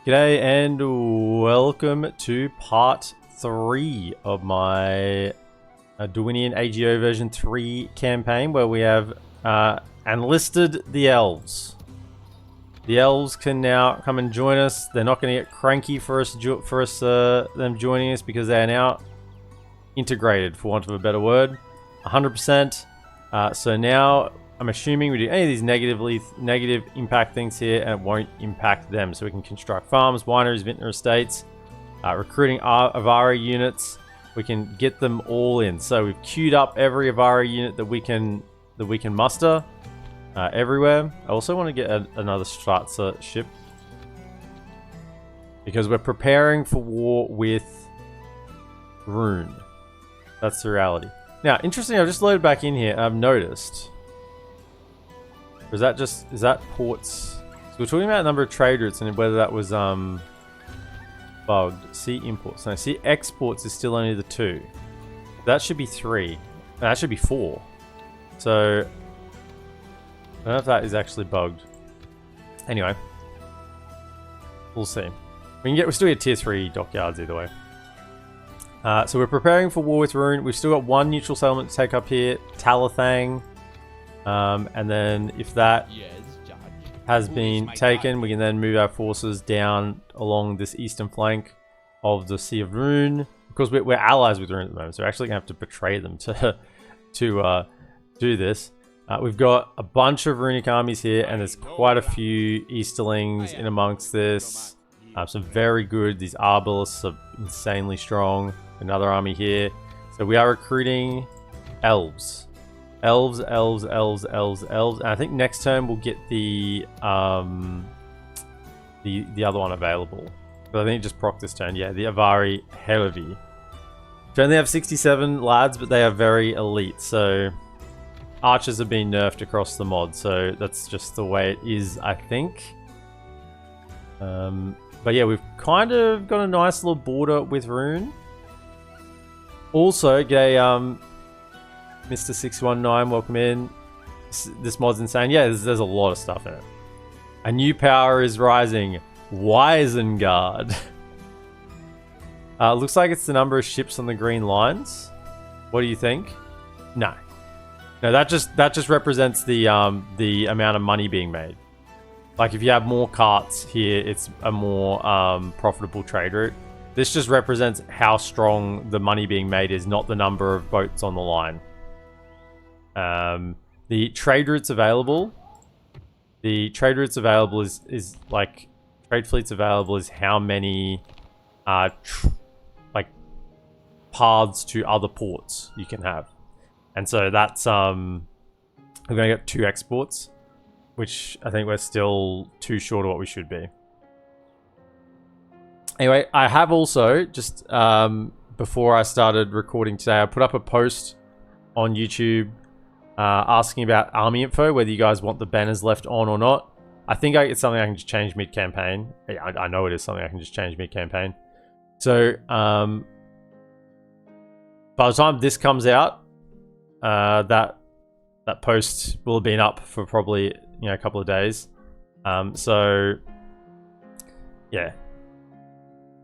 G'day and welcome to part 3 of my Dorwinion AGO version 3 campaign, where we have enlisted the elves. The elves can now come and join us. They're not going to get cranky for them joining us, because they are now integrated, for want of a better word, 100%. So now I'm assuming we do any of these negative impact things here, and it won't impact them. So we can construct farms, wineries, vintner estates, recruiting Avari units. We can get them all in. So we've queued up every Avari unit that we can muster everywhere. I also want to get another Stratza ship, because we're preparing for war with Rune. That's the reality. Now, interesting, I've just loaded back in here and I've noticed. Or is that ports? So we're talking about a number of trade routes and whether that was bugged. See imports. No, see exports is still only the 2. That should be 3. No, that should be 4. So I don't know if that is actually bugged. Anyway, we'll see. We still get tier 3 dockyards either way. So we're preparing for war with Rune. We've still got one neutral settlement to take up here, Talathang. And then if that has been taken, we can then move our forces down along this eastern flank of the Sea of Rune. Because we're allies with Rune at the moment, so we're actually going to have to betray them to do this. We've got a bunch of runic armies here, and there's quite a few Easterlings in amongst this. Some very good. These Arbalists are insanely strong. Another army here. So we are recruiting elves. Elves. And I think next turn we'll get the other one available. But I think it just proc this turn. Yeah, the Avari Heavy. Which only have 67 lads, but they are very elite. So archers have been nerfed across the mod. So that's just the way it is, I think. But yeah, we've kind of got a nice little border with Rune. Also, g'day, Mr. 619, welcome in. This mod's insane. Yeah, there's a lot of stuff in it. A new power is rising. Wisengard. Looks like it's the number of ships on the green lines. What do you think? No. No, that just represents the amount of money being made. Like, if you have more carts here, it's a more profitable trade route. This just represents how strong the money being made is, not the number of boats on the line. The trade routes available. The trade routes available is like trade fleets available is how many like paths to other ports you can have, and so that's we're gonna get 2 exports, which I think we're still too short of what we should be. Anyway, I have also just before I started recording today, I put up a post on YouTube asking about army info, whether you guys want the banners left on or not. I think it's something I can just change mid-campaign. Yeah, I know it is something I can just change mid-campaign. So by the time this comes out, that post will have been up for probably a couple of days. So yeah,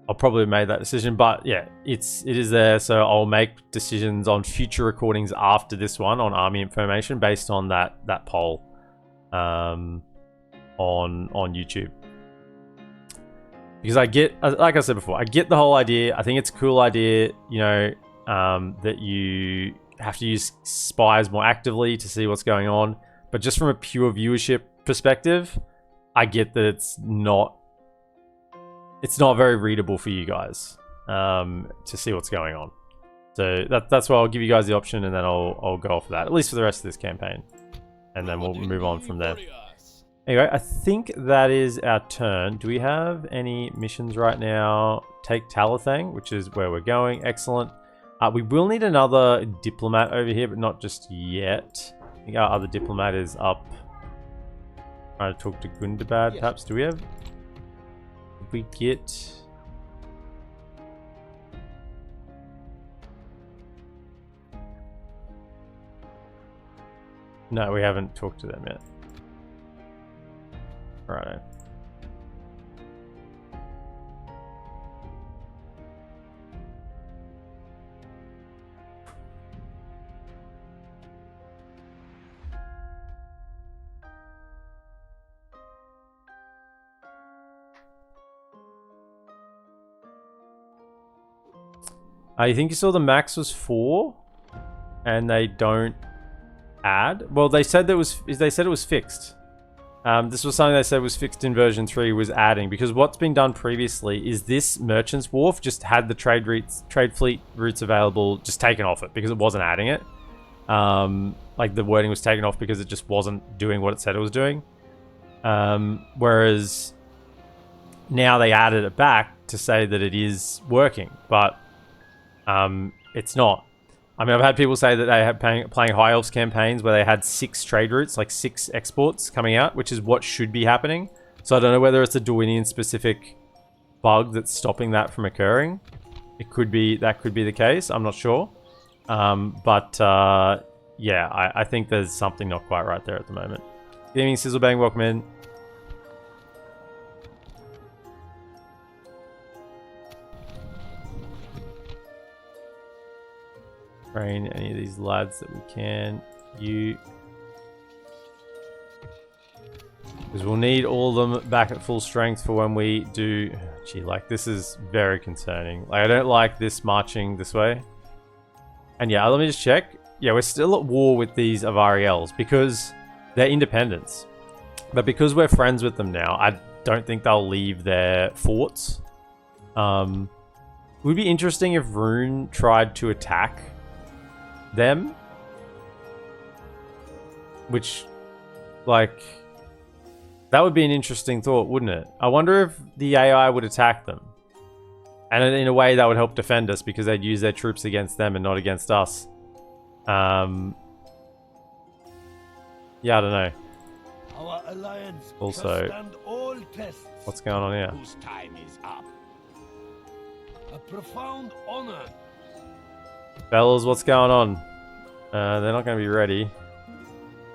I'll probably have made that decision, but yeah, it is there. So I'll make decisions on future recordings after this one on army information based on that poll on YouTube. Because I get, like I said before, I get the whole idea. I think it's a cool idea, that you have to use spies more actively to see what's going on. But just from a pure viewership perspective, I get that it's not very readable for you guys to see what's going on. So that's why I'll give you guys the option, and then I'll go off of that, at least for the rest of this campaign. And then we'll move on from there. Anyway, I think that is our turn. Do we have any missions right now? Take Talathang, which is where we're going. Excellent. We will need another diplomat over here, but not just yet. I think our other diplomat is up. Trying to talk to Gundabad, yes. Perhaps. Do we have... Did we get... No, we haven't talked to them yet. Righto. I think you saw the max was 4, and they don't add. Well, they said it was fixed. This was something they said was fixed in version 3, was adding, because what's been done previously is this Merchant's Wharf just had the trade fleet routes available, just taken off it because it wasn't adding it. Like the wording was taken off because it just wasn't doing what it said it was doing. Whereas now they added it back to say that it is working, but it's not. I mean, I've had people say that they had playing High Elves campaigns where they had 6 trade routes, like 6 exports coming out, which is what should be happening. So I don't know whether it's a Dorwinion specific bug that's stopping that from occurring. It could be, that could be the case. I'm not sure. Yeah, I think there's something not quite right there at the moment. Good evening, Sizzlebang. Welcome in. Train any of these lads that we can. Because we'll need all of them back at full strength for when we do. Gee, like, this is very concerning. Like, I don't like this marching this way. And yeah, let me just check. Yeah, we're still at war with these Avari elves because they're independents. But because we're friends with them now, I don't think they'll leave their forts. It would be interesting if Rune tried to attack them. Which, like, that would be an interesting thought, wouldn't it? I wonder if the AI would attack them. And in a way that would help defend us because they'd use their troops against them and not against us. Yeah, I don't know. Our alliance also, all tests what's going on here? whose time is up. A profound honor. Fellas, what's going on? They're not going to be ready.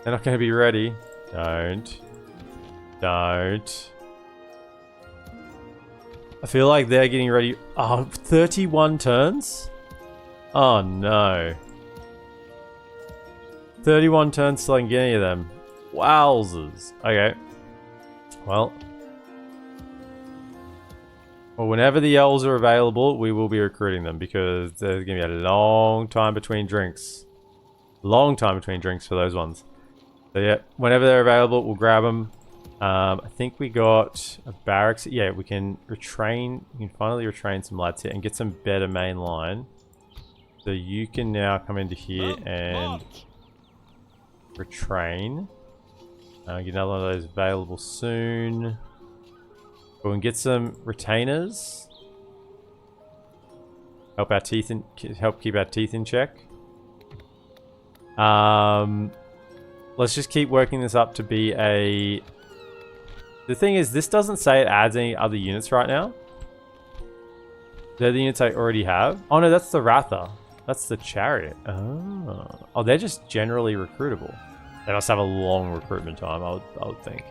They're not going to be ready. Don't. I feel like they're getting ready. Oh, 31 turns? Oh, no. 31 turns till I can get any of them. Wowzers. Okay. Well, whenever the elves are available, we will be recruiting them because there's going to be a long time between drinks. Long time between drinks for those ones. So yeah, whenever they're available, we'll grab them. I think we got a barracks. Yeah, we can retrain. We can finally retrain some lads here and get some better main line. So you can now come into here and retrain. Get another one of those available soon. We can get some retainers. Help keep our teeth in check. Let's just keep working this up to be a. The thing is, this doesn't say it adds any other units right now. They're the units I already have. Oh no, that's the Ratha. That's the chariot. Oh, they're just generally recruitable. They must have a long recruitment time, I would think.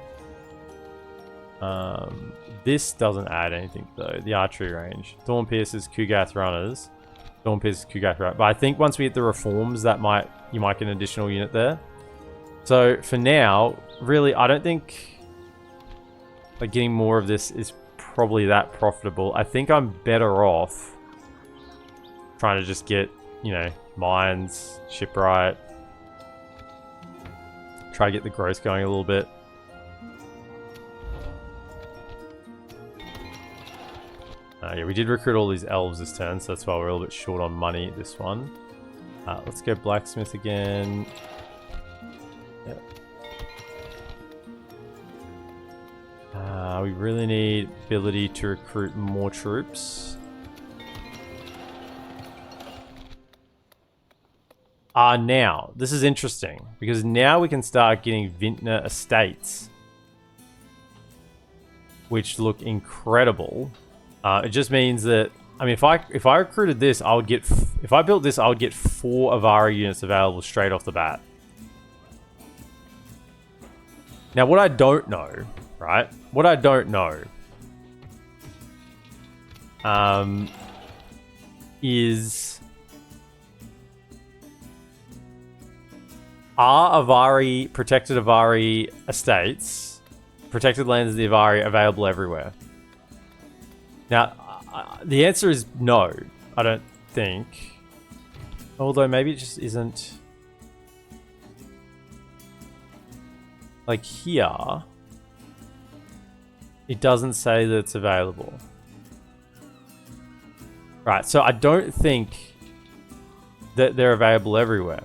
This doesn't add anything though. The archery range. Thorn Piercers, Kugath Runners. Thorn Piercers, Kugath Runners. But I think once we hit the reforms, you might get an additional unit there. So for now, really, I don't think like getting more of this is probably that profitable. I think I'm better off trying to just get, you know, mines, shipwright. Try to get the growth going a little bit. Yeah, we did recruit all these elves this turn, so that's why we're a little bit short on money this one. Let's go blacksmith again. Yep. We really need ability to recruit more troops. Now, this is interesting, because now we can start getting Vintner estates, which look incredible. It just means that, I mean, if I recruited this, I would get, if I built this, I would get 4 Avari units available straight off the bat. Now, what I don't know, right? What I don't know is, are Avari, protected Avari estates, protected lands of the Avari available everywhere? Now, the answer is no. I don't think, although maybe it just isn't, like here, it doesn't say that it's available. Right, so I don't think that they're available everywhere.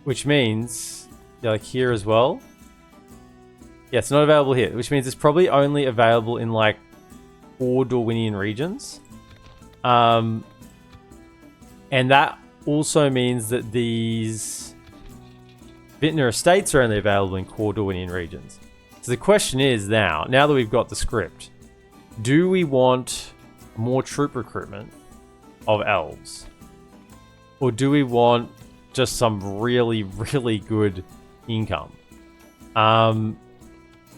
Which means, yeah, like here as well. Yeah, it's not available here, which means it's probably only available in like 4 Dorwinion regions. And that also means that these Vintner estates are only available in core Dorwinion regions. So the question is now that we've got the script, do we want more troop recruitment of elves? Or do we want just some really, really good income? And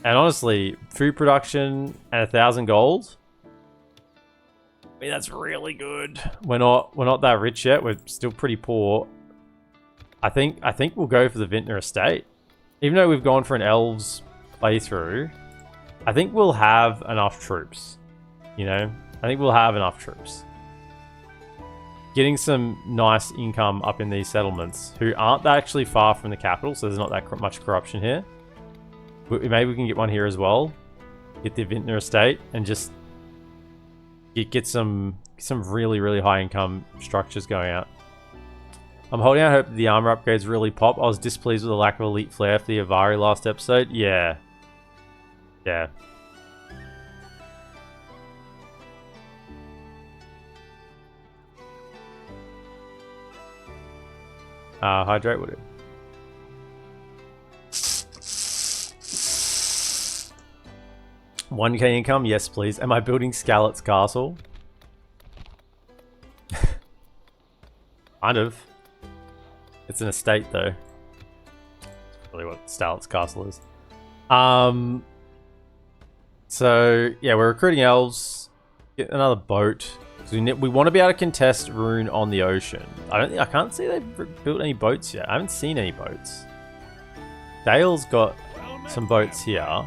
honestly, food production and 1,000 gold. I mean, that's really good. We're not that rich yet. We're still pretty poor. I think we'll go for the Vintner estate. Even though we've gone for an elves playthrough, I think we'll have enough troops. You know, I think we'll have enough troops. Getting some nice income up in these settlements, who aren't actually far from the capital, so there's not that much corruption here. Maybe we can get one here as well. Get the Vintner estate and just get some really, really high income structures going out. I'm holding out hope that the armor upgrades really pop. I was displeased with the lack of elite flair for the Avari last episode. Yeah. Yeah. Hydrate will do. $1K income? Yes, please. Am I building Scarlet's castle? Kind of. It's an estate, though. That's really what Scarlet's castle is. So, yeah, we're recruiting elves. Get another boat. So we want to be able to contest Rune on the ocean. I can't see they've built any boats yet. I haven't seen any boats. Dale's got some boats here.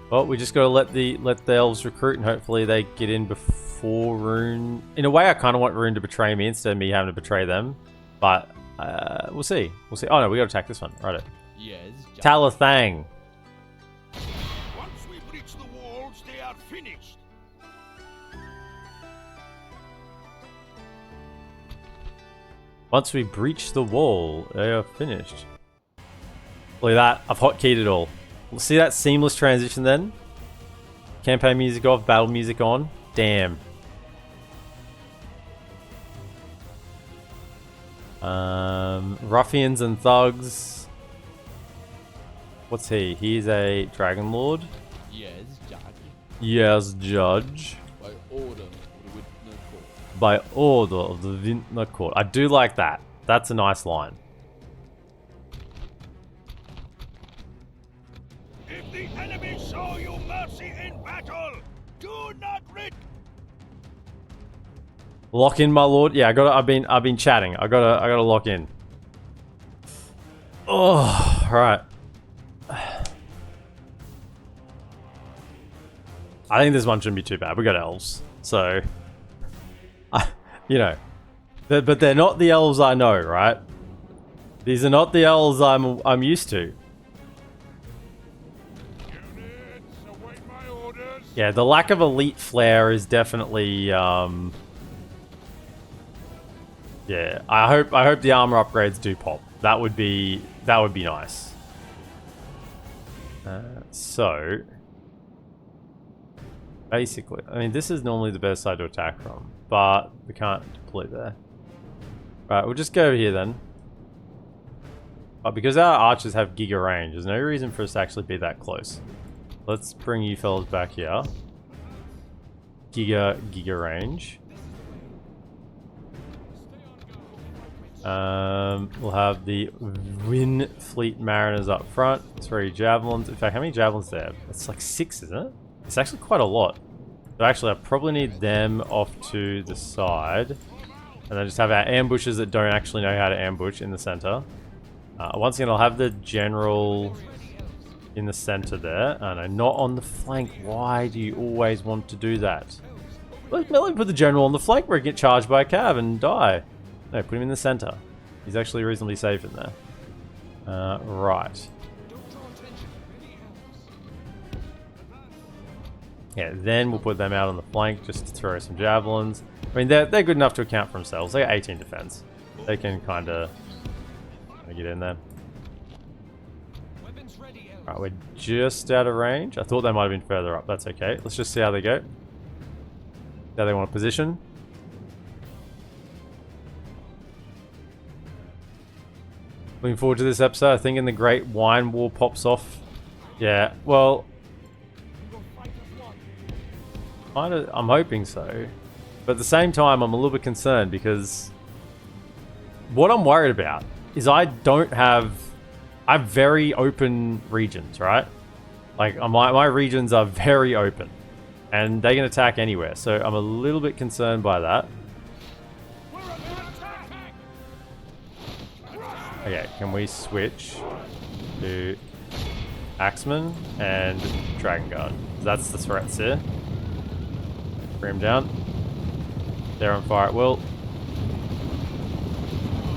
Well, we just gotta let the elves recruit, and hopefully they get in before Rune. In a way, I kind of want Rune to betray me instead of me having to betray them, but we'll see. We'll see. Oh no, we gotta attack this one. Right. Yes. Talathang. Once we breach the walls, they are finished. Once we breach the wall, they are finished. Look at that. I've hotkeyed it all. We'll see that seamless transition then. Campaign music off, battle music on. Damn. Ruffians and thugs. What's he? He's a dragon lord. Yes, Judge. Yes, Judge. By order of the Vintner Court. By order of the Vintner Court. I do like that. That's a nice line. If the enemy show you mercy in battle, do not retreat. Lock in, my lord. Yeah, I've been chatting. I gotta lock in. Oh, right. I think this one shouldn't be too bad. We got elves, so you know, but they're not the elves I know, right? These are not the elves I'm used to. Units, await my orders. Yeah, the lack of elite flair is definitely yeah. I hope the armor upgrades do pop. That would be nice. So basically, I mean, this is normally the best side to attack from, but we can't deploy there. Right, we'll just go over here then. But because our archers have giga range, there's no reason for us to actually be that close. Let's bring you fellas back here. Giga range. We'll have the Vindsvept Mariners up front. 3 javelins. In fact, how many javelins do they have? It's like 6, isn't it? It's actually quite a lot. So actually, I probably need them off to the side. And then just have our ambushes that don't actually know how to ambush in the center. Once again, I'll have the general in the center there. I know, not on the flank. Why do you always want to do that? Let me put the general on the flank where he get charged by a cav and die. No, put him in the center. He's actually reasonably safe in there. Right. Yeah, then we'll put them out on the flank just to throw some javelins. I mean, they're good enough to account for themselves. They got 18 defense. They can kind of get in there. Alright, we're just out of range. I thought they might have been further up. That's okay. Let's just see how they go. How they want to position. Looking forward to this episode. I think in the Great Wine War pops off. Yeah, well, I'm hoping so. But at the same time, I'm a little bit concerned because what I'm worried about is I have very open regions, right? Like my regions are very open and they can attack anywhere. So I'm a little bit concerned by that. Okay, can we switch to Axeman and Dragon Guard? That's the threats here. Bring him down. They're on fire at will.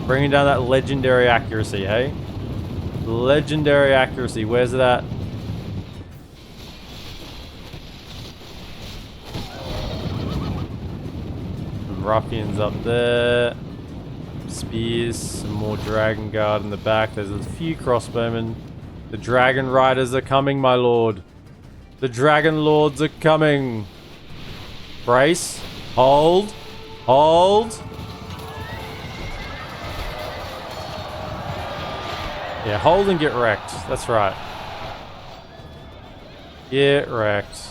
Bringing down that legendary accuracy, hey? Legendary accuracy, where's it at? Some ruffians up there. Spears, some more Dragon Guard in the back. There's a few crossbowmen. The Dragon Riders are coming, my lord. The Dragon Lords are coming. Brace. Hold. Hold. Yeah, hold and get wrecked. That's right. Get wrecked.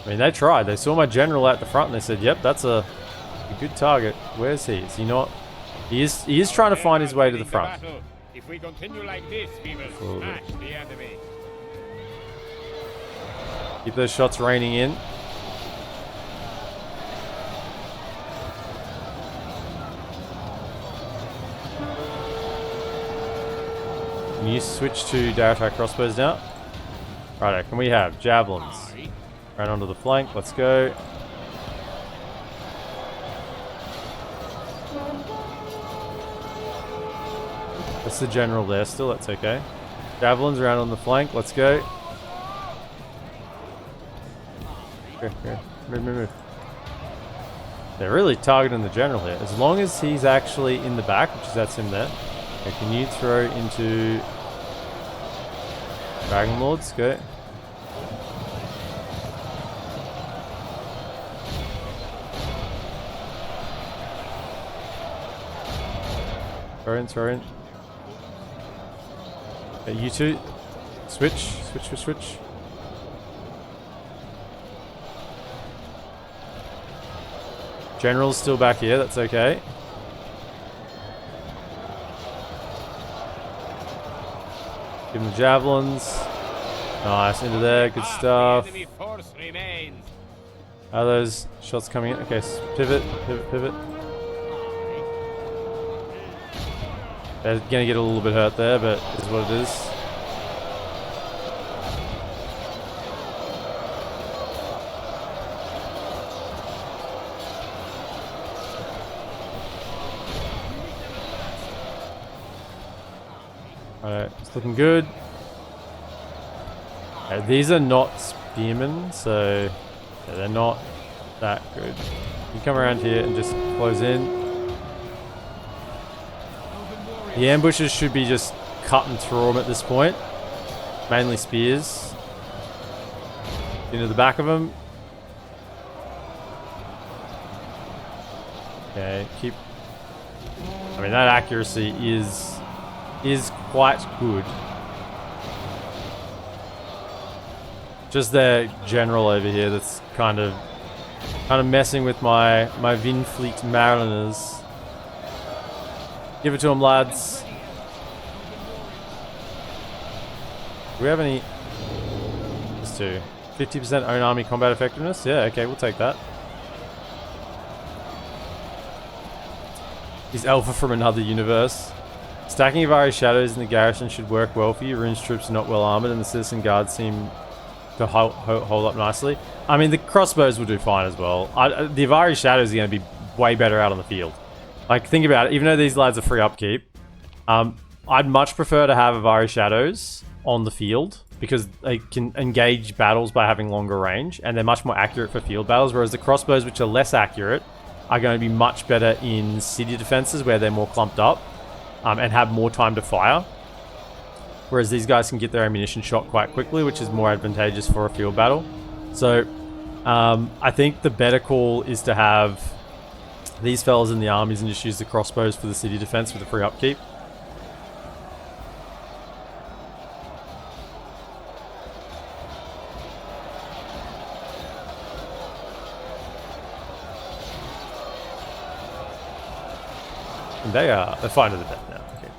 I mean, they tried. They saw my general at the front and they said, yep, that's a good target. Where's he? Is he not? He is trying to find his way to the front. If we continue like this, we will smash the enemy. Keep those shots raining in. Can you switch to direct attack crossbows now? Righto, can we have javelins? Right onto the flank, let's go. That's the general there still, that's okay. Javelins around on the flank, let's go. Okay. Move. They're really targeting the general here. As long as he's actually in the back, which is that's him there. Okay, can you throw into Dragon Lords? Go. Throw in. Okay, you two. Switch. General's still back here, that's okay. Give him the javelins. Nice, into there, good stuff. How are those shots coming in? Okay, pivot. They're gonna get a little bit hurt there, but is what it is. Alright, it's looking good. These are not spearmen, so yeah, they're not that good. You come around here and just close in. The ambushes should be just cutting through them at this point. Mainly spears. Into the back of them. Okay, keep... I mean, that accuracy is quite good. Just their general over here that's kind of messing with my Vindsvept Mariners. Give it to them, lads. Do we have any? Just two. 50% own army combat effectiveness? Yeah, okay, we'll take that. He's Alpha from another universe. Stacking Avari shadows in the garrison should work well for you. Rune's troops are not well armored, and the citizen guards seem to hold up nicely. I mean, the crossbows will do fine as well. The Avari shadows are going to be way better out on the field. Like, think about it. Even though these lads are free upkeep, I'd much prefer to have Avari shadows on the field because they can engage battles by having longer range, and they're much more accurate for field battles, whereas the crossbows, which are less accurate, are going to be much better in city defenses where they're more clumped up and have more time to fire. Whereas these guys can get their ammunition shot quite quickly, which is more advantageous for a field battle. So I think the better call is to have these fellas in the armies and just use the crossbows for the city defense with the free upkeep. And they're fine to the death now. Okay.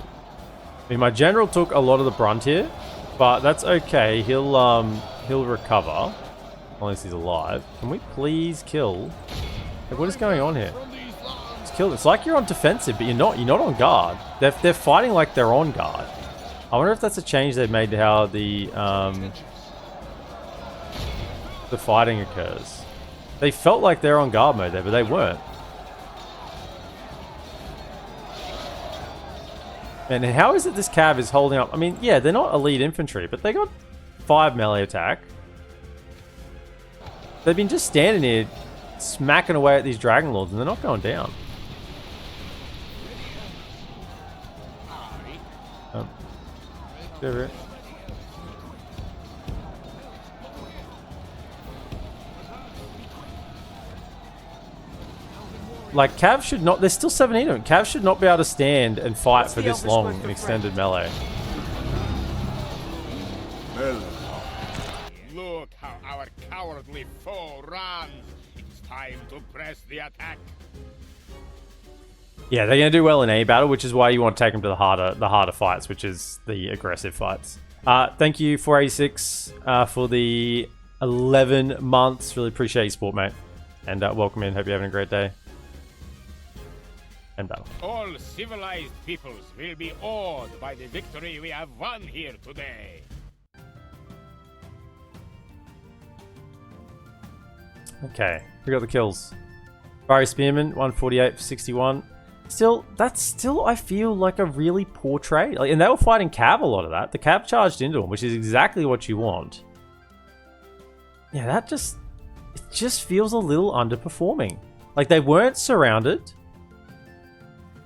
I mean, my general took a lot of the brunt here, but that's okay. He'll recover. Unless he's alive. Can we please kill? Like, what is going on here? Just kill. It's like you're on defensive, but you're not. You're not on guard. They're fighting like they're on guard. I wonder if that's a change they've made to how the fighting occurs. They felt like they're on guard mode there, but they weren't. And how is it this cav is holding up? I mean, yeah, they're not elite infantry, but they got 5 melee attack. They've been just standing here smacking away at these Dragon Lords, and they're not going down. Like, Cav should not... There's still 17 of them. Cav should not be able to stand and fight for this long in extended melee. Look how our cowardly foe runs. It's time to press the attack. Yeah, they're going to do well in a battle, which is why you want to take them to the harder fights, which is the aggressive fights. Thank you, 486, for the 11 months. Really appreciate your support, mate. And welcome in. Hope you're having a great day. And battle. All civilized peoples will be awed by the victory we have won here today. Okay, we got the kills. Avari Spearman, 148 for 61. That's still, I feel, like a really poor trade. Like, and they were fighting Cav a lot of that. The Cav charged into them, which is exactly what you want. Yeah, it just feels a little underperforming. Like, they weren't surrounded.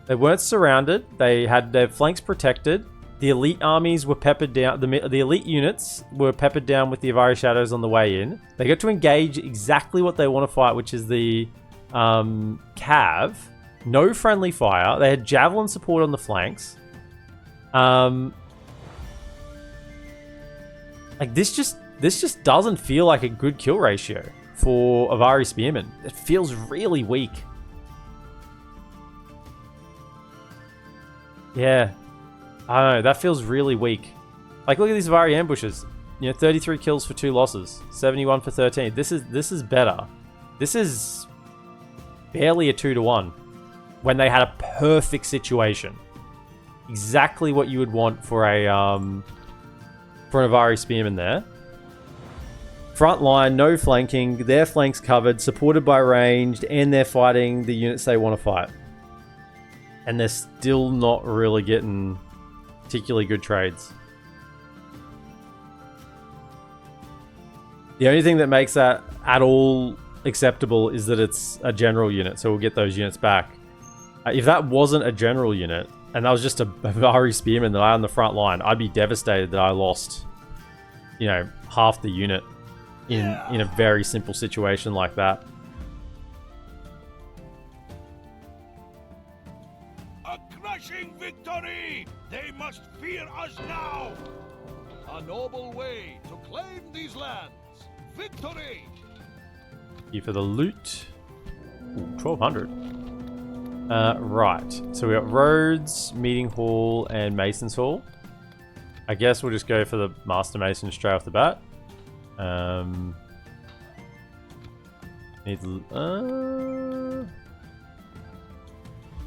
They had their flanks protected. The elite armies were peppered down. The elite units were peppered down with the Avari Shadows on the way in. They got to engage exactly what they want to fight, which is the Cav. No friendly fire. They had javelin support on the flanks. Like, this just doesn't feel like a good kill ratio for Avari Spearmen. It feels really weak. Yeah, I don't know. That feels really weak. Like, look at these Avari ambushes. You know, 33 kills for 2 losses, 71 for 13. This is better. This is barely a 2-to-1 when they had a perfect situation. Exactly what you would want for an Avari Spearman there. Front line, no flanking. Their flanks covered, supported by ranged, and they're fighting the units they want to fight. And they're still not really getting particularly good trades. The only thing that makes that at all acceptable is that it's a general unit, so we'll get those units back. If that wasn't a general unit, and that was just a Avari Spearman that I had on the front line, I'd be devastated that I lost, you know, half the unit in a very simple situation like that. Victory! They must fear us now! A noble way to claim these lands! Victory! Thank you for the loot. Ooh, 1200. Right. So we got Roads, Meeting Hall, and Mason's Hall. I guess we'll just go for the Master Mason straight off the bat.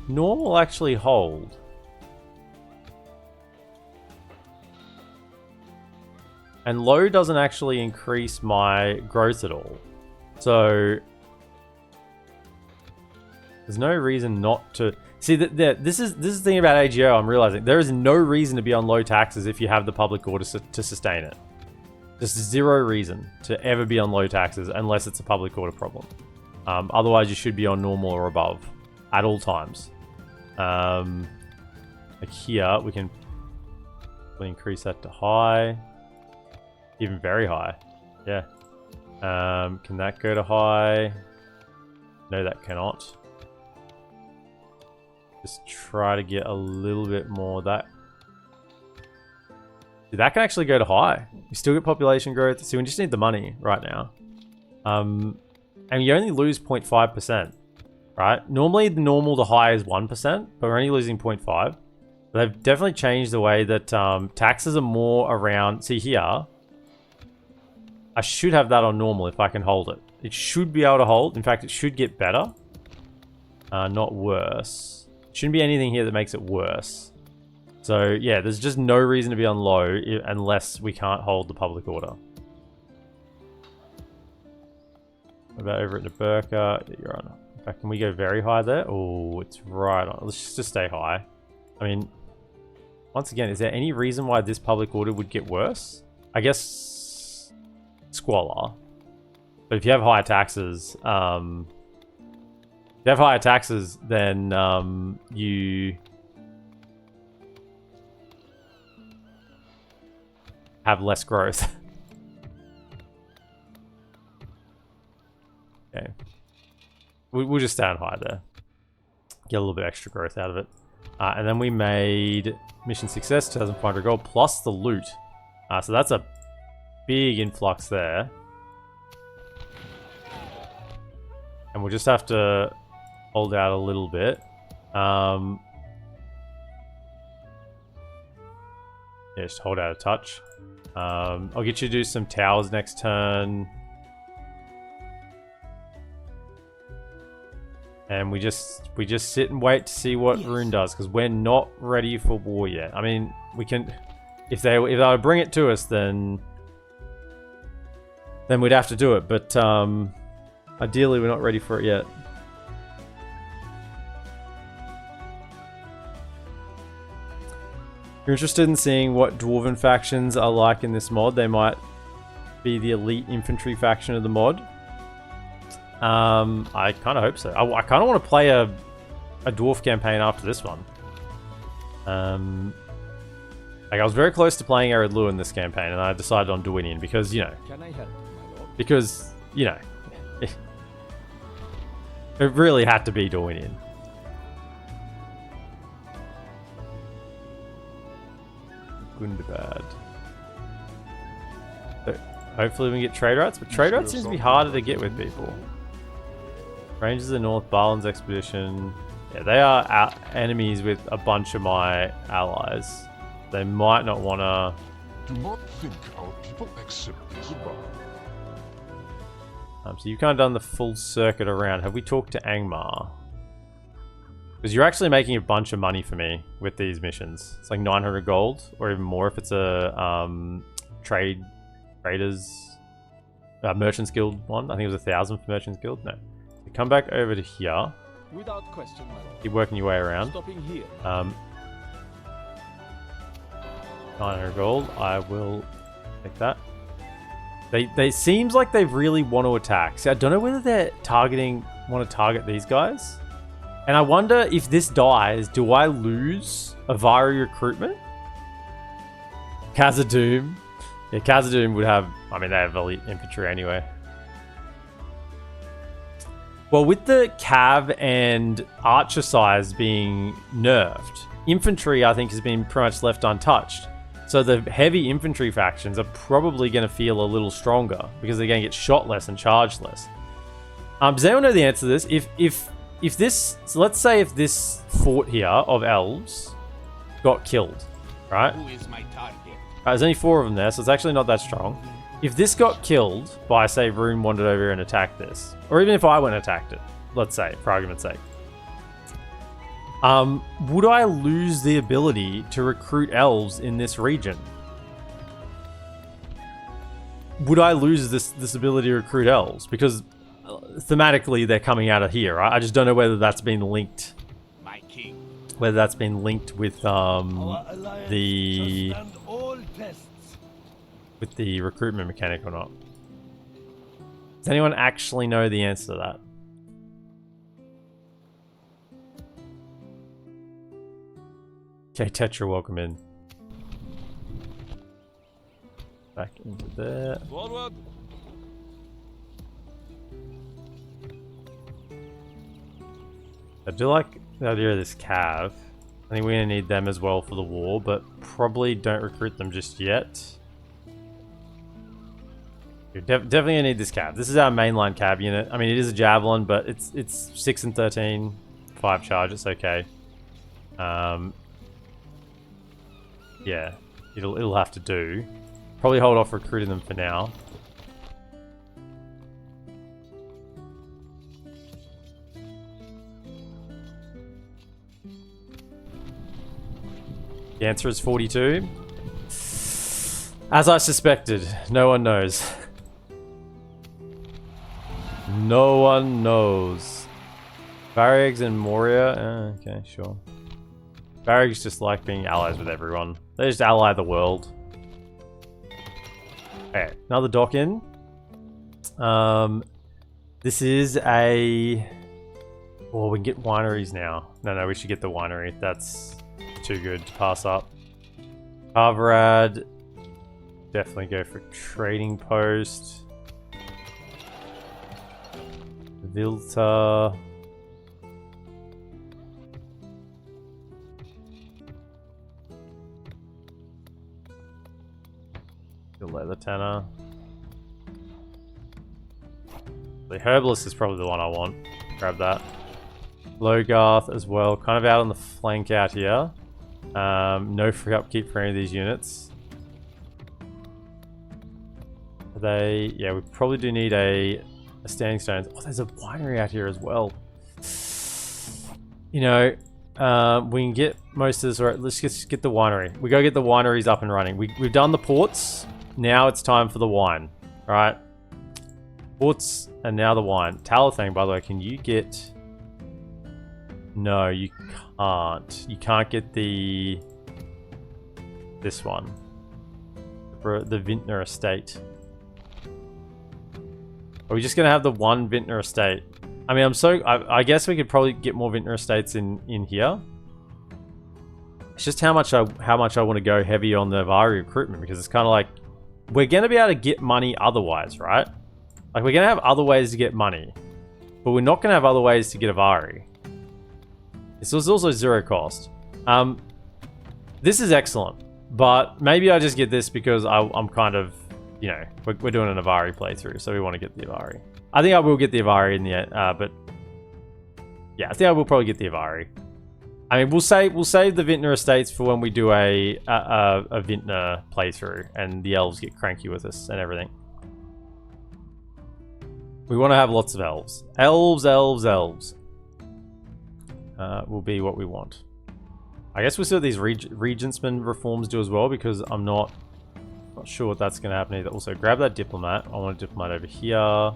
Normal actually hold. And low doesn't actually increase my growth at all. So there's no reason not to... See, this is the thing about AGO I'm realizing. There is no reason to be on low taxes if you have the public order to sustain it. There's zero reason to ever be on low taxes unless it's a public order problem. Otherwise, you should be on normal or above at all times. Like here, we can increase that to high. Even very high. Yeah. Can that go to high? No, that cannot. Just try to get a little bit more of that. See, that can actually go to high. You still get population growth. See, we just need the money right now. And you only lose 0.5%, right? Normally, the normal to high is 1%, but we're only losing 0.5. They've definitely changed the way that taxes are more around. See here, I should have that on normal if I can hold it. It should be able to hold. In fact, it should get better, not worse. Shouldn't be anything here that makes it worse. So yeah, there's just no reason to be on low unless we can't hold the public order. What about over at the Burka? You're on. In fact, can we go very high there? Oh, it's right on. Let's just stay high. I mean, once again, is there any reason why this public order would get worse? I guess squalor. But if you have higher taxes, then you have less growth. Okay. We'll just stay on high there. Get a little bit extra growth out of it. And then we made mission success, 2,500 gold, plus the loot. So that's a big influx there. And we'll just have to hold out a little bit. Yeah, just hold out a touch. I'll get you to do some towers next turn. And we just sit and wait to see what Rune does, because we're not ready for war yet. I mean, we can, if they bring it to us, then we'd have to do it. But ideally, we're not ready for it yet. If you're interested in seeing what Dwarven factions are like in this mod, they might be the elite infantry faction of the mod. I kind of hope so. I kind of want to play a dwarf campaign after this one. Like I was very close to playing Arid Lu in this campaign, and I decided on Dorwinion because, you know, because, you know, it really had to be Dorwinion. Gundabad. So hopefully we can get trade rights, but trade rights seems to be harder to get with people. Rangers of the North, Balin's expedition. Yeah, they are enemies with a bunch of my allies. They might not want to... Do not think our people accept this bar. So you've kind of done the full circuit around. Have we talked to Angmar? Because you're actually making a bunch of money for me with these missions. It's like 900 gold, or even more if it's a traders, Merchants Guild one. I think it was 1,000 for Merchants Guild. No. So come back over to here. Without question, my lord. Keep working your way around. Stopping here. 900 gold. I will take that. They seems like they really want to attack. See, I don't know whether they're want to target these guys. And I wonder if this dies, do I lose Avari recruitment? Khazad-dûm. Yeah, Khazad-dûm would have... I mean, they have elite infantry anyway. Well, with the cav and archer size being nerfed, infantry, I think, has been pretty much left untouched. So the heavy infantry factions are probably going to feel a little stronger because they're going to get shot less and charged less. Does anyone know the answer to this? If this... So let's say if this fort here of elves got killed, right? Who is my target? There's only 4 of them there, so it's actually not that strong. If this got killed by, say, Rune wandered over here and attacked this, or even if I went and attacked it, let's say, for argument's sake, would I lose the ability to recruit elves in this region? would I lose this ability to recruit elves? Because thematically they're coming out of here, right? I just don't know whether that's been linked. My king. Whether that's been linked with the recruitment mechanic or not. Does anyone actually know the answer to that? Okay, Tetra, welcome in. Back into there. Forward. I do like the idea of this cav. I think we're going to need them as well for the war, but probably don't recruit them just yet. You're definitely going to need this cav. This is our mainline cav unit. I mean, it is a javelin, but it's 6 and 13. 5 charge, it's okay. Yeah, it'll have to do. Probably hold off recruiting them for now. The answer is 42. As I suspected, no one knows. No one knows. Varrigs and Moria? Okay, sure. Varrigs just like being allies with everyone. They just ally the world. Okay, another dock in. This is a... Oh, we can get wineries now. No, we should get the winery. That's too good to pass up. Avarad. Definitely go for trading post. Vilta. The leather tanner. The herbalist is probably the one I want. Grab that. Logarth as well. Kind of out on the flank out here. No free upkeep for any of these units. Are they... Yeah, we probably do need a standing stones. Oh, there's a winery out here as well. You know, we can get most of this. Right, let's just get the winery. We go get the wineries up and running. We've done the ports. Now it's time for the wine. All right. Ports and now the wine. Talathang, by the way, can you get... No, you can't. You can't get the... This one. The Vintner Estate. Are we just going to have the one Vintner Estate? I mean, I guess we could probably get more Vintner Estates in here. It's just how much I want to go heavy on the Avari recruitment, because it's kind of like... We're going to be able to get money otherwise, right? Like, we're going to have other ways to get money. But we're not going to have other ways to get Avari. This was also 0 cost. This is excellent. But maybe I just get this because I'm kind of... You know, we're doing an Avari playthrough, so we want to get the Avari. I think I will get the Avari in the end, but... Yeah, I think I will probably get the Avari. I mean, we'll save the Vintner Estates for when we do a Vintner playthrough and the elves get cranky with us and everything. We want to have lots of elves. Elves. Will be what we want. I guess we'll see what these regentsman reforms do as well, because I'm not sure what that's going to happen either. Also, grab that diplomat. I want a diplomat over here.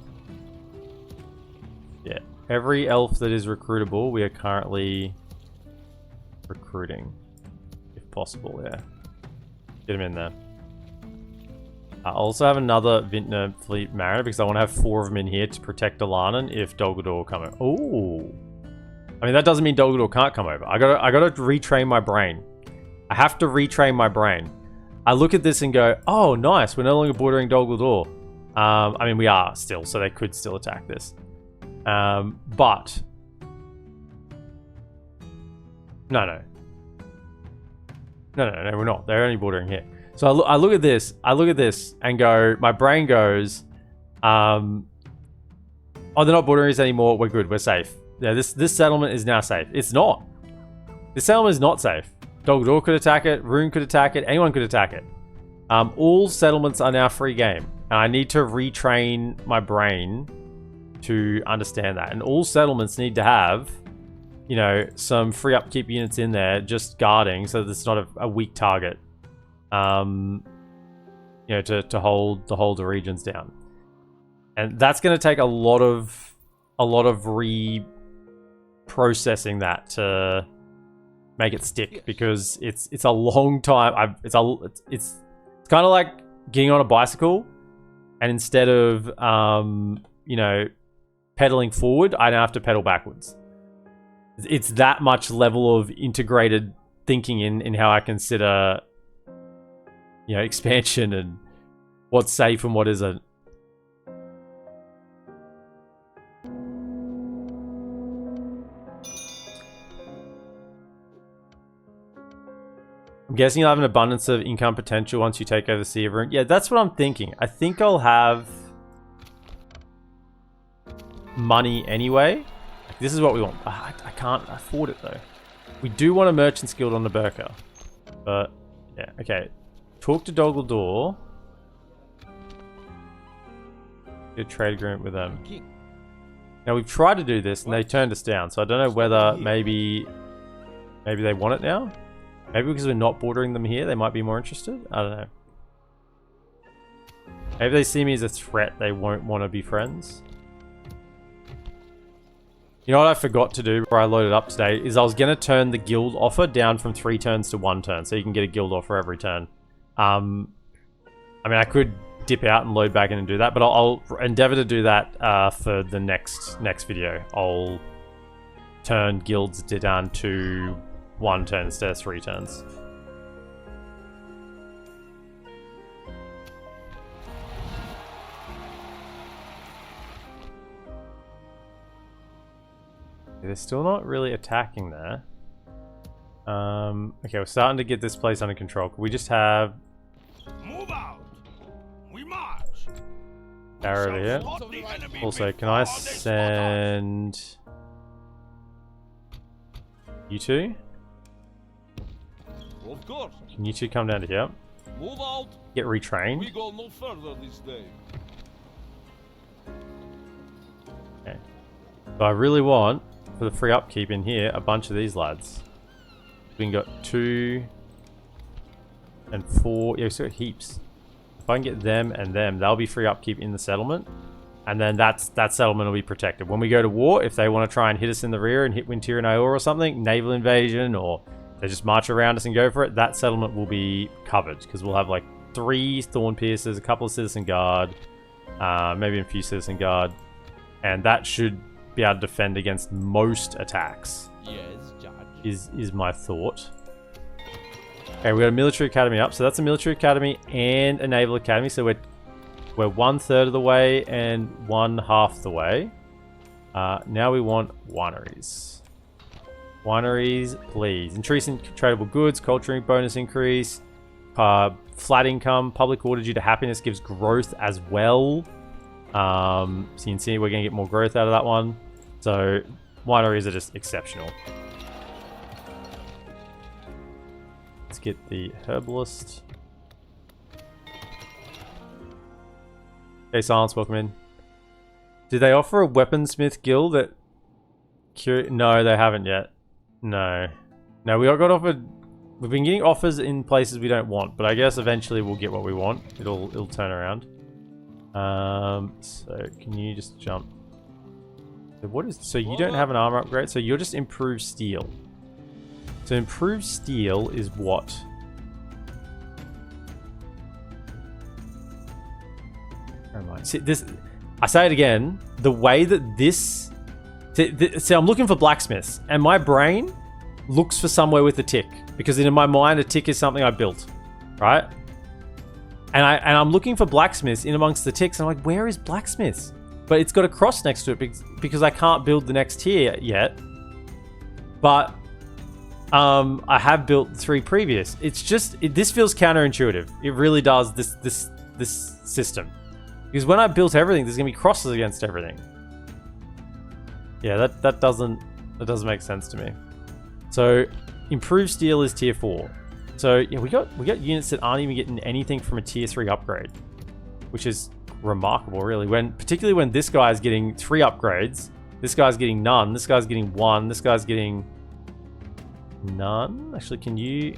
Yeah, every elf that is recruitable, we are currently recruiting, if possible. Yeah, get him in there. I also have another Vintner Fleet Mariner because I want to have 4 of them in here to protect Alanan if Dol Guldur come over. Oh, I mean, that doesn't mean Dol Guldur can't come over. I gotta retrain my brain. I have to retrain my brain. I look at this and go, oh, nice. We're no longer bordering Dol Guldur. I mean, we are still, so they could still attack this. But... No, we're not. They're only bordering here. So I look at this and go, my brain goes, oh, they're not bordering us anymore. We're good. We're safe. Yeah, this settlement is now safe. It's not. This settlement is not safe. Dol Guldur could attack it. Rune could attack it. Anyone could attack it. All settlements are now free game. And I need to retrain my brain to understand that. And all settlements need to have, you know, some free upkeep units in there just guarding so that it's not a weak target. you know, to hold the regions down. And that's going to take a lot of reprocessing that to make it stick, because it's a long time. It's kind of like getting on a bicycle, and instead of you know, pedaling forward, I now have to pedal backwards. It's that much level of integrated thinking in how I consider, you know, expansion and what's safe and what isn't. I'm guessing you'll have an abundance of income potential once you take over the Sea of Rune. Yeah, that's what I'm thinking. I think I'll have money anyway. This is what we want. I can't afford it though. We do want a Merchant's Guild on the Burka. But, yeah, okay. Talk to Dogledore. Get a trade agreement with them. Now, we've tried to do this and they turned us down. So I don't know whether maybe they want it now. Maybe because we're not bordering them here, they might be more interested. I don't know. Maybe they see me as a threat, they won't want to be friends. You know what I forgot to do before I loaded up today is I was going to turn the guild offer down from 3 turns to 1 turn, so you can get a guild offer every turn. I mean, I could dip out and load back in and do that, but I'll endeavor to do that for the next video. I'll turn guilds down to 1 turn instead of 3 turns. They're still not really attacking there. Okay, we're starting to get this place under control. Can we just have... Move out! We march! Power over here. Also, can I send... you two? Of course. Can you two come down to here? Move out. Get retrained. We go no further this day. Okay. So I really want, for the free upkeep in here, a bunch of these lads. We can got 2 and 4. Yeah, we've got heaps. If I can get them and them, they'll be free upkeep in the settlement. And then that settlement will be protected. When we go to war, if they want to try and hit us in the rear and hit Winter and Ior or something, naval invasion, or they just march around us and go for it, that settlement will be covered. Because we'll have like 3 Thorn Piercers, a couple of Citizen Guard, maybe a few Citizen Guard. And that should be able to defend against most attacks. Yes, Judge. Is my thought. Okay, we got a military academy up. So that's a military academy and a naval academy. So we're 1/3 of the way and 1/2 the way. Now we want wineries. Wineries, please. Increasing tradable goods, culturing bonus increase, flat income, public order due to happiness gives growth as well. So you can see we're going to get more growth out of that one. So wineries are just exceptional. Let's get the herbalist. Okay, Silence, welcome in. Did they offer a weaponsmith guild that... No, they haven't yet. No. No, we got offered... We've been getting offers in places we don't want, but I guess eventually we'll get what we want. It'll turn around. So can you just jump? So what is... So you don't have an armor upgrade, so you're just improved steel. So improved steel is what? See, this, I say it again, the way that this... See, I'm looking for blacksmiths, and my brain looks for somewhere with a tick, because in my mind, a tick is something I built, right? And I'm looking for blacksmiths in amongst the ticks, and I'm like, where is blacksmiths? But it's got a cross next to it, because I can't build the next tier yet. But I have built 3 previous. It's just, this feels counterintuitive. It really does, this system. Because when I built everything, there's going to be crosses against everything. Yeah, that doesn't make sense to me. So, improved steel is tier 4. So, yeah, we got units that aren't even getting anything from a tier 3 upgrade. Which is remarkable, really. Particularly when this guy's getting 3 upgrades. This guy's getting none. This guy's getting 1. This guy's getting none. Actually, can you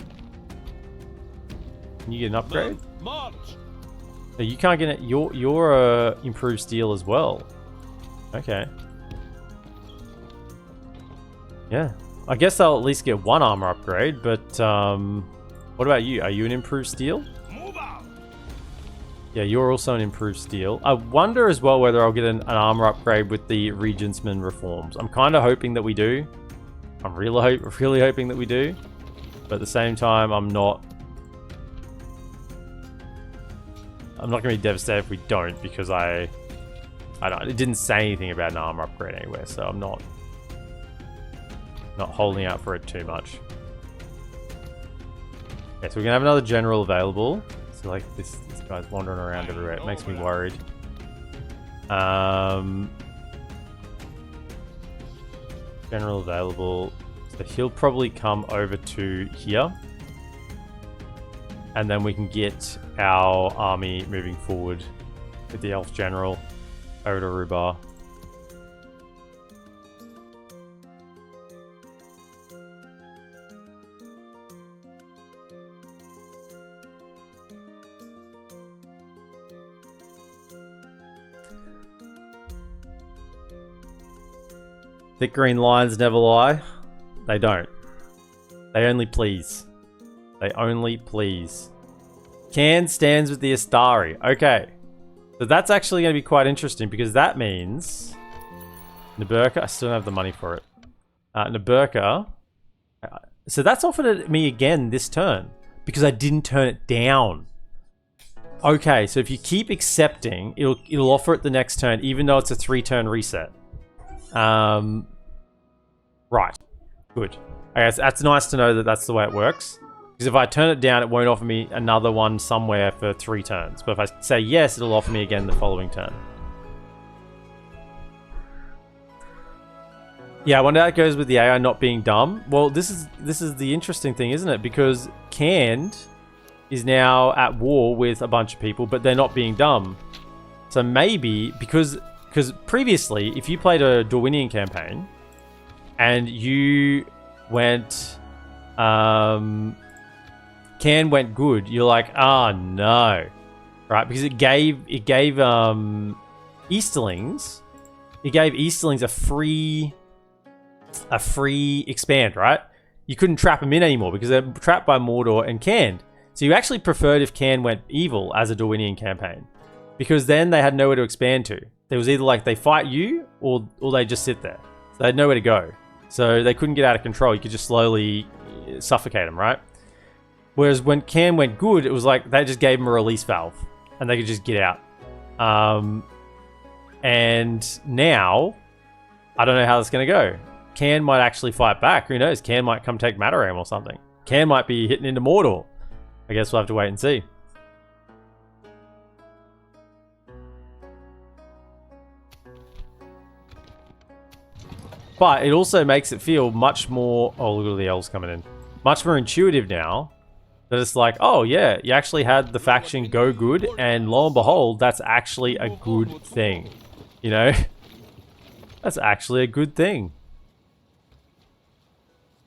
get an upgrade? March. No, you can't get it. You're improved steel as well. Okay. Yeah. I guess I'll at least get one armor upgrade, but what about you? Are you an improved steel? Move out! Yeah, you're also an improved steel. I wonder as well whether I'll get an armor upgrade with the Regentsman reforms. I'm kind of hoping that we do. I'm really hoping that we do. But at the same time, I'm not going to be devastated if we don't, because it didn't say anything about an armor upgrade anywhere, so I'm not holding out for it too much. Okay, so we're gonna have another general available. So like this guy's wandering around everywhere. It makes me worried. General available. So he'll probably come over to here. And then we can get our army moving forward with the elf general over to Rhubar. Thick green lines never lie. They don't. They only please. They only please. Can stands with the Astari. Okay. So that's actually going to be quite interesting, because that means Naburka, I still don't have the money for it. Naburka. So that's offered at me again this turn, because I didn't turn it down. Okay, so if you keep accepting, it'll offer it the next turn, even though it's a 3-turn reset. Right. Good. Okay, so that's nice to know that that's the way it works. Because if I turn it down, it won't offer me another one somewhere for 3 turns. But if I say yes, it'll offer me again the following turn. Yeah, I wonder how it goes with the AI not being dumb. Well, this is the interesting thing, isn't it? Because Canned is now at war with a bunch of people, but they're not being dumb. So maybe, because previously, if you played a Dorwinion campaign, and you went... Can went good, you're like, oh no, right? Because it gave Easterlings, a free expand, right? You couldn't trap them in anymore because they're trapped by Mordor and Canned. So you actually preferred if Canned went evil as a Dorwinion campaign, because then they had nowhere to expand to. There was either like they fight you or they just sit there. So they had nowhere to go. So they couldn't get out of control. You could just slowly suffocate them, right? Whereas when Cam went good, it was like they just gave them a release valve and they could just get out. And now, I don't know how that's going to go. Can might actually fight back. Who knows? Can might come take Mataram or something. Can might be hitting into Mordor. I guess we'll have to wait and see. But it also makes it feel much more... Oh, look at the elves coming in. Much more intuitive now. That it's like, oh yeah, you actually had the faction go good, and lo and behold, that's actually a good thing. You know? That's actually a good thing.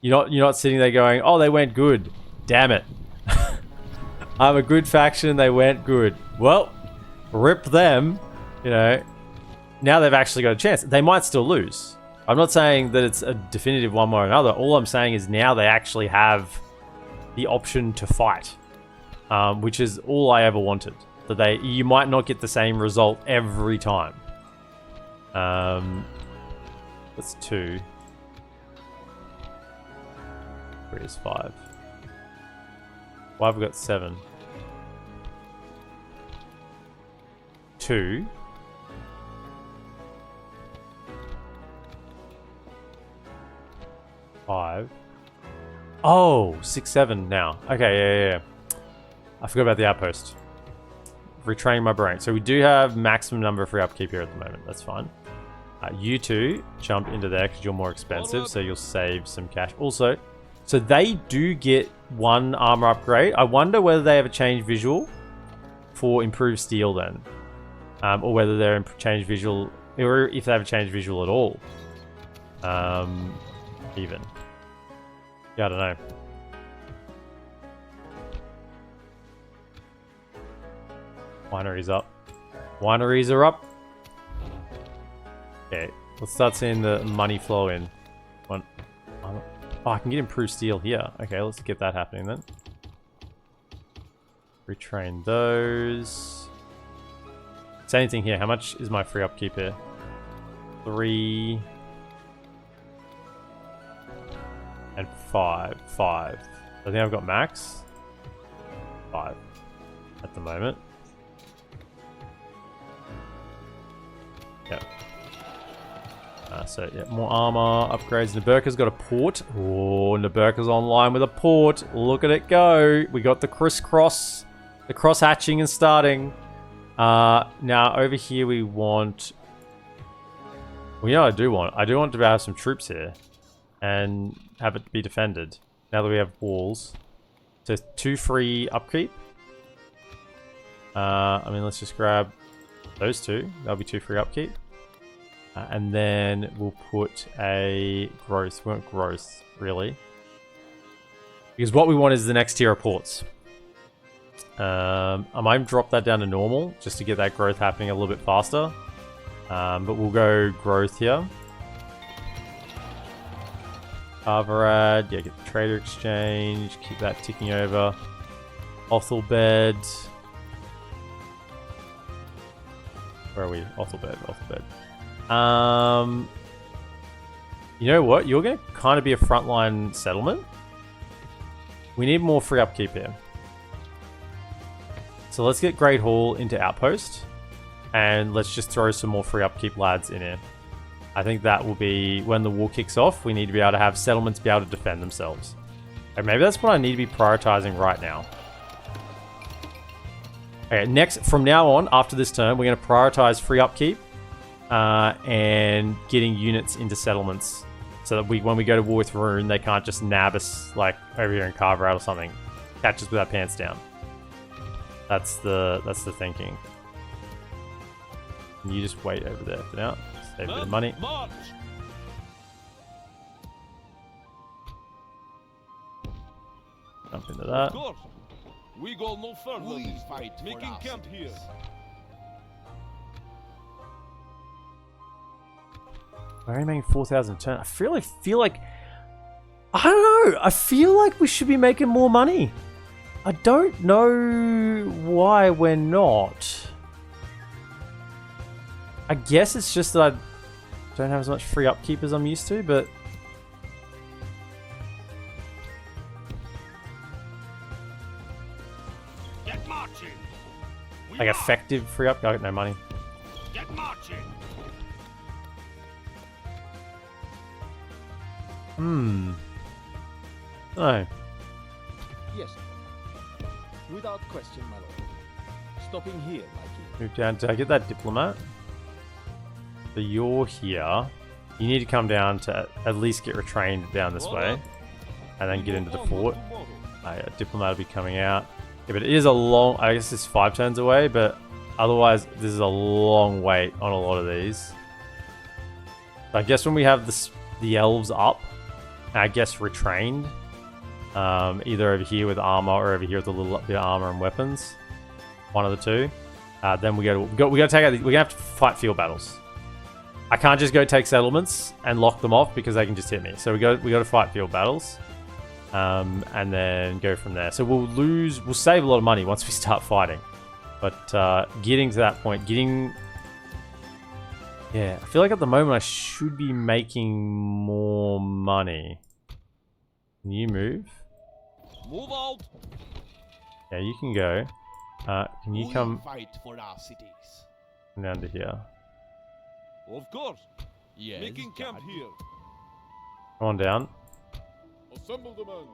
You're not sitting there going, oh, they went good. Damn it. I'm a good faction, they went good. Well, rip them. You know, now they've actually got a chance. They might still lose. I'm not saying that it's a definitive one way or another. All I'm saying is now they actually have the option to fight, which is all I ever wanted. That you might not get the same result every time. That's 2. 3 is 5. Why have we got 7? 2. 5. Oh, 6, 7 now. Okay, yeah. I forgot about the outpost. Retraining my brain. So we do have maximum number of free upkeep here at the moment. That's fine. You two jump into there because you're more expensive, so you'll save some cash. Also, so they do get 1 armor upgrade. I wonder whether they have a change visual for improved steel then. Or whether they're in change visual, or if they have a change visual at all. Even. Yeah, I don't know. Wineries up. Wineries are up. Okay, let's start seeing the money flow in. Oh, I can get improved steel here. Okay, let's get that happening then. Retrain those. Same thing here. How much is my free upkeep here? 3 and 5. 5. I think I've got max. 5 at the moment. Yep. So yeah, more armor, upgrades. Naburka's got a port. Oh, Naburka's online with a port. Look at it go. We got the crisscross, the cross hatching and starting. Now over here we want. Well, you know what I do want? I do want to have some troops here and have it be defended. Now that we have walls, so 2 free upkeep. I mean, let's just grab those 2. That'll be 2 free upkeep. And then we'll put a growth. We want growth, really. Because what we want is the next tier of ports. I might drop that down to normal, just to get that growth happening a little bit faster. But we'll go growth here. Avarad, yeah, get the trader exchange. Keep that ticking over. Othelbed. Where are we? Othelbed, Othelbed. You know what? You're going to kind of be a frontline settlement. We need more free upkeep here. So let's get Great Hall into Outpost. And let's just throw some more free upkeep lads in here. I think that will be when the war kicks off. We need to be able to have settlements be able to defend themselves. And maybe that's what I need to be prioritizing right now. Okay, next, from now on, after this turn, we're going to prioritize free upkeep. And getting units into settlements so that when we go to war with Rune, they can't just nab us like over here in Carver or something. Catch us with our pants down. That's the thinking. And you just wait over there for now. Save a bit of money. March. Jump into that. Of course. We go no further. We fight for Making our camp cities. here. We're only making 4,000 a turn. I feel like I don't know. I feel like we should be making more money. I don't know why we're not. I guess it's just that I don't have as much free upkeep as I'm used to, but Get marching. We like march. effective free up. I got no money. Get marching. No. Yes. Without question, my lord. Stopping here, Mikey. Move down. Did I get that diplomat? So you're here. You need to come down to at least get retrained down this way. And then get into the fort. Yeah, diplomat will be coming out. Yeah, but it is a long... I guess it's 5 turns away, but otherwise this is a long wait on a lot of these. I guess when we have the elves up, I guess retrained, either over here with armor or over here with a little bit of armor and weapons, one of the two. Then we got to take out. We're gonna have to fight field battles. I can't just go take settlements and lock them off because they can just hit me. So we got to fight field battles, and then go from there. So we'll save a lot of money once we start fighting, but getting to that point, yeah, I feel like at the moment I should be making more money. Can you move? Move out. Yeah, you can go. Can you come Fight for our cities. down to here? Of course. Yes. Making camp here. Come on down. Assemble the men.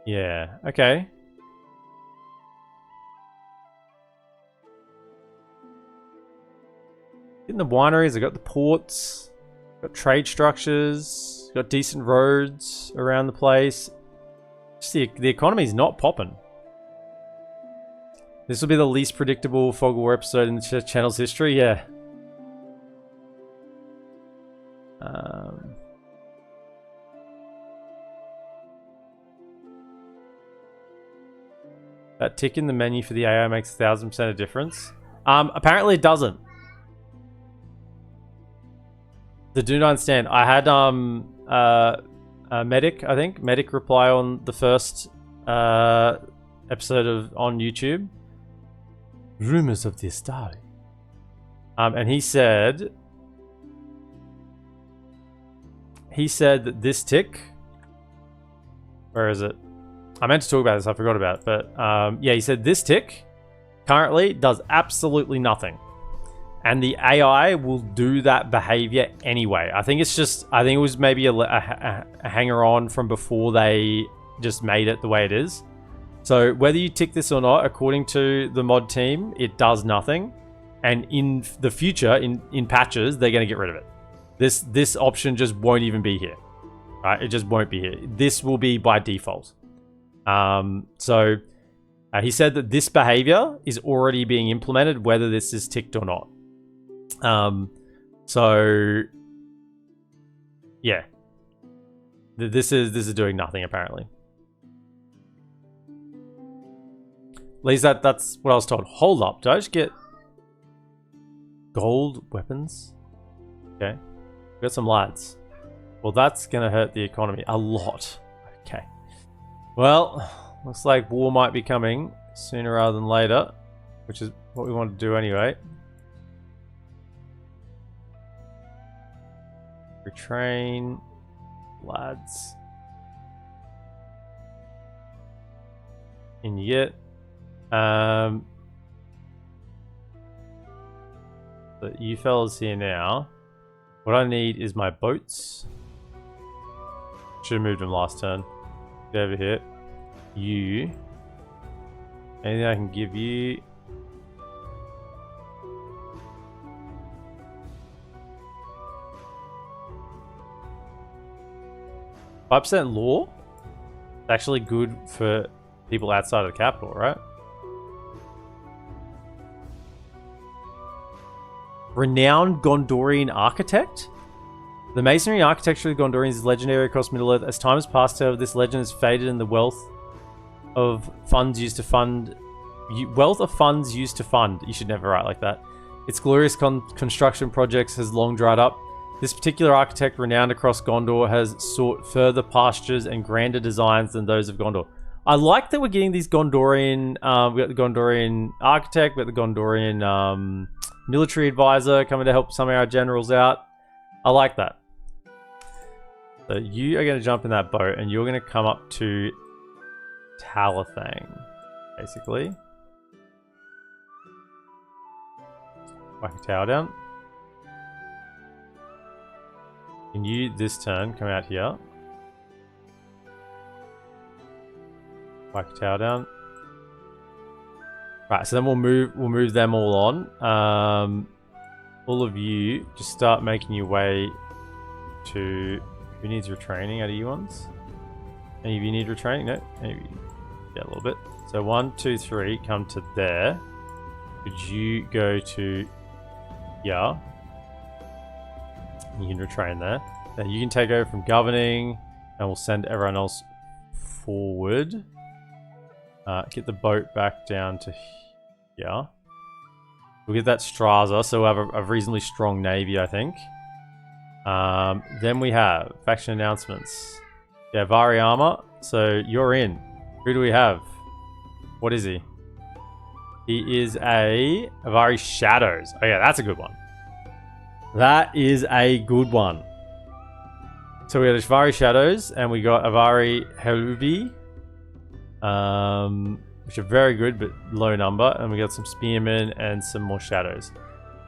Yeah, okay. In the wineries, I got the ports, got trade structures, got decent roads around the place. Just the economy's not popping. This will be the least predictable Fog of War episode in the channel's history, yeah. That tick in the menu for the AI makes 1000% of difference. Apparently it doesn't. The do not understand. I had Medic, I think. Medic reply on the first episode on YouTube. Rumors of the Astari. And he said that this tick, where is it? I meant to talk about this, I forgot about it, but yeah, he said this tick currently does absolutely nothing. And the AI will do that behavior anyway. I think it was maybe a hanger on from before they just made it the way it is. So whether you tick this or not, according to the mod team, it does nothing. And in the future, in patches, they're going to get rid of it. This option just won't even be here. Right? It just won't be here. This will be by default. So he said that this behavior is already being implemented, whether this is ticked or not. So yeah, this is doing nothing apparently. At least that's what I was told. Hold up, did I just get gold weapons? Okay, we got some lads. Well, that's gonna hurt the economy a lot. Okay. Well, looks like war might be coming sooner rather than later, which is what we want to do anyway. Retrain, lads. In yet. So you fellas here now. What I need is my boats. Should have moved them last turn. Get over here. You. Anything I can give you? %5 law? It's actually good for people outside of the capital, right? Renowned Gondorian architect? The masonry architecture of the Gondorians is legendary across Middle-earth. As time has passed, however, this legend has faded and the wealth of funds used to fund... Wealth of funds used to fund. You should never write like that. Its glorious construction projects has long dried up. This particular architect, renowned across Gondor, has sought further pastures and grander designs than those of Gondor. I like that we're getting these Gondorian... we got the Gondorian architect, we got the Gondorian military advisor coming to help some of our generals out. I like that. So you are going to jump in that boat and you're going to come up to Talathang, basically. Whack a tower down. And you, this turn, come out here. Whack a tower down. Right, so then we'll move them all on. All of you, just start making your way to... Who needs retraining out of you ones? Any of you need retraining? No? Any of you? Yeah, a little bit. So 1, 2, 3, come to there. Could you go to... Yeah. You can retrain there. Then you can take over from governing, and we'll send everyone else forward. Get the boat back down to here. We'll get that Straza, so we'll have a reasonably strong navy, I think. Then we have faction announcements. Yeah, Avari armor. So you're in. Who do we have? What is he? He is a Avari Shadows. Oh yeah, that's a good one. That is a good one. So we got Avari Shadows, and we got Avari Herubi, which are very good, but low number. And we got some Spearmen and some more Shadows.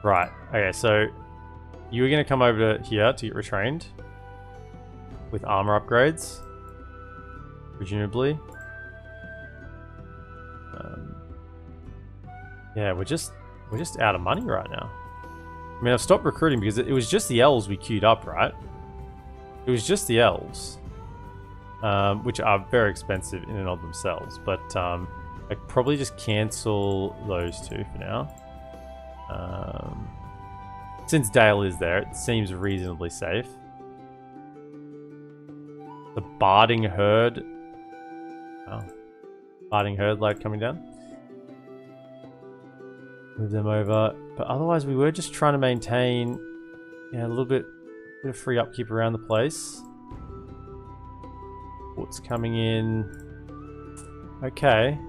Right. Okay, so you were going to come over to here to get retrained with armor upgrades, presumably. Yeah, we're just out of money right now. I mean, I've stopped recruiting because it was just the elves we queued up, right? It was just the elves, which are very expensive in and of themselves. But I'd probably just cancel those two for now. Since Dale is there, it seems reasonably safe. The Barding Herd. Oh. Fighting herd like coming down. Move them over. But otherwise we were just trying to maintain a little bit of free upkeep around the place. What's coming in? Okay.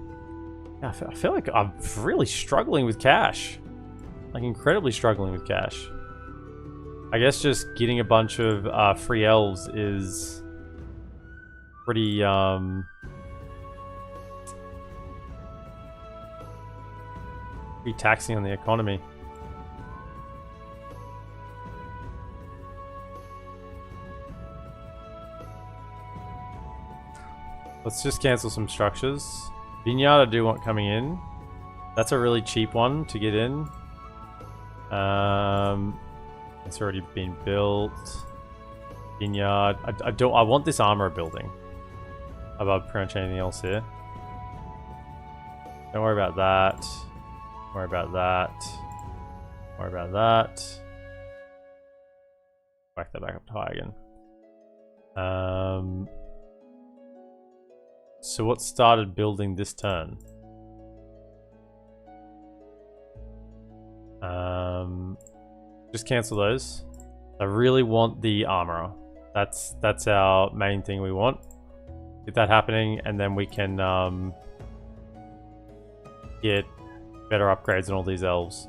I feel like I'm really struggling with cash. Like incredibly struggling with cash. I guess just getting a bunch of free elves is pretty pretty taxing on the economy. Let's just cancel some structures. Vineyard I do want coming in. That's a really cheap one to get in. It's already been built. Vineyard. I want this armor building. Above pretty much anything else here. Don't worry about that. Don't worry about that. Don't worry about that. Whack that back up to high again. So what started building this turn? Just cancel those. I really want the armorer. That's our main thing we want. Get that happening, and then we can get better upgrades on all these elves.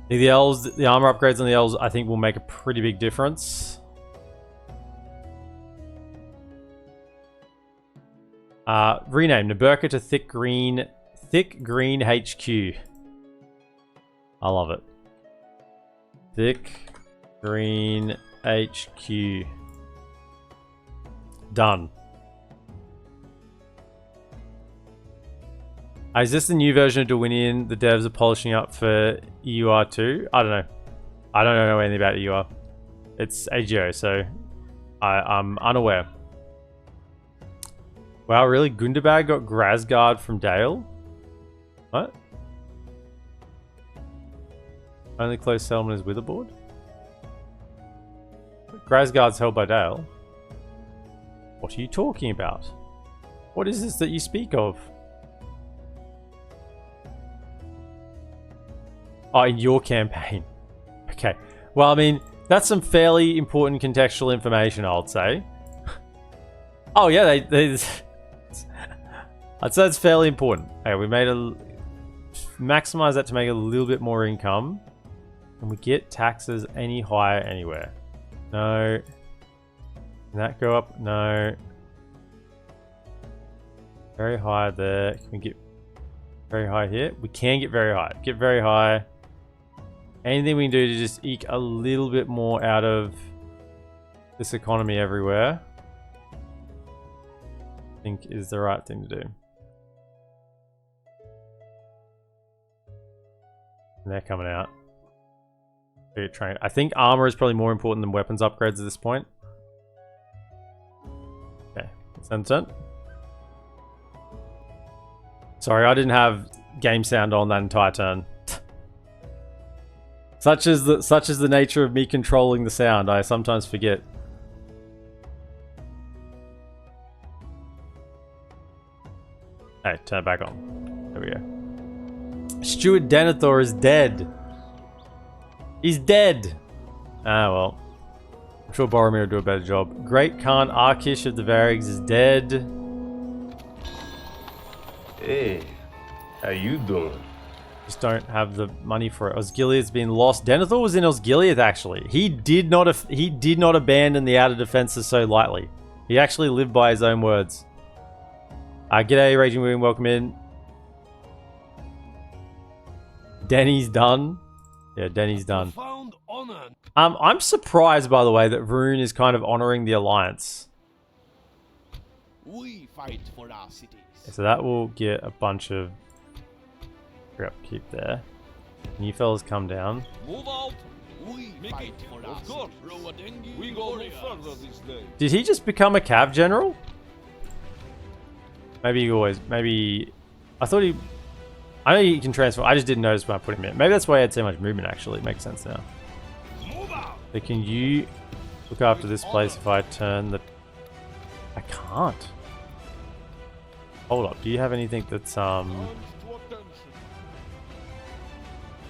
The elves, the armor upgrades on the elves, I think will make a pretty big difference. Rename Naburka to Thick Green HQ. I love it. Thick Green HQ. Done. Is this the new version of Dorwinion the devs are polishing up for EUR2? I don't know. I don't know anything about EUR. It's AGO, so I'm unaware. Wow, really? Gundabad got Grasgard from Dale? What? Only close settlement is Witherboard? Grasgard's held by Dale. What are you talking about? What is this that you speak of? Oh, in your campaign. Okay. Well, I mean, that's some fairly important contextual information, I would say. Oh, yeah, they I'd say it's fairly important. Okay, we made maximize that to make a little bit more income. Can we get taxes any higher anywhere? No. Can that go up? No. Very high there. Can we get very high here? We can get very high. Get very high. Anything we can do to just eke a little bit more out of this economy everywhere, I think is the right thing to do. And they're coming out. Train. I think armor is probably more important than weapons upgrades at this point. Okay, that's sorry, I didn't have game sound on that entire turn. Such is the nature of me controlling the sound. I sometimes forget. Hey, turn it back on. There we go. Stuart Denethor is dead. He's dead. Ah, well. I'm sure Boromir will do a better job. Great Khan Arkish of the Varrigs is dead. Hey, how you doing? Just don't have the money for it. Osgiliath's been lost. Denethor was in Osgiliath, actually. He did not abandon the outer defenses so lightly. He actually lived by his own words. G'day, Raging Wound. Welcome in. Denny's done. Yeah, Denny's done. Found honor. I'm surprised, by the way, that Rune is kind of honoring the alliance. We fight for our cities. So that will get a bunch of upkeep there. Can you fellas come down? Move out. We fight for our cities. We go no further this day. Did he just become a cav general? Maybe I thought he... I know he can transfer. I just didn't notice when I put him in. Maybe that's why he had so much movement, actually. It makes sense now. So can you look after this place if I turn the... I can't. Hold up. Do you have anything that's No,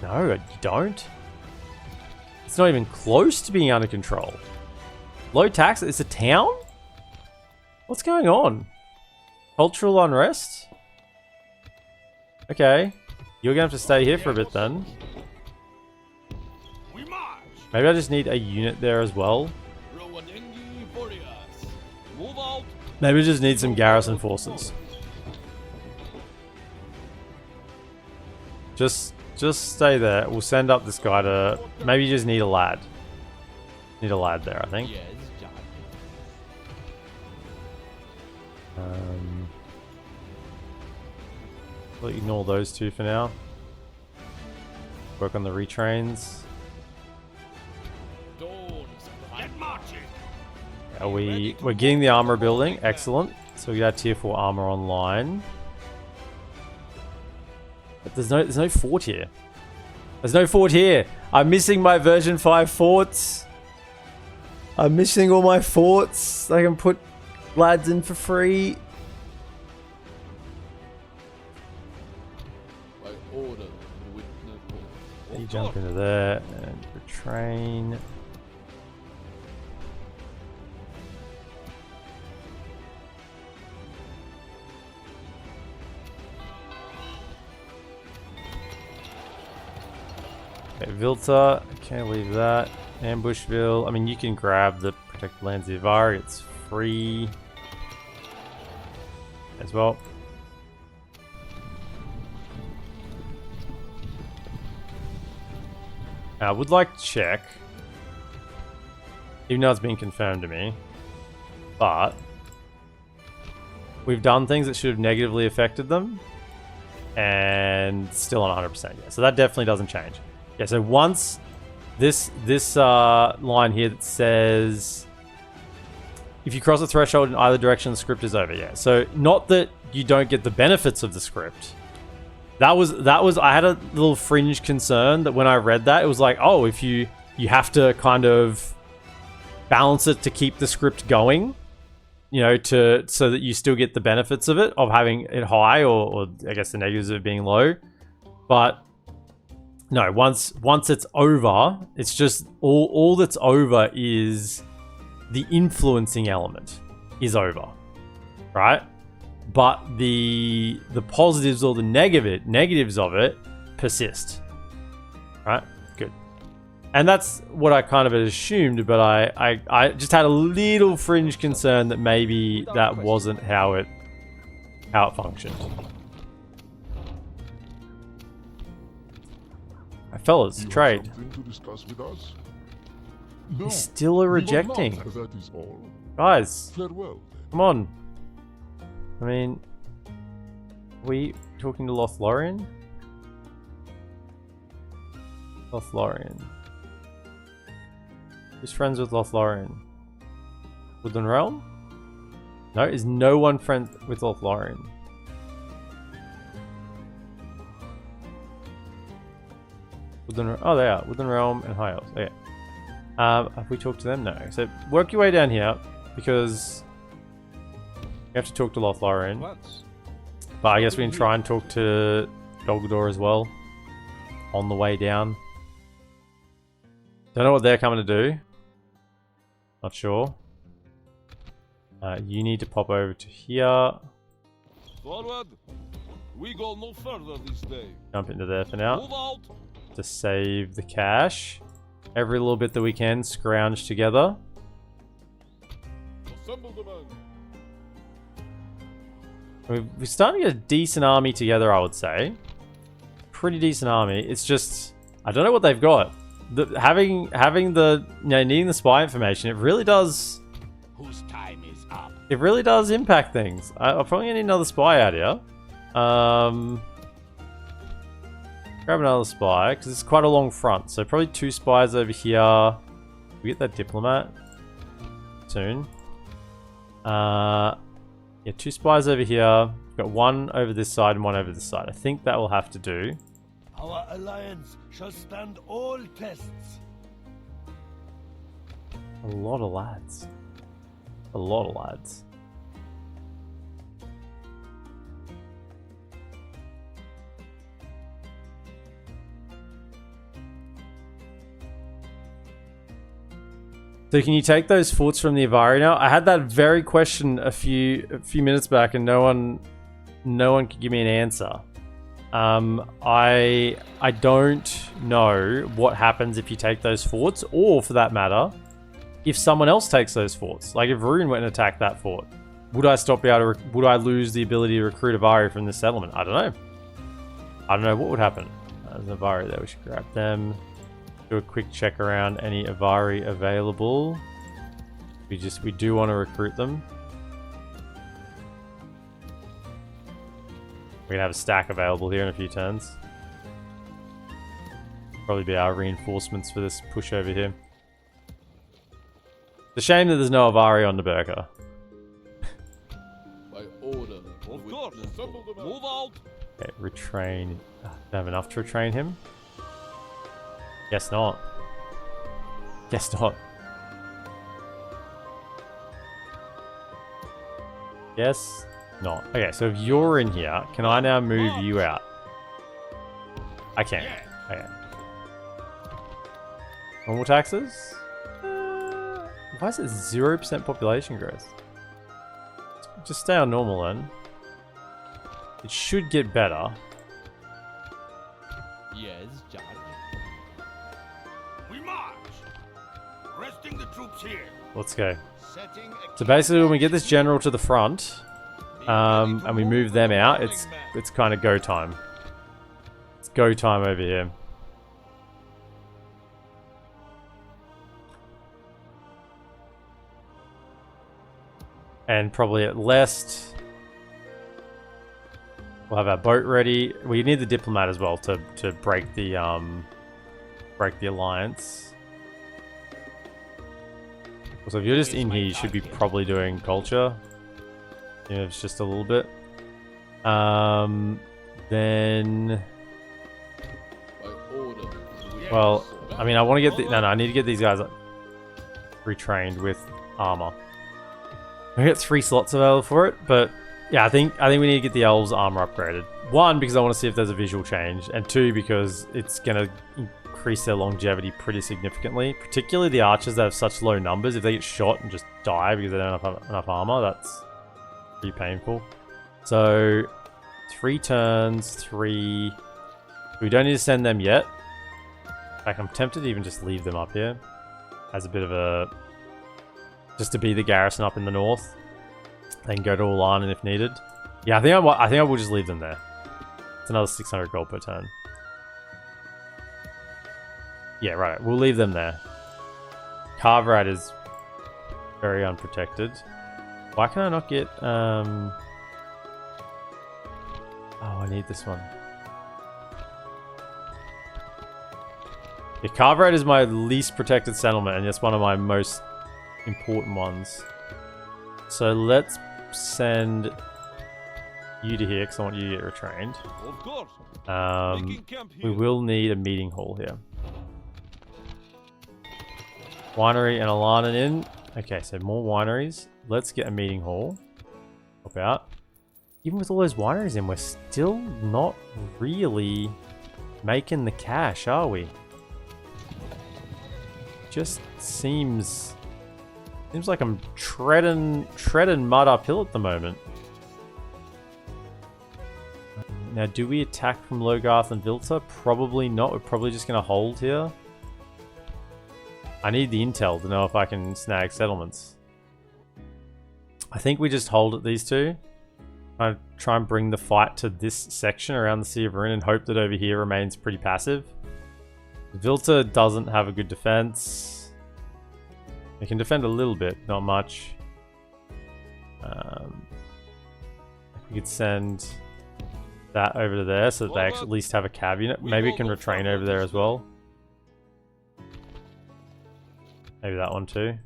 you don't. It's not even close to being under control. Low tax. It's a town. What's going on? Cultural unrest. Okay, you're gonna have to stay here for a bit then. Maybe I just need a unit there as well. Maybe I just need some garrison forces. Just stay there. We'll send up this guy to... Maybe you just need a lad. Need a lad there, I think. We'll ignore those two for now. Work on the retrains. We're getting the armor building. Excellent. So we got tier 4 armor online. But there's no fort here. There's no fort here. I'm missing my version 5 forts. I'm missing all my forts. I can put lads in for free. You jump into there and retrain. Okay, Vilta, can't leave that. Ambushville, I mean, you can grab the protected lands of Avari, it's free as well. I would like to check, even though it's been confirmed to me, but we've done things that should have negatively affected them, and still on 100% yet. So that definitely doesn't change. Yeah, so once this line here that says if you cross the threshold in either direction, the script is over. Yeah, so not that you don't get the benefits of the script. That was I had a little fringe concern that when I read that, it was like, oh, if you have to kind of balance it to keep the script going, you know, so that you still get the benefits of it, of having it high, or I guess the negatives of it being low. But no, once it's over, it's just all that's over is the influencing element is over, right? But the positives or the negatives of it persist, right? Good. And that's what I kind of assumed, but I just had a little fringe concern that maybe that wasn't how it functioned. Fellas, trade. To discuss with us? No, you still are rejecting. That is all. Guys, Farewell. come on. I mean, are we talking to Lothlorien? Lothlorien. Who's friends with Lothlorien? Woodland Realm? No, is no one friends with Lothlorien? Oh, they are. Woodland Realm and High Elves. Okay. Have we talked to them? No. So work your way down here, because you have to talk to Lothlorien. But I guess we can try and talk to Dolgador as well on the way down. Don't know what they're coming to do. Not sure. You need to pop over to here. Forward. We go no further this day. Jump into there for now. Move out. To save the cash. Every little bit that we can scrounge together. Assemble the men. We're starting to get a decent army together, I would say. Pretty decent army. It's just, I don't know what they've got. Having the, you know, needing the spy information, it really does. Whose time is up? It really does impact things. I'm probably gonna need another spy out here. Grab another spy, because it's quite a long front. So probably 2 spies over here. We get that diplomat soon. Yeah, 2 spies over here. We've got 1 over this side and 1 over this side. I think that will have to do. Our alliance shall stand all tests. A lot of lads. A lot of lads. So can you take those forts from the Avari now? I had that very question a few minutes back, and no one could give me an answer. I don't know what happens if you take those forts, or for that matter, if someone else takes those forts. Like if Rune went and attacked that fort, would I lose the ability to recruit Avari from this settlement? I don't know. I don't know what would happen. There's an Avari there. We should grab them. Do a quick check around any Avari available. We do want to recruit them. We're gonna have a stack available here in a few turns. Probably be our reinforcements for this push over here. It's a shame that there's no Avari on Naberka. By order. Of course. Move out. Okay, retrain. Do I have enough to retrain him? Guess not. Guess not. Guess not. Okay, so if you're in here, can I now move you out? I can. Okay. Normal taxes? Why is it 0% population growth? Just stay on normal then. It should get better. Yes, Judge. We march. Resting the troops here. Let's go. Setting So basically when we get this general to the front, and we move them out, it's kind of go time. It's go time over here. And probably at Lest, we'll have our boat ready. We need the diplomat as well to break the alliance. So if you're just in here, you should be probably doing culture. You know, it's just a little bit. Then, well, I mean, I want to get no, I need to get these guys retrained with armor. I get 3 slots available for it, but yeah, I think we need to get the elves armor upgraded. 1, because I want to see if there's a visual change, and 2, because it's gonna increase their longevity pretty significantly. Particularly the archers that have such low numbers. If they get shot and just die because they don't have enough armor, that's pretty painful. So 3 turns, 3. We don't need to send them yet. In fact, I'm tempted to even just leave them up here as a bit of a, just to be the garrison up in the north. They can go to Ulanen if needed. Yeah, I think I will just leave them there. It's another 600 gold per turn. Yeah, right. We'll leave them there. Carverat is very unprotected. Why can I not get... Oh, I need this one. Yeah, Carverat is my least protected settlement, and it's one of my most important ones. So let's send you to here, because I want you to get retrained. Of course. We will need a meeting hall here. Winery and Ulanen in. Okay, so more wineries. Let's get a meeting hall. Help out. Even with all those wineries in, we're still not really making the cash, are we? Just seems like I'm treading mud uphill at the moment. Now, do we attack from Logarth and Vilta? Probably not. We're probably just going to hold here. I need the intel to know if I can snag settlements. I think we just hold at these two. I try and bring the fight to this section around the Sea of Rune and hope that over here remains pretty passive. Vilta doesn't have a good defense. It can defend a little bit, not much. We could send that over to there so that they actually at least have a cav unit. Maybe it can retrain over there as well. Maybe that one too.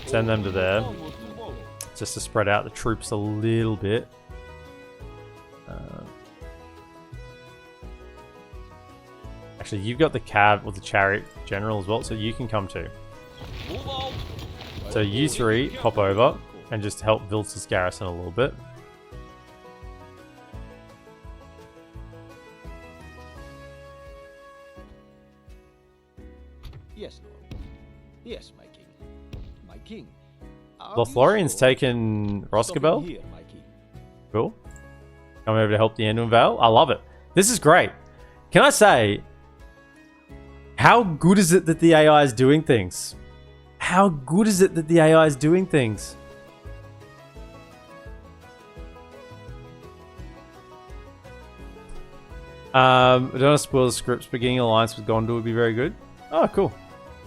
Send them to there. Just to spread out the troops a little bit. Actually, you've got the cav or the chariot general as well, so you can come too. So you 3 pop over and just help Vilta's garrison a little bit. Yes, Lord. Lothlorian's taken Roscabel. Here, my king. Cool. Coming over to help the Anduin Vale. I love it. This is great. Can I say, how good is it that the AI is doing things? How good is it that the AI is doing things? I don't want to spoil the scripts, but getting an alliance with Gondor would be very good. Oh, cool.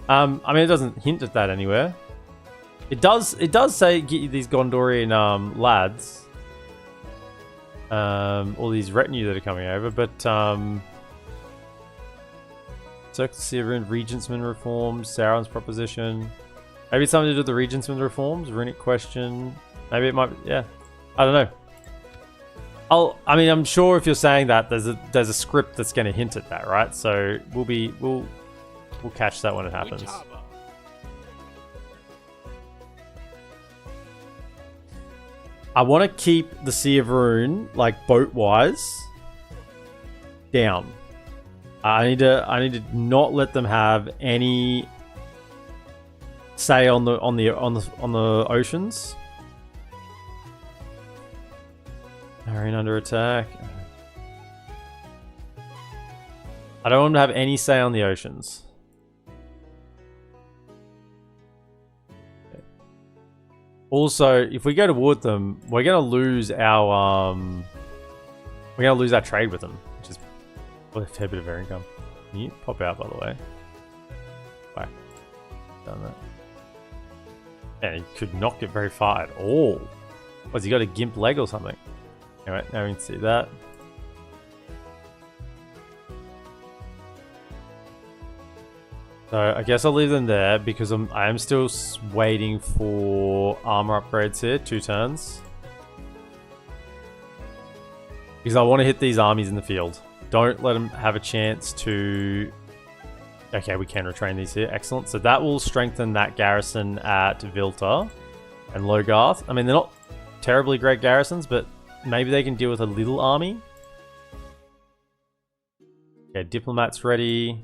I mean, it doesn't hint at that anywhere. It does say get you these Gondorian lads. All these retinue that are coming over, but Circle of Rune, Regentsman reforms, Sauron's proposition. Maybe it's something to do with the Regentsman reforms, runic question. Maybe it might, yeah. I don't know. I mean, I'm sure if you're saying that, there's a script that's going to hint at that, right? So we'll catch that when it happens. I want to keep the Sea of Rune, like boat-wise, down. I need to not let them have any say on the oceans. Marine under attack. I don't want them to have any say on the oceans. Also, if we go toward them, we're gonna lose our trade with them, which is a fair bit of their income. Can you pop out, by the way? Bye. Done that. And he could not get very far at all. Has he got a gimp leg or something? Anyway, now we can see that. So I guess I'll leave them there because I am still waiting for armor upgrades here. 2 turns. Because I want to hit these armies in the field. Don't let them have a chance to... Okay, we can retrain these here. Excellent. So that will strengthen that garrison at Vilta and Logarth. I mean, they're not terribly great garrisons, but maybe they can deal with a little army. Okay, diplomats ready.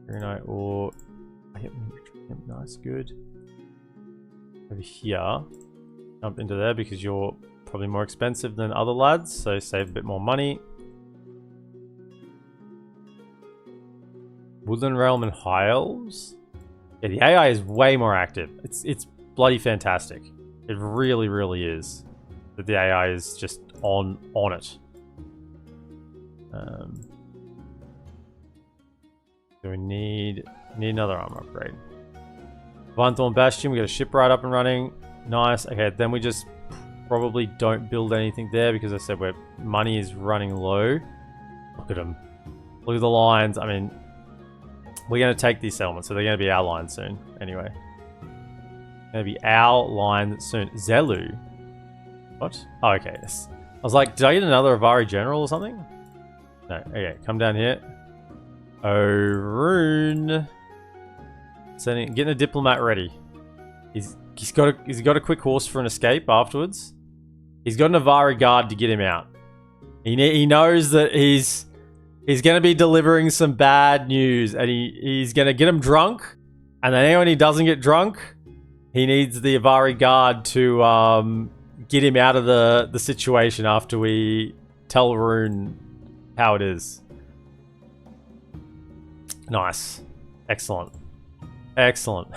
Rune or nice, good. Over here, jump into there because you're probably more expensive than other lads, so save a bit more money. Woodland Realm and High Elves. Yeah, the AI is way more active. It's bloody fantastic. It really, really is. That the AI is just on it. So we need another armor upgrade. Vinthorn Bastion, we got a ship right up and running. Nice. Okay, then we just probably don't build anything there because I said where money is running low. Look at them. Look at the lines. I mean, we're going to take these settlements, so they're going to be our line soon. Anyway. Going to be our line soon. Zelu. What? Oh, okay. Yes. I was like, did I get another Avari general or something? No. Okay, come down here. Oh, Rune. Getting a diplomat ready. He's got a quick horse for an escape afterwards. He's got an Avari guard to get him out. He knows that he's going to be delivering some bad news, and he's going to get him drunk. And then when he doesn't get drunk, he needs the Avari guard to get him out of the situation after we tell Rune how it is. Nice. Excellent. Excellent.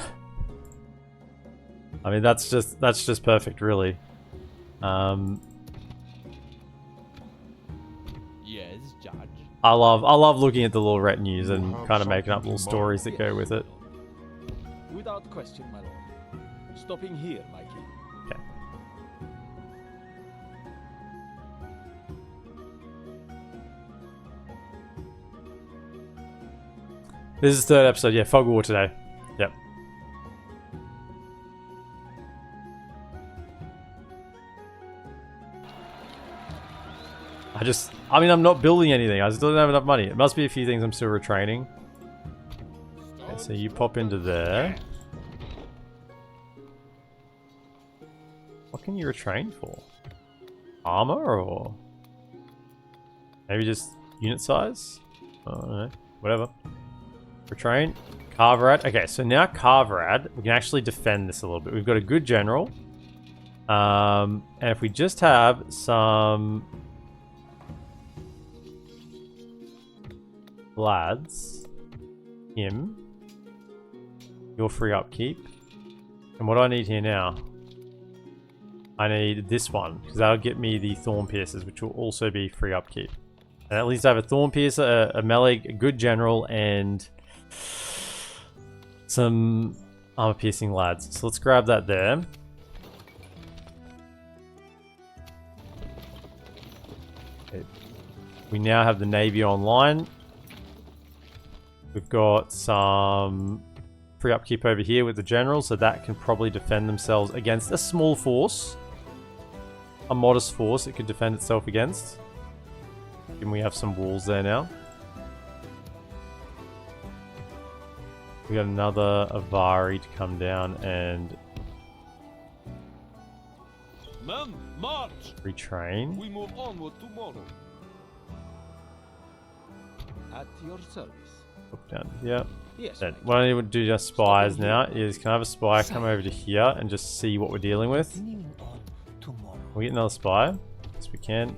I mean, that's just perfect, really. Yes, Judge. I love looking at the little retinues and kind of making up little stories that go with it. Without question, my lord. Stopping here, my king. Okay. This is the 3rd episode. Yeah, Fog War today. Yep. I mean, I'm not building anything. I still don't have enough money. It must be a few things I'm still retraining. Okay, so you pop into there. What can you retrain for? Armor or maybe just unit size? I don't know. Whatever. Retrain. Carverad. Okay, so now Carverad, we can actually defend this a little bit. We've got a good general. And if we just have some lads, him, your free upkeep. And what do I need here now? I need this one, because that'll get me the Thorn Piercers, which will also be free upkeep. And at least I have a Thorn Piercer, a melee, a good general, and some armor piercing lads. So let's grab that there. Okay. We now have the Navy online. We've got some free upkeep over here with the general, so that can probably defend themselves against a small force. A modest force it could defend itself against. And we have some walls there now. We got another Avari to come down and Men, march! retrain. We move onward tomorrow. At your service. Look down here. Yes. Then what I need to do just spies now is can I have a spy come over to here and just see what we're dealing with? We get another spy. Yes, we can.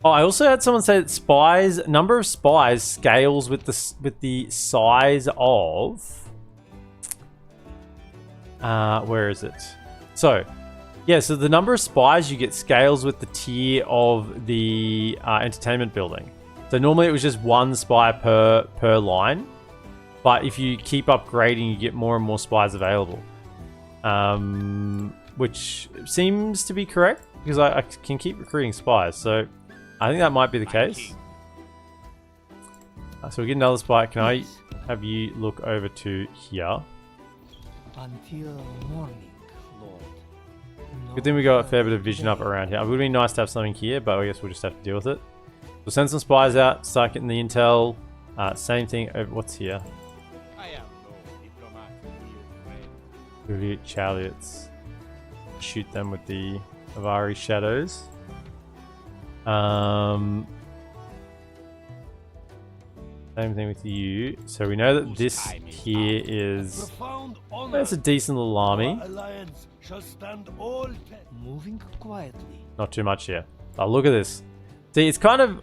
Oh, I also had someone say that spies, number of spies scales with the size of. Where is it? So, yeah. So the number of spies you get scales with the tier of the entertainment building. So normally it was just one spy per line, but if you keep upgrading, you get more and more spies available. Which seems to be correct because I can keep recruiting spies. So I think that might be the case. So we get another spy. Can I have you look over to here? Until morning, Lord. Good thing we got a fair bit of vision up around here. It would be nice to have something here, but I guess we'll just have to deal with it. We'll send some spies out, start getting the intel. Same thing over, what's here? I am no diplomat, dear friend. Review chariots. Shoot them with the Avari shadows. Same thing with you. So we know that this here is... That's a decent little army. Alliance shall stand all Moving quietly. Not too much here. Oh, look at this. See, it's kind of...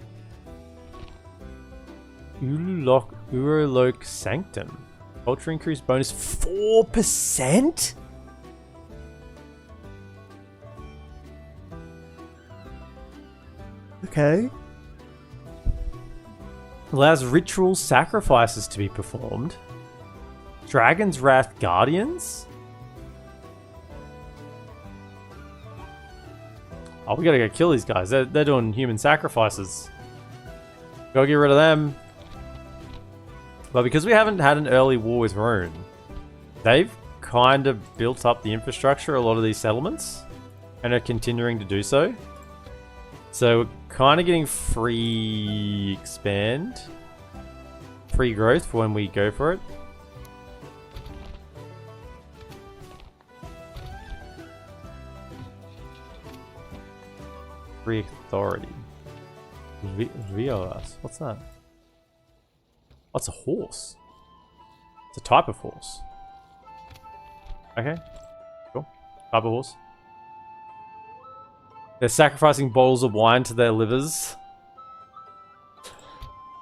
Urolok Sanctum. Culture increase bonus 4%? Okay. Allows ritual sacrifices to be performed. Dragon's Wrath Guardians? Oh, we gotta go kill these guys. They're doing human sacrifices. Gotta get rid of them. But because we haven't had an early war with Rune, they've kind of built up the infrastructure, a lot of these settlements, and are continuing to do so. So we're kind of getting free expand, free growth for when we go for it. Free authority. Riolas. What's that? Oh, it's a horse. It's a type of horse. Okay. Cool. Type of horse. They're sacrificing bottles of wine to their livers.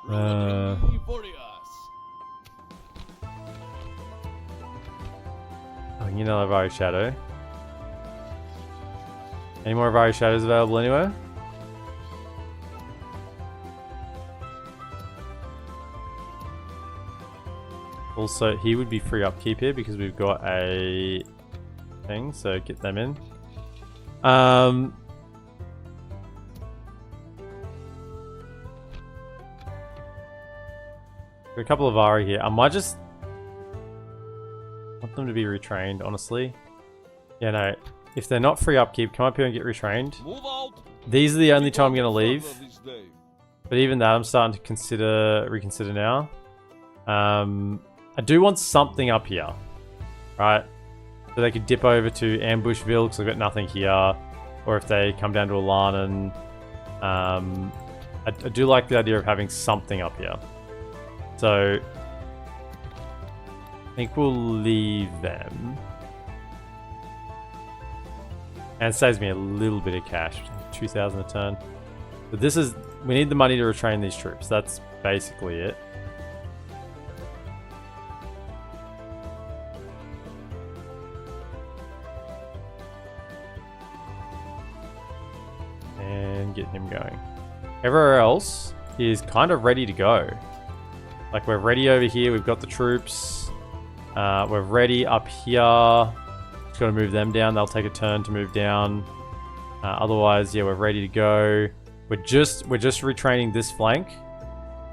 Furious. Oh, you know Avari Shadow. Any more Avari Shadows available anywhere? Also, he would be free upkeep here because we've got a thing, so get them in. A couple of Avari here. I might just want them to be retrained, honestly. Yeah, no. If they're not free upkeep, come up here and get retrained. Move out. These are the only time I'm going to leave. Further this day. But even that, I'm starting to reconsider now. I do want something up here, right? So they could dip over to Ambushville because I've got nothing here. Or if they come down to Alanan. I do like the idea of having something up here. So think we'll leave them. And it saves me a little bit of cash. 2,000 a turn. But this is... We need the money to retrain these troops. That's basically it. And get him going. Everywhere else is kind of ready to go. Like, we're ready over here. We've got the troops. We're ready up here. Just got to move them down. They'll take a turn to move down. Otherwise, yeah, we're ready to go. We're just retraining this flank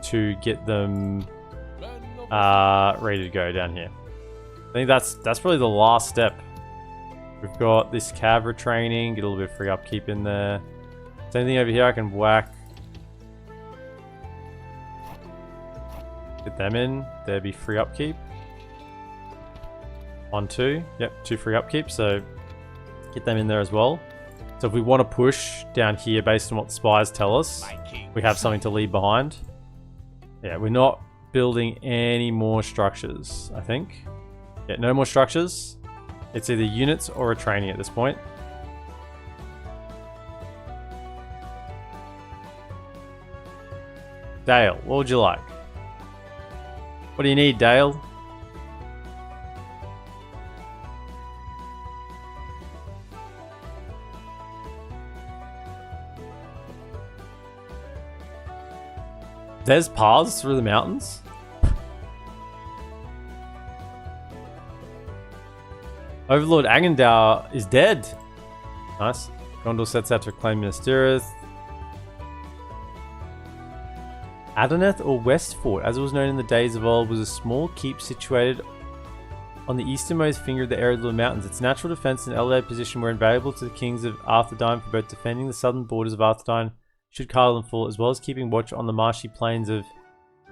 to get them ready to go down here. I think that's probably the last step. We've got this cav retraining. Get a little bit of free upkeep in there. Same thing over here. I can whack. Get them in. There'd be free upkeep. 1, 2. Yep, 2 free upkeep. So get them in there as well. So if we want to push down here based on what the spies tell us, we have something to leave behind. Yeah, we're not building any more structures, I think. Yeah, no more structures. It's either units or a training at this point. Dale, what would you like? What do you need, Dale? There's paths through the mountains? Overlord Agendar is dead. Nice. Gondor sets out to reclaim Minas Tirith. Adoneth or Westfort, as it was known in the days of old, was a small keep situated on the easternmost finger of the Eredlur Mountains. Its natural defense and elevated position were invaluable to the kings of Arthedain for both defending the southern borders of Arthedain should Carlin fall, as well as keeping watch on the marshy plains of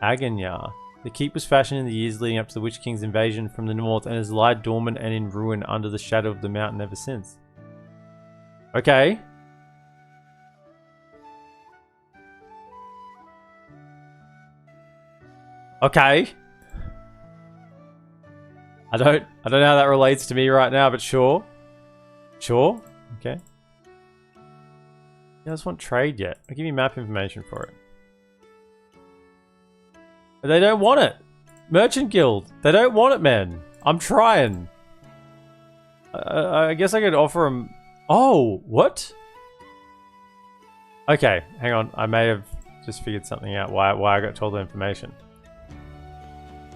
Aganyar. The keep was fashioned in the years leading up to the Witch King's invasion from the north and has lied dormant and in ruin under the shadow of the mountain ever since. Okay. Okay. I don't know how that relates to me right now, but sure. Sure. Okay. You guys want trade yet? I'll give you map information for it. But they don't want it. Merchant Guild. They don't want it, man. I'm trying. I guess I could offer them... Oh, what? Okay, hang on. I may have just figured something out why I got told the information.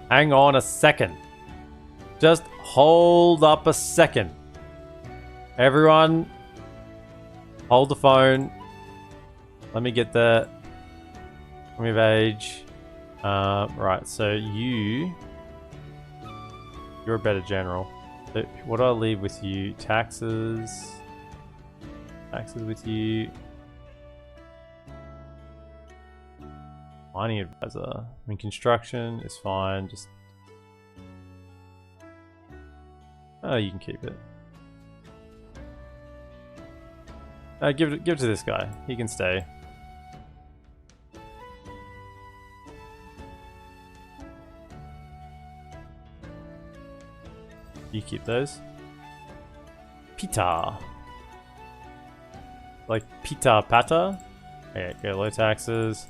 Hang on a second. Just hold up a second. Everyone, hold the phone. Let me get the... Coming of age. Right, so you're a better general. So what do I leave with you? Taxes. Taxes with you. Mining advisor. I mean, construction is fine. Just... Oh, you can keep it. Give it to this guy. He can stay. You keep those. Pita. Like Pita Pata. Okay, go low taxes.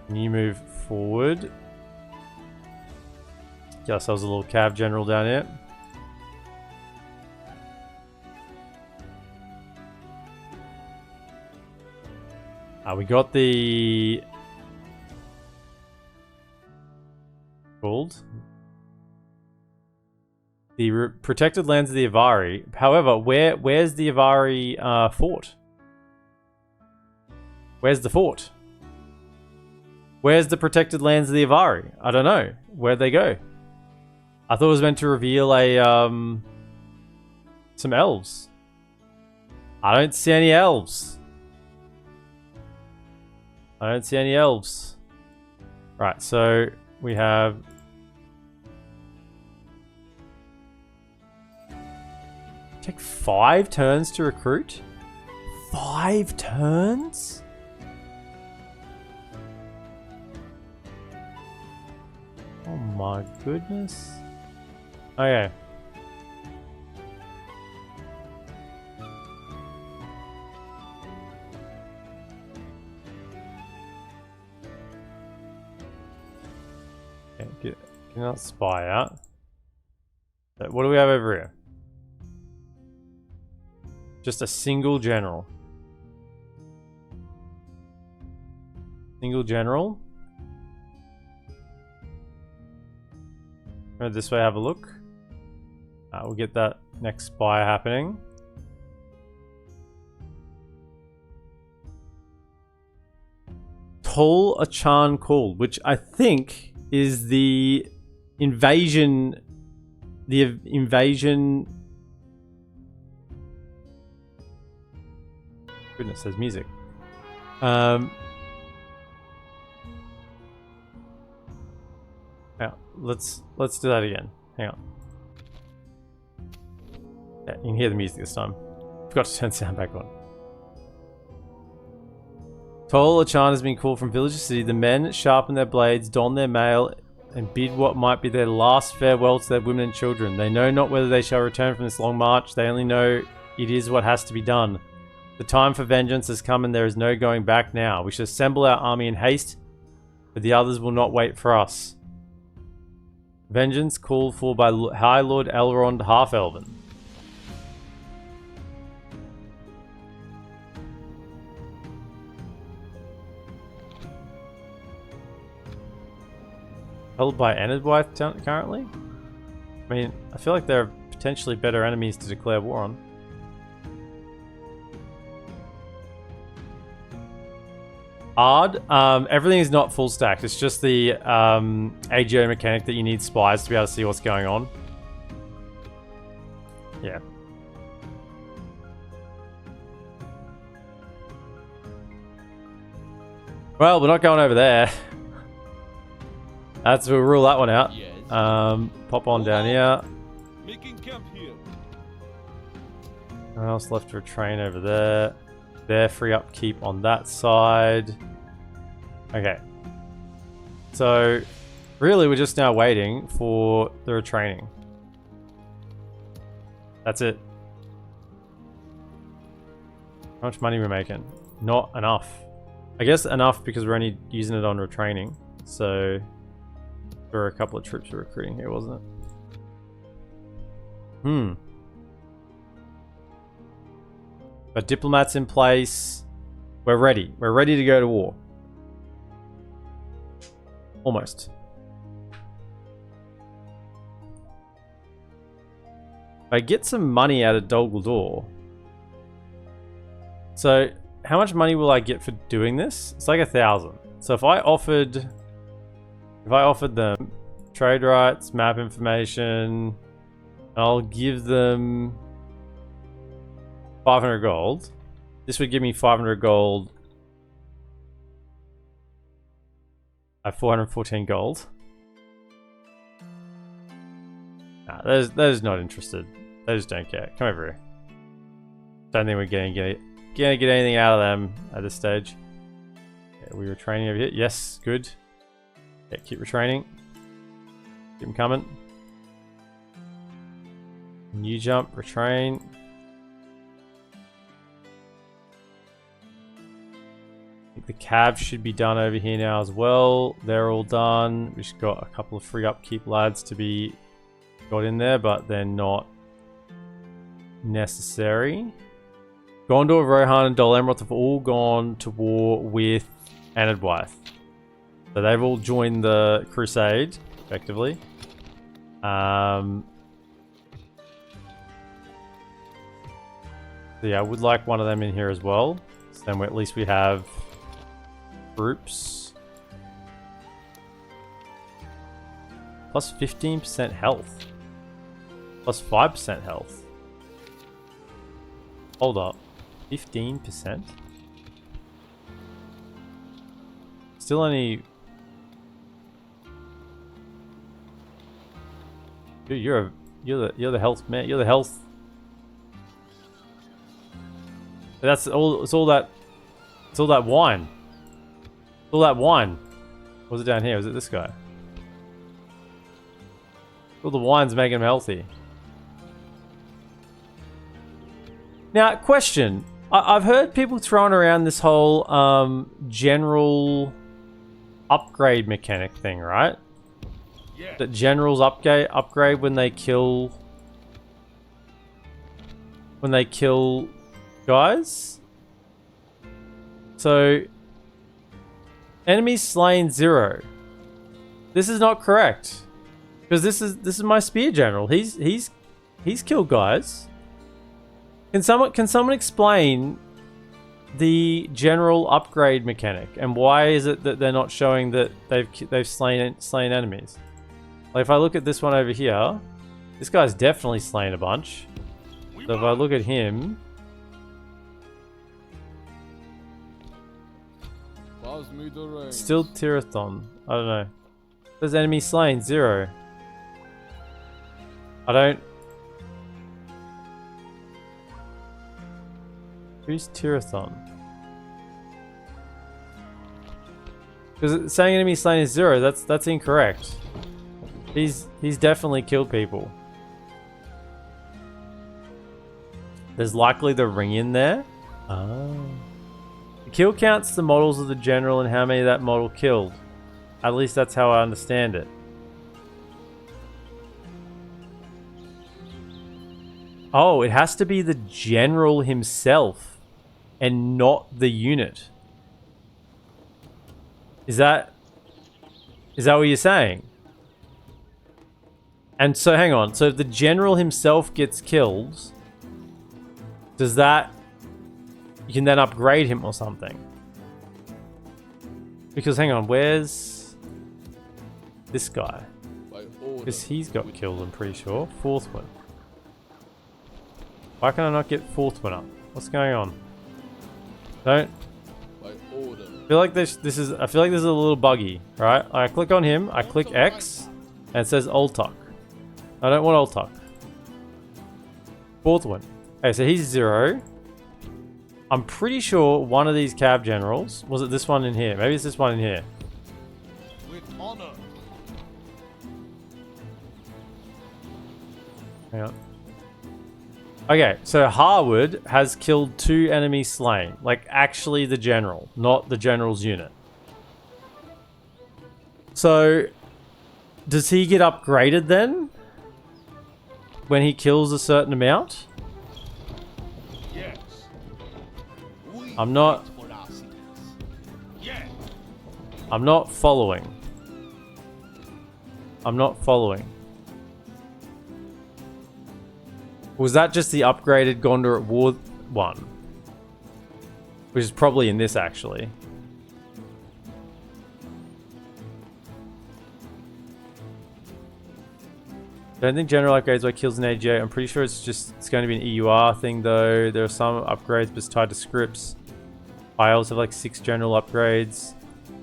And you move forward. Get ourselves a little cav general down here. We got the called the protected lands of the Avari. However, where's the Avari fort? Where's the fort? Where's the protected lands of the Avari? I don't know. Where'd they go? I thought it was meant to reveal a some elves. I don't see any elves. I don't see any elves. Right, so we have... Take 5 turns to recruit? 5 turns? Oh my goodness. Okay. Okay, get that spy out. So what do we have over here? Just a single general. Single general. Go this way, have a look. We'll get that next spy happening. Tol Achan called, which I think is the invasion. The invasion. Goodness, there's music. Yeah, let's do that again. Hang on. Yeah, you can hear the music this time. Forgot to turn sound back on. Tol Achan has been called from village to city. The men sharpen their blades, don their mail, and bid what might be their last farewell to their women and children. They know not whether they shall return from this long march. They only know it is what has to be done. The time for vengeance has come and there is no going back now. We should assemble our army in haste, but the others will not wait for us. Vengeance called for by High Lord Elrond Half-Elven. Held by Enedwythe currently? I mean, I feel like there are potentially better enemies to declare war on. Ard, everything is not full stacked. It's just the AGO mechanic that you need spies to be able to see what's going on. Yeah. Well, we're not going over there. We'll rule that one out. Yes. Pop on down here. Making camp here. What else left for a train over there? There, free upkeep on that side. Okay. So, really, we're just now waiting for the retraining. That's it. How much money we're making? Not enough. I guess enough because we're only using it on retraining. So, there were a couple of troops we're recruiting here, wasn't it? But diplomats in place. We're ready. We're ready to go to war. Almost. If I get some money out of Dol Guldur. So, how much money will I get for doing this? It's like 1,000. So if I offered them trade rights, map information, I'll give them 500 gold. This would give me 500 gold. I have 414 gold. Nah, they're just not interested. They just don't care. Come over here. Don't think we're gonna get anything out of them at this stage. Okay, we were training over here. Yes, good. Yeah, keep retraining. Keep them coming. New jump, retrain. I think the cab should be done over here now as well. They're all done. We've just got a couple of free upkeep lads to be got in there, but they're not necessary. Gondor, Rohan, and Dol Amroth have all gone to war with Enedwythe. So they've all joined the crusade, effectively. So yeah, I would like one of them in here as well. So then at least we have groups. Plus 15% health. Plus 5% health. Hold up. 15%? Still only... Dude, you're the health man. You're the health. That's all. It's all that wine. It's all that wine. Was it down here? Was it this guy? All the wine's making him healthy. Now, question. I've heard people throwing around this whole general upgrade mechanic thing, right? Yes. That generals upgrade when they kill guys. So enemies slain 0. This is not correct. Because this is my spear general. He's killed guys. Can someone explain the general upgrade mechanic and why is it that they're not showing that they've slain enemies? Like if I look at this one over here, this guy's definitely slain a bunch. So if I look at him, still Tirathon. I don't know. There's enemy slain 0. I don't. Who's Tirathon? Because saying enemy slain is 0, that's incorrect. He's definitely killed people. There's likely the ring in there. Oh. The kill counts the models of the general and how many that model killed. At least that's how I understand it. Oh, it has to be the general himself and not the unit. Is that what you're saying? And so hang on, so if the general himself gets killed, does that, you can then upgrade him or something? Because hang on, where's this guy? Because he's got killed, I'm pretty sure. 4th one. Why can I not get 4th one up? What's going on? Don't. I feel like this is a little buggy, right? I click on him, I click X, and it says Ultok. I don't want Ultok. 4th one. Okay, so he's 0. I'm pretty sure one of these cab generals, was it this one in here? Maybe it's this one in here. With honor. Hang on. Okay, so Harwood has killed 2 enemies slain. Like, actually the general, not the general's unit. So, does he get upgraded then? When he kills a certain amount? Yes. I'm not following. I'm not following. Was that just the upgraded Gondor at War 1? Which is probably in this, actually. I don't think general upgrades by kills in AGA. I'm pretty sure it's going to be an EUR thing, though. There are some upgrades, but it's tied to scripts. I also have like 6 general upgrades.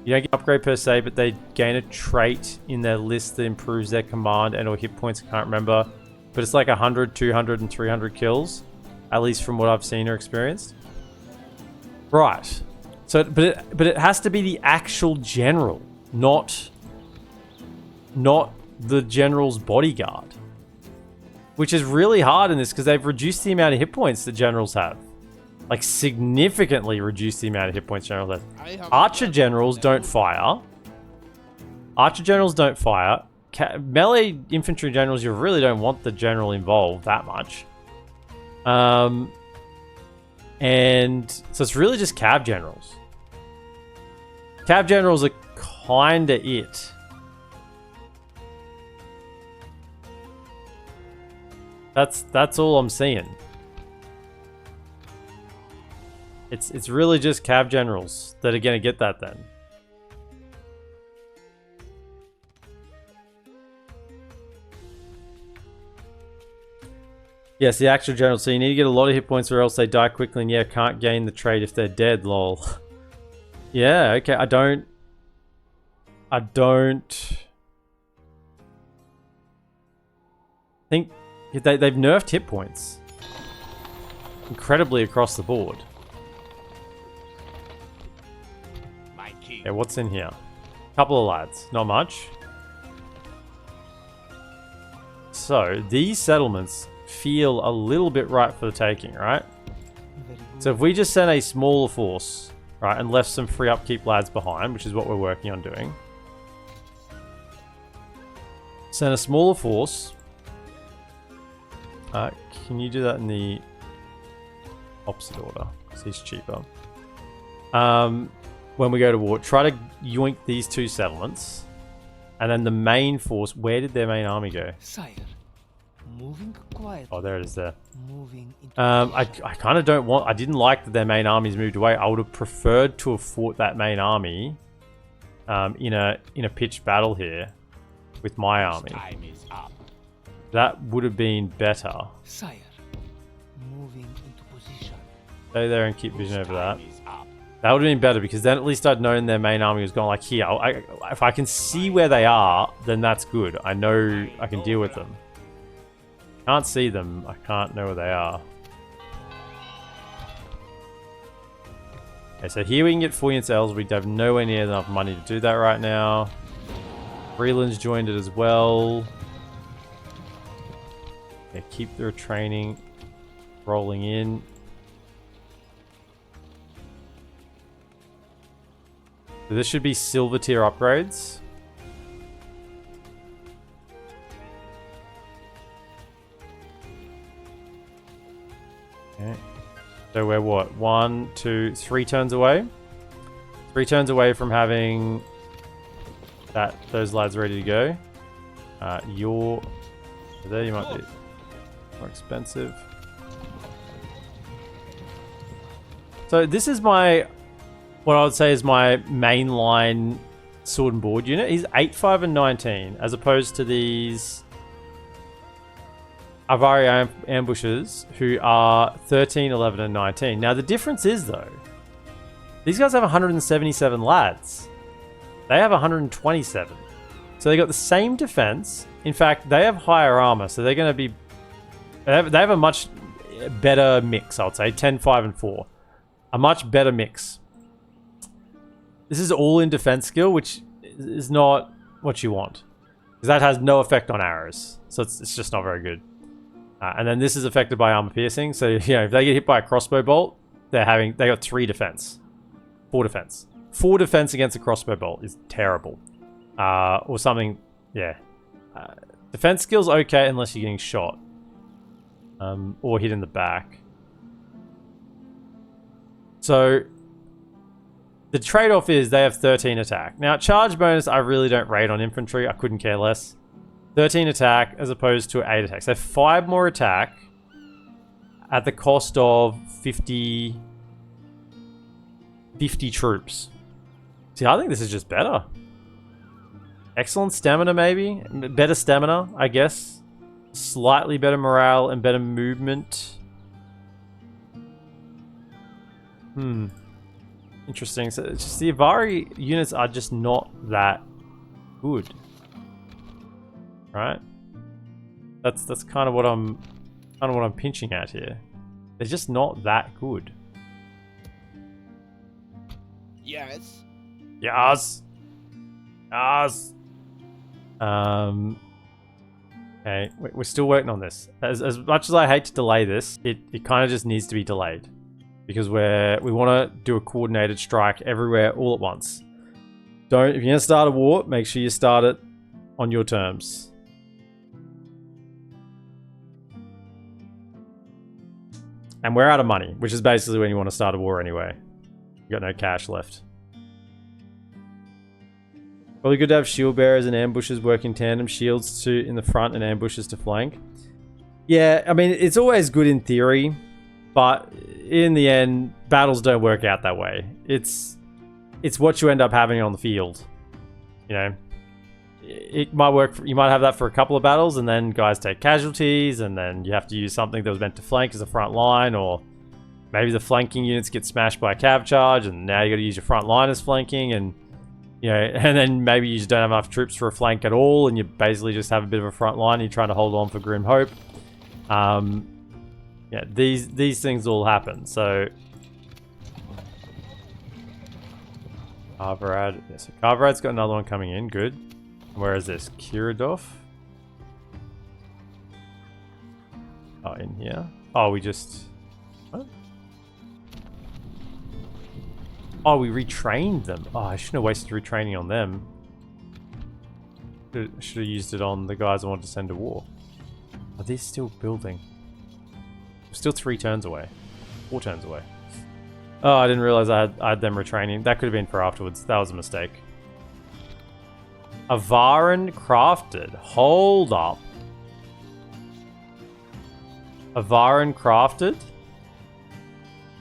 You don't get an upgrade per se, but they gain a trait in their list that improves their command and or hit points. I can't remember. But it's like 100, 200, and 300 kills. At least from what I've seen or experienced. Right. So, but it has to be the actual general, not the general's bodyguard. Which is really hard in this because they've reduced the amount of hit points that generals have. Like, significantly reduced the amount of hit points generals have. Archer generals don't fire. Archer generals don't fire. Melee infantry generals, you really don't want the general involved that much. And so it's really just cab generals. Cab generals are kinda it. That's all I'm seeing. It's really just cab generals that are gonna get that then. Yes, the actual general. So you need to get a lot of hit points or else they die quickly and yeah, can't gain the trait if they're dead, lol. Yeah, okay, I don't think they've nerfed hit points incredibly across the board. Yeah, what's in here? Couple of lads, not much. so these settlements feel a little bit right for the taking, right? Very good. So if we just sent a smaller force, right, and left some free upkeep lads behind, which is what we're working on doing. Send a smaller force. Can you do that in the opposite order? Because he's cheaper. When we go to war, try to yoink these two settlements. And then the main force, where did their main army go? Sire, moving quietly. Oh, there it is there. Moving into I kind of don't want... I didn't like that their main armies moved away. I would have preferred to have fought that main army in a pitched battle here with my army. Time is up. That would have been better. Sire, moving into position. Stay there and keep vision over that. Time is up. That would have been better because then at least I'd known their main army was gone. Like here, if I can see where they are, then that's good. I know I can deal with them. Can't see them. I can't know where they are. Okay, so here we can get 4 units elves. We have nowhere near enough money to do that right now. Freeland's joined it as well. Yeah, keep their training rolling in. So this should be silver tier upgrades. Okay. So we're what? 1, 2, 3 turns away. 3 turns away from having those lads ready to go. There you might be more expensive. So this is what I would say is my mainline sword and board unit. He's 8, 5, and 19, as opposed to these Avari ambushes who are 13, 11, and 19. Now the difference is though, these guys have 177 lads. They have 127. So they got the same defense. In fact, they have higher armor, so they're going to be... They have a much better mix, I would say. 10, 5, and 4. A much better mix. This is all in defense skill, which is not what you want. Because that has no effect on arrows. So it's just not very good. And then this is affected by armor piercing. So, you know, if they get hit by a crossbow bolt, they got 3 defense. 4 defense. 4 defense against a crossbow bolt is terrible. Or something, yeah. Defense skill's okay unless you're getting shot. Or hit in the back. So, the trade-off is they have 13 attack. Now, charge bonus, I really don't rate on infantry. I couldn't care less. 13 attack as opposed to 8 attack. So 5 more attack at the cost of 50 troops. See, I think this is just better. Excellent stamina, maybe? Better stamina, I guess. Slightly better morale and better movement. Interesting. So it's just the Avari units are just not that good. Right? That's kind of what I'm pinching at here. They're just not that good. Yes. Yes. Yes. Okay, we're still working on this. As much as I hate to delay this, it kind of just needs to be delayed. Because we want to do a coordinated strike everywhere all at once. If you're going to start a war, make sure you start it on your terms. And we're out of money, which is basically when you want to start a war anyway. You got no cash left. Probably good to have shield bearers and ambushes work in tandem. Shields in the front and ambushes to flank. Yeah, I mean, it's always good in theory. But in the end, battles don't work out that way. It's what you end up having on the field. You know, it might work. You might have that for a couple of battles, and then guys take casualties, and then you have to use something that was meant to flank as a front line, or maybe the flanking units get smashed by a cav charge, and now you got to use your front line as flanking, and you know, and then maybe you just don't have enough troops for a flank at all, and you basically just have a bit of a front line. And you're trying to hold on for grim hope. Yeah, these things all happen. So Karvarad. Yeah, so Karvarad's got another one coming in. Good. Where is this? Kiradov? Oh, in here. Oh, we just. What? Oh, we retrained them. Oh, I shouldn't have wasted retraining on them. Should have used it on the guys I wanted to send to war. Are they still building? Still 3 turns away. 4 turns away. Oh, I didn't realize I had them retraining. That could have been for afterwards. That was a mistake. Avaran crafted. Hold up. Avaran crafted?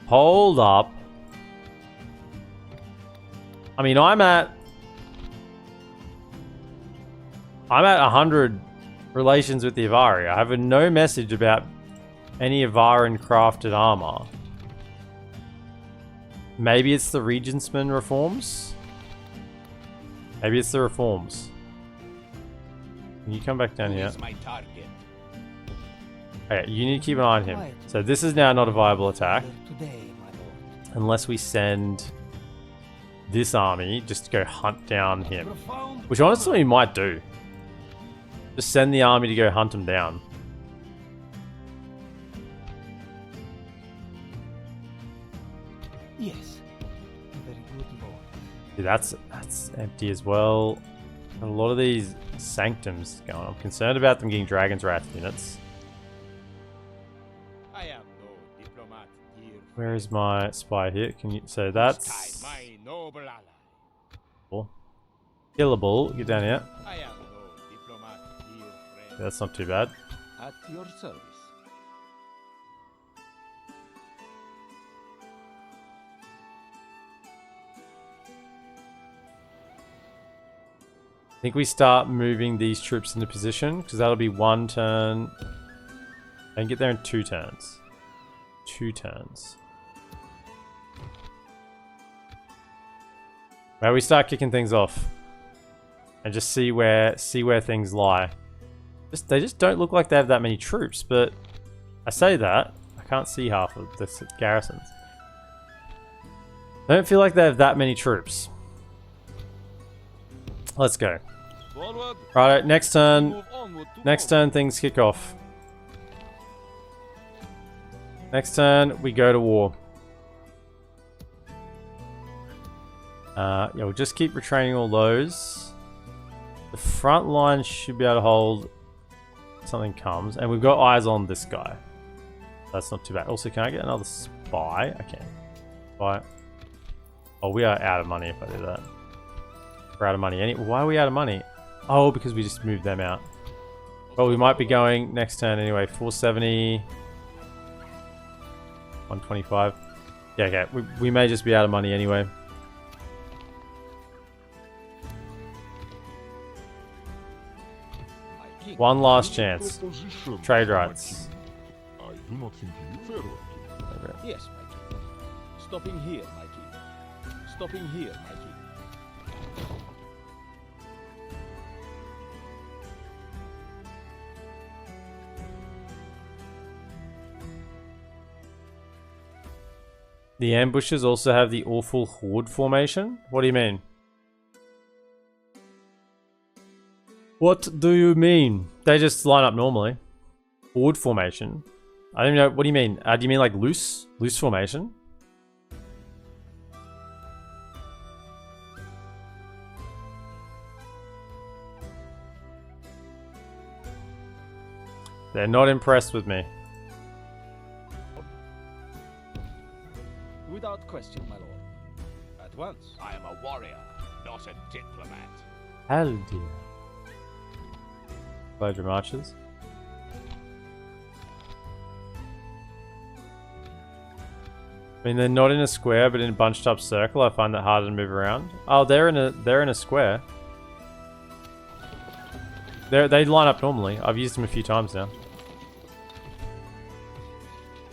Hold up. I mean, I'm at 100 relations with the Avari. I have no message about any Avaran crafted armor. Maybe it's the Regentsman reforms? Maybe it's the reforms. Can you come back down here? My target. Okay, you need to keep an eye on him. So this is now not a viable attack. Today, my lord. Unless we send this army just to go hunt down him. Profound Which honestly we might do. Just send the army to go hunt him down. Yes. Very good, lord. See, that's empty as well. A lot of these sanctums going on. I'm concerned about them getting Dragon's Wrath units. I am no diplomat, dear. Where is my spy here? Can you? So that's My noble ally. cool. Killable. Get down here. I am no diplomat, dear friend. That's not too bad. At your service. I think we start moving these troops into position because that'll be 1 turn. And get there in 2 turns. 2 turns. Where we start kicking things off. And just see where things lie. They just don't look like they have that many troops, but I say that. I can't see half of the garrisons. I don't feel like they have that many troops. Let's go. forward. Right, next turn. Move onward to Next turn, things kick off. Next turn, we go to war. Yeah, we'll just keep retraining all those. The front line should be able to hold if something comes. And we've got eyes on this guy. That's not too bad. Also, can I get another spy? I can. Spy. Oh, we are out of money if I do that. We're out of money. Why are we out of money? Oh, because we just moved them out. Well, we might be going next turn anyway. 470. 125. Yeah, okay. We may just be out of money anyway. One last chance. Proposition, Trade my rights. king. I do not think you very well. Yes, my king. Stopping here, my king. Stopping here, my king. The ambushes also have the awful horde formation? What do you mean? What do you mean? They just line up normally. Horde formation? I don't know. What do you mean? Do you mean like loose? Loose formation? They're not impressed with me. Without question, my lord. At once, I am a warrior, not a diplomat. Hell dear. Pleasure marches. I mean, they're not in a square, but in a bunched up circle. I find that harder to move around. Oh, they're in a square. They line up normally. I've used them a few times now.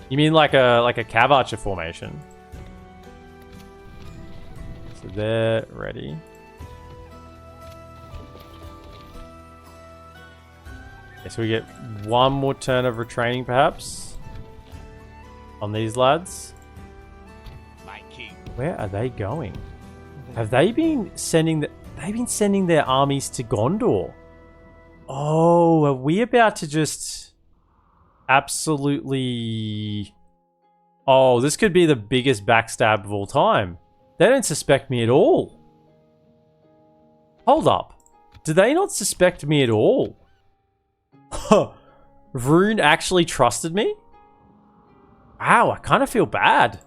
You mean like a cav archer formation? So they're ready. Okay, so we get one more turn of retraining, perhaps, on these lads. My king. Where are they going? Have they been sending their armies to Gondor? Oh, are we about to just... absolutely... Oh, this could be the biggest backstab of all time. They don't suspect me at all. Hold up. Do they not suspect me at all? Rune actually trusted me? Wow, I kind of feel bad.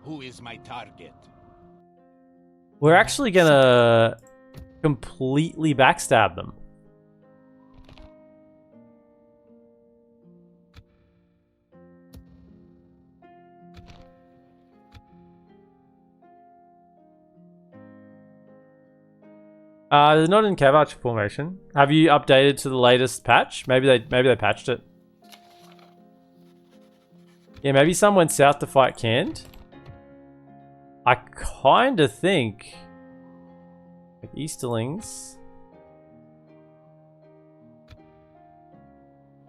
Who is my target? We're actually gonna completely backstab them. They're not in Kavach formation. Have you updated to the latest patch? Maybe they patched it. Yeah, maybe some went south to fight Canned. I kind of think like Easterlings.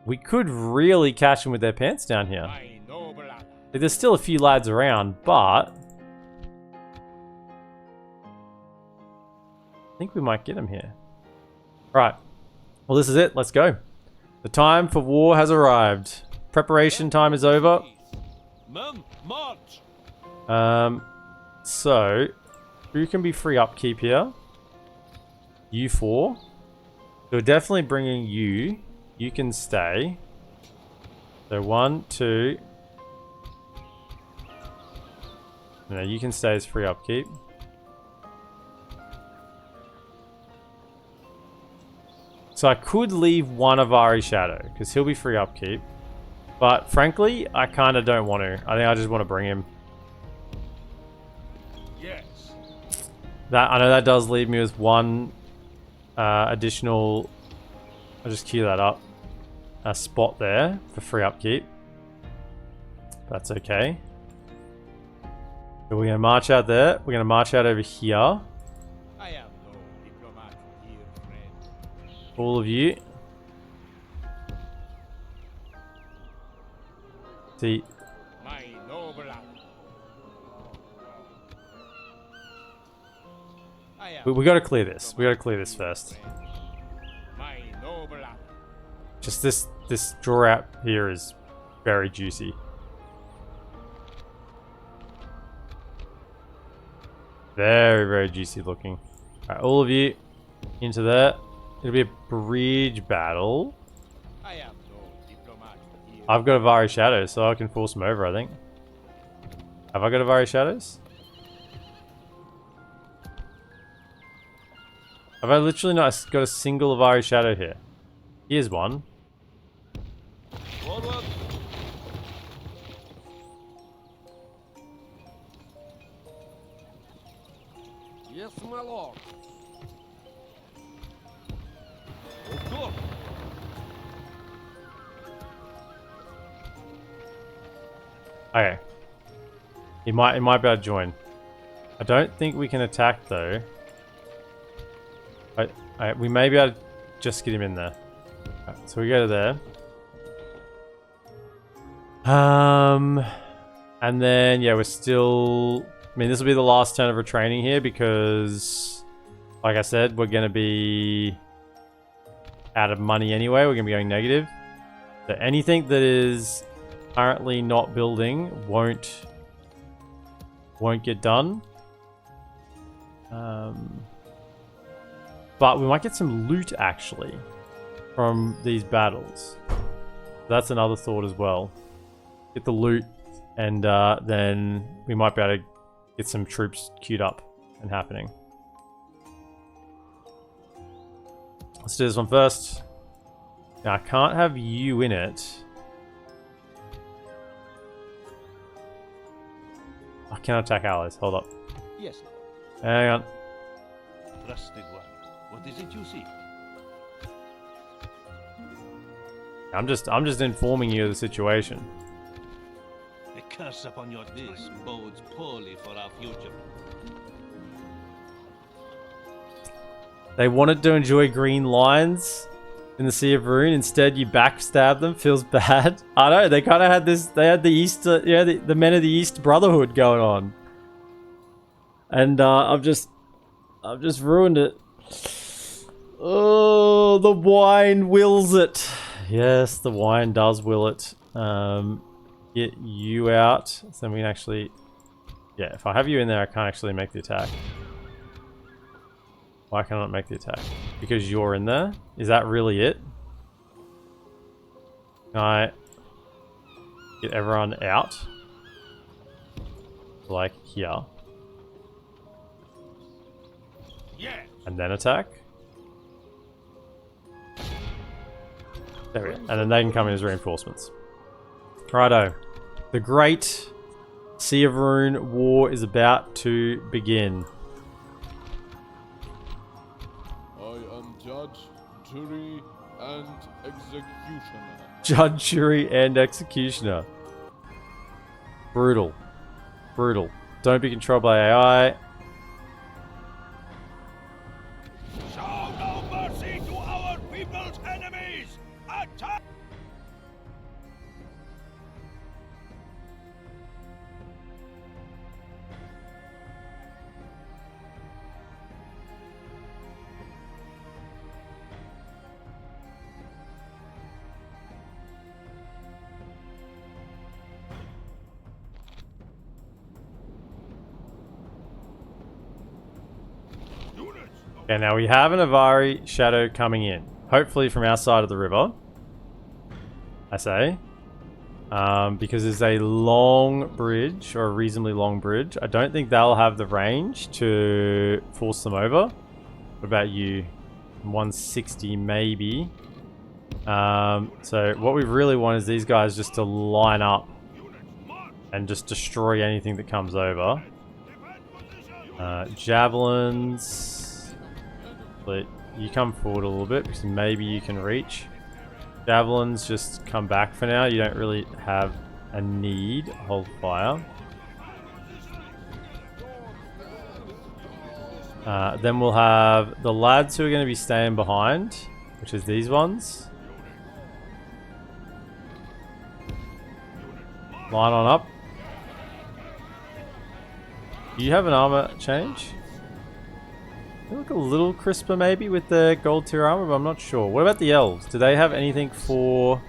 We could really catch them with their pants down here. Like, there's still a few lads around, but I think we might get them here. Right. Well, this is it. Let's go. The time for war has arrived. Preparation time is over. Men, march! So, who can be free upkeep here? You four. So we're definitely bringing you. You can stay. So 1, 2. No, you can stay as free upkeep. So I could leave one Avari Shadow, because he'll be free upkeep. But frankly, I kind of don't want to. I think I just want to bring him. Yes. I know that does leave me with one additional... I'll just queue that up. A spot there for free upkeep. That's okay. So we're going to march out there. We're going to march out over here. I am no diplomat here, friend. All of you. See, My noble ally. I am we got to clear this. We got to clear this first. my noble ally. Just this draw out here is very juicy. Very, very juicy looking. Alright, all of you into there. It'll be a bridge battle. I am no diplomat here. I've got Avari Shadows, so I can force them over, I think. Have I got Avari Shadows? Have I literally not got a single Avari Shadow here? Here's one. Forward! Yes, my lord. Of course! Okay. He might be able to join. I don't think we can attack though. We may be able to just get him in there. Right, so we go to there. And then yeah, we're still. I mean, this will be the last turn of retraining here because, like I said, we're gonna be out of money anyway. We're gonna be going negative. So anything that is currently not building won't get done. But we might get some loot actually from these battles. That's another thought as well. Get the loot, and then we might be able to get some troops queued up and happening. Let's do this one first. Now I can't have you in it. I cannot attack allies. Hold up. Yes, lord. Hang on. Trusted one, what is it you seek? I'm just informing you of the situation. A curse upon your this bodes poorly for our future. They wanted to enjoy green lines in the Sea of Rune. Instead, you backstab them. Feels bad. I know. They kind of had this. They had the East, the Men of the East Brotherhood going on, and I've just ruined it. Oh, the wine wills it. Yes, the wine does will it. Get you out, so then we can actually... Yeah, if I have you in there, I can't actually make the attack. Why can I not make the attack? Because you're in there? Is that really it? Can I get everyone out? Like here. Yes. And then attack? There we go. And then they can come in as reinforcements. Righto. The Great Sea of Rune War is about to begin. I am judge, jury, and executioner. Judge, jury, and executioner. Brutal. Brutal. Don't be controlled by AI. Show no mercy to our people's enemies! Attack! Okay, now we have an Avari shadow coming in. Hopefully from our side of the river. I say. Because there's a long bridge, or a reasonably long bridge. I don't think they'll have the range to force them over. What about you? 160 maybe. So what we really want is these guys just to line up and just destroy anything that comes over. Javelins. But you come forward a little bit because maybe you can reach. Javelins just come back for now. You don't really have a need. Hold fire. Then we'll have the lads who are going to be staying behind, which is these ones. Line on up. Do you have an armor change? They look a little crisper maybe with the gold tier armor, but I'm not sure. What about the elves? Do they have anything for...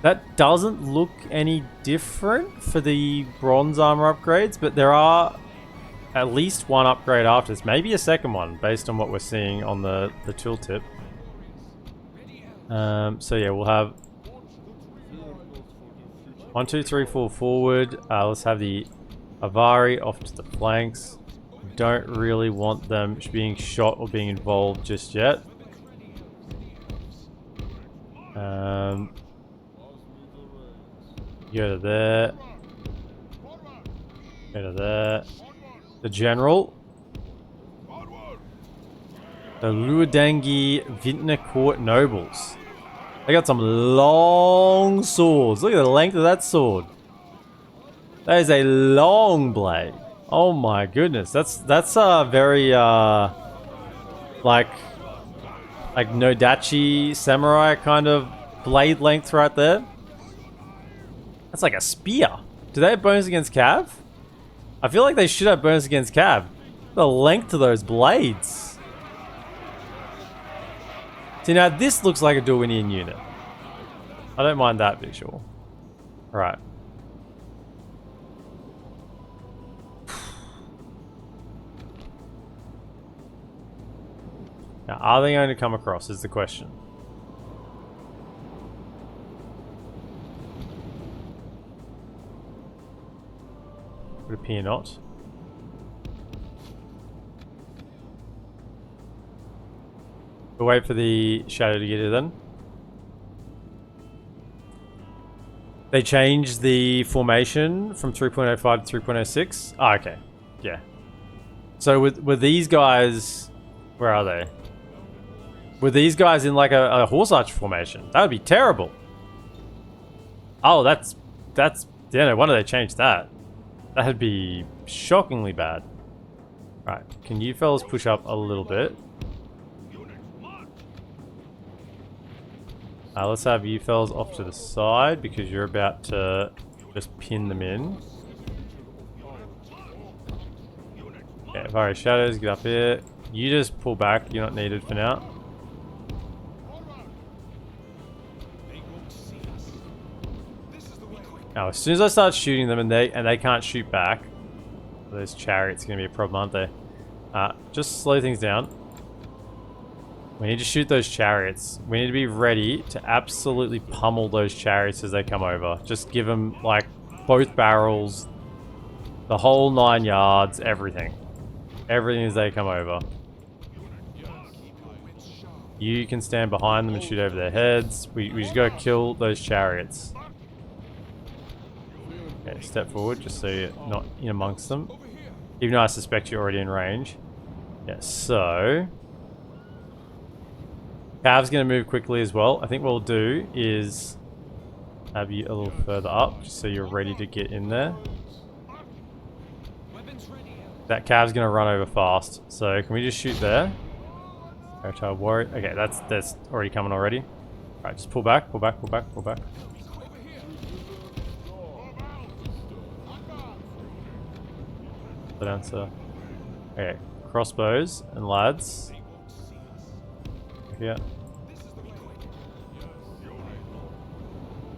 That doesn't look any different for the bronze armor upgrades, but there are at least one upgrade after this. Maybe a second one, based on what we're seeing on the tooltip. So yeah, we'll have 1, 2, 3, 4 forward. Let's have the Avari off to the flanks. Don't really want them being shot or being involved just yet. Go to there. Go to there. The general. The Luadangi Vintner Court nobles. They got some long swords. Look at the length of that sword. That is a long blade. Oh my goodness, that's a very like Nodachi samurai kind of blade length right there. That's like a spear. Do they have bonus against Cav? I feel like they should have bonus against Cav. The length of those blades. See, now this looks like a Dorwinion unit. I don't mind that visual. Right. Now, are they going to come across is the question. Would appear not. We'll wait for the shadow to get here then. They changed the formation from 3.05 to 3.06. Oh, okay. Yeah. So with these guys... Where are they? Were these guys in like a horse archer formation? That would be terrible. Oh, that's yeah, no wonder they changed that. That'd be shockingly bad. Right, can you fellas push up a little bit? Let's have you fellas off to the side because you're about to just pin them in. Yeah, Avari shadows, get up here. You just pull back, you're not needed for now. Now, as soon as I start shooting them and they can't shoot back, those chariots are going to be a problem, aren't they? Just slow things down. We need to shoot those chariots. We need to be ready to absolutely pummel those chariots as they come over. Just give them, like, both barrels, the whole 9 yards, everything. Everything as they come over. You can stand behind them and shoot over their heads. We just gotta kill those chariots. Okay, step forward just so you're not in amongst them. Even though I suspect you're already in range. Yeah, so... Cav's gonna move quickly as well. I think what we'll do is have you a little further up just so you're ready to get in there. That Cav's gonna run over fast. So can we just shoot there? Child warrior. Okay, that's already coming already. Alright, just pull back, pull back, pull back, pull back. Put down, sir. Okay, crossbows and lads. Yeah.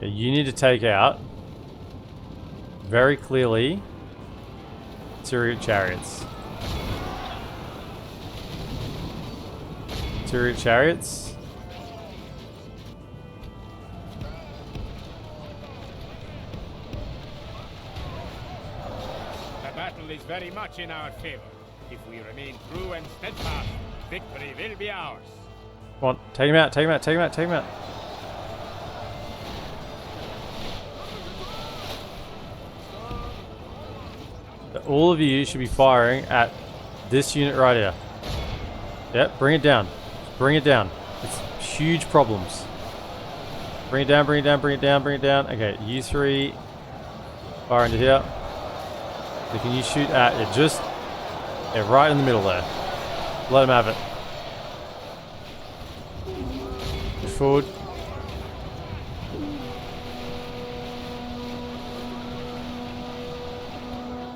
Yeah, you need to take out very clearly Tyriot chariots. Tyriot chariots. The battle is very much in our favor. If we remain true and steadfast, victory will be ours. Come on, take him out, take him out, take him out, take him out. All of you should be firing at this unit right here. Yep, bring it down. Bring it down. It's huge problems. Bring it down, bring it down, bring it down, bring it down. Okay, you three fire into here. So can you shoot at it? Just right in the middle there. Let him have it. Push forward.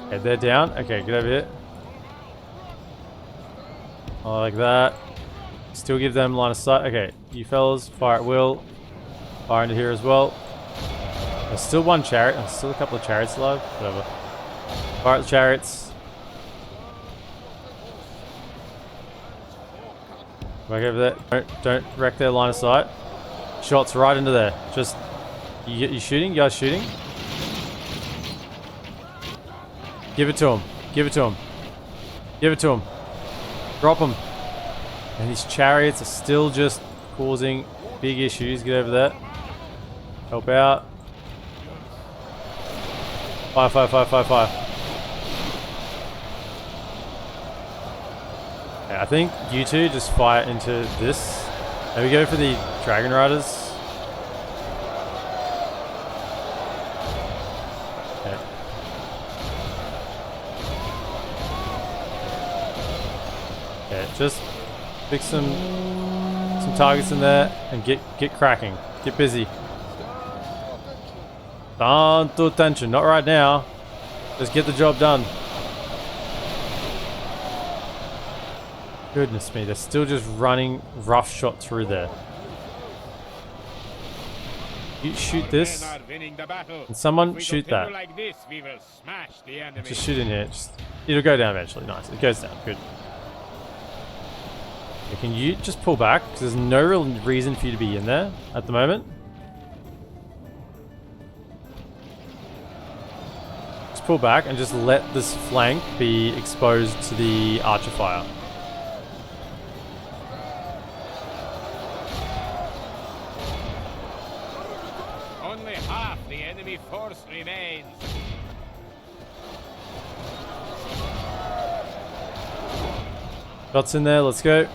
Okay, they're down. Okay, get over here. Like that. Still give them line of sight. Okay, you fellas, fire at will. Fire into here as well. There's still one chariot. There's still a couple of chariots alive. Whatever. Fire at the chariots. Back over there. Don't wreck their line of sight. Shots right into there. Just, you shooting? You guys shooting? Give it to him. Give it to him. Give it to him. Drop him. And these chariots are still just causing big issues. Get over there. Help out. Fire, fire, fire, fire, fire. Okay, I think you two just fire into this. There we go for the Dragon Riders. Just pick some targets in there and get cracking. Get busy. Don't do attention. Not right now. Just get the job done. Goodness me, they're still just running roughshod through there. You shoot this. And someone shoot that. Just shoot in here. It'll go down eventually. Nice. It goes down. Good. Can you just pull back? Because there's no real reason for you to be in there at the moment. Just pull back and just let this flank be exposed to the archer fire. Only half the enemy force remains. Shots in there, let's go.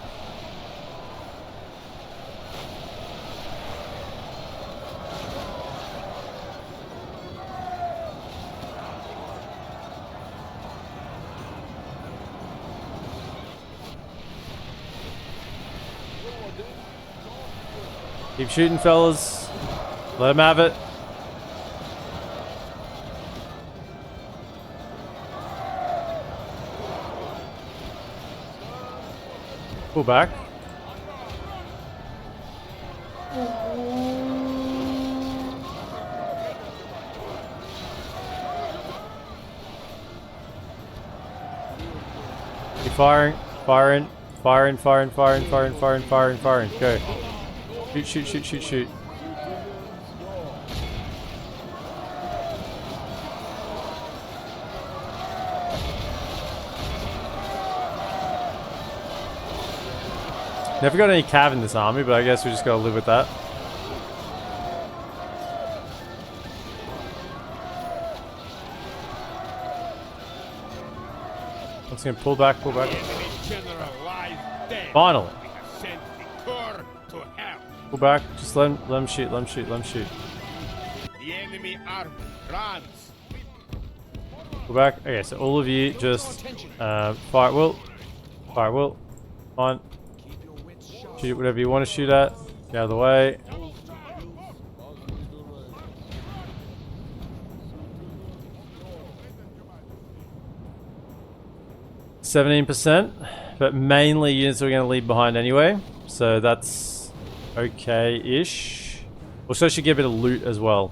Keep shooting, fellas. Let them have it. Pull back. firing. Fire in. Fire in, fire in, fire in, fire in, fire in, fire in, fire in. Go. Shoot, shoot, shoot, shoot, shoot. Never got any cav in this army, but I guess we just gotta live with that. I'm just gonna pull back, pull back. Finally. Pull back, just let him shoot, let him shoot, let him shoot. The enemy army runs. Pull back. Okay, so all of you just fire at will. Fire at will. Fine. Shoot whatever you want to shoot at. Get out of the way. %, but mainly units are going to leave behind anyway, so that's okay-ish. Also should get a bit of loot as well.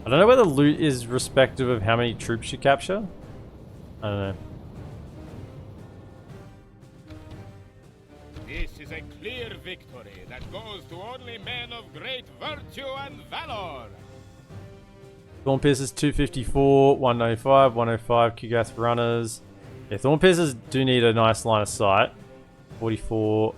I don't know whether loot is respective of how many troops you capture. I don't know. This is a clear victory that goes to only men of great virtue and valor. Thorn Piercers 254, 195, 105 Kugath runners. Yeah, Thorn Piercers do need a nice line of sight. 44.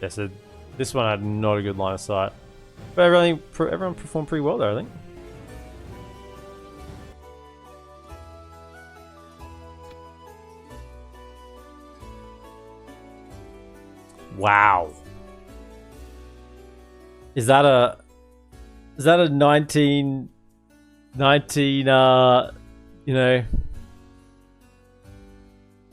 Yeah, so this one had not a good line of sight. But everyone performed pretty well there, I think. Wow. Is that a 19 you know,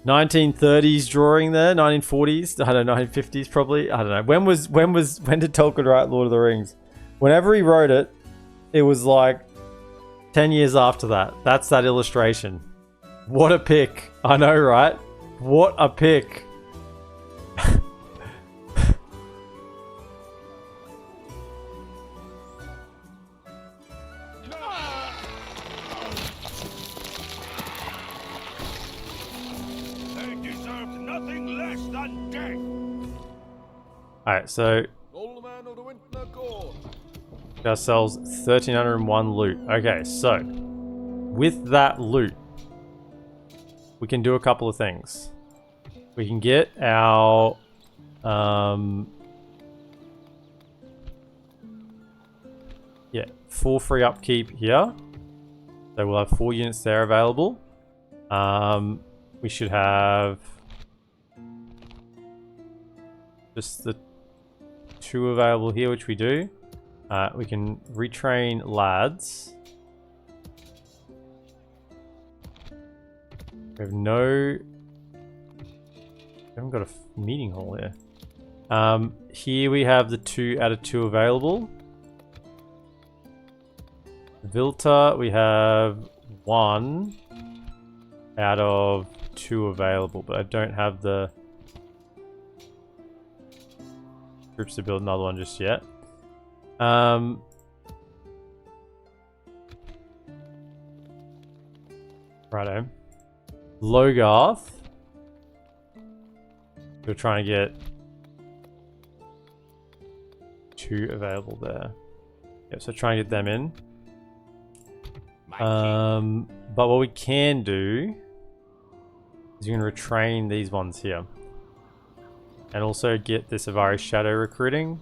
1930s drawing there, 1940s, I don't know, 1950s probably. I don't know. When did Tolkien write Lord of the Rings? Whenever he wrote it, it was like 10 years after that. That's that illustration. What a pick. I know, right? What a pick. Alright, so ourselves 1301 loot. Okay, so with that loot, we can do a couple of things. We can get our yeah, 4 free upkeep here. So we'll have 4 units there available. We should have just the 2 available here, which we do. We can retrain lads. We have no... We haven't got a meeting hall here. Here we have the 2 out of 2 available. Vilta, we have 1 out of 2 available, but I don't have the troops to build another one just yet. Righto. Logarth. We're trying to get 2 available there. Yep, so try and get them in. But what we can do is you can retrain these ones here. And also get this Avari Shadow recruiting.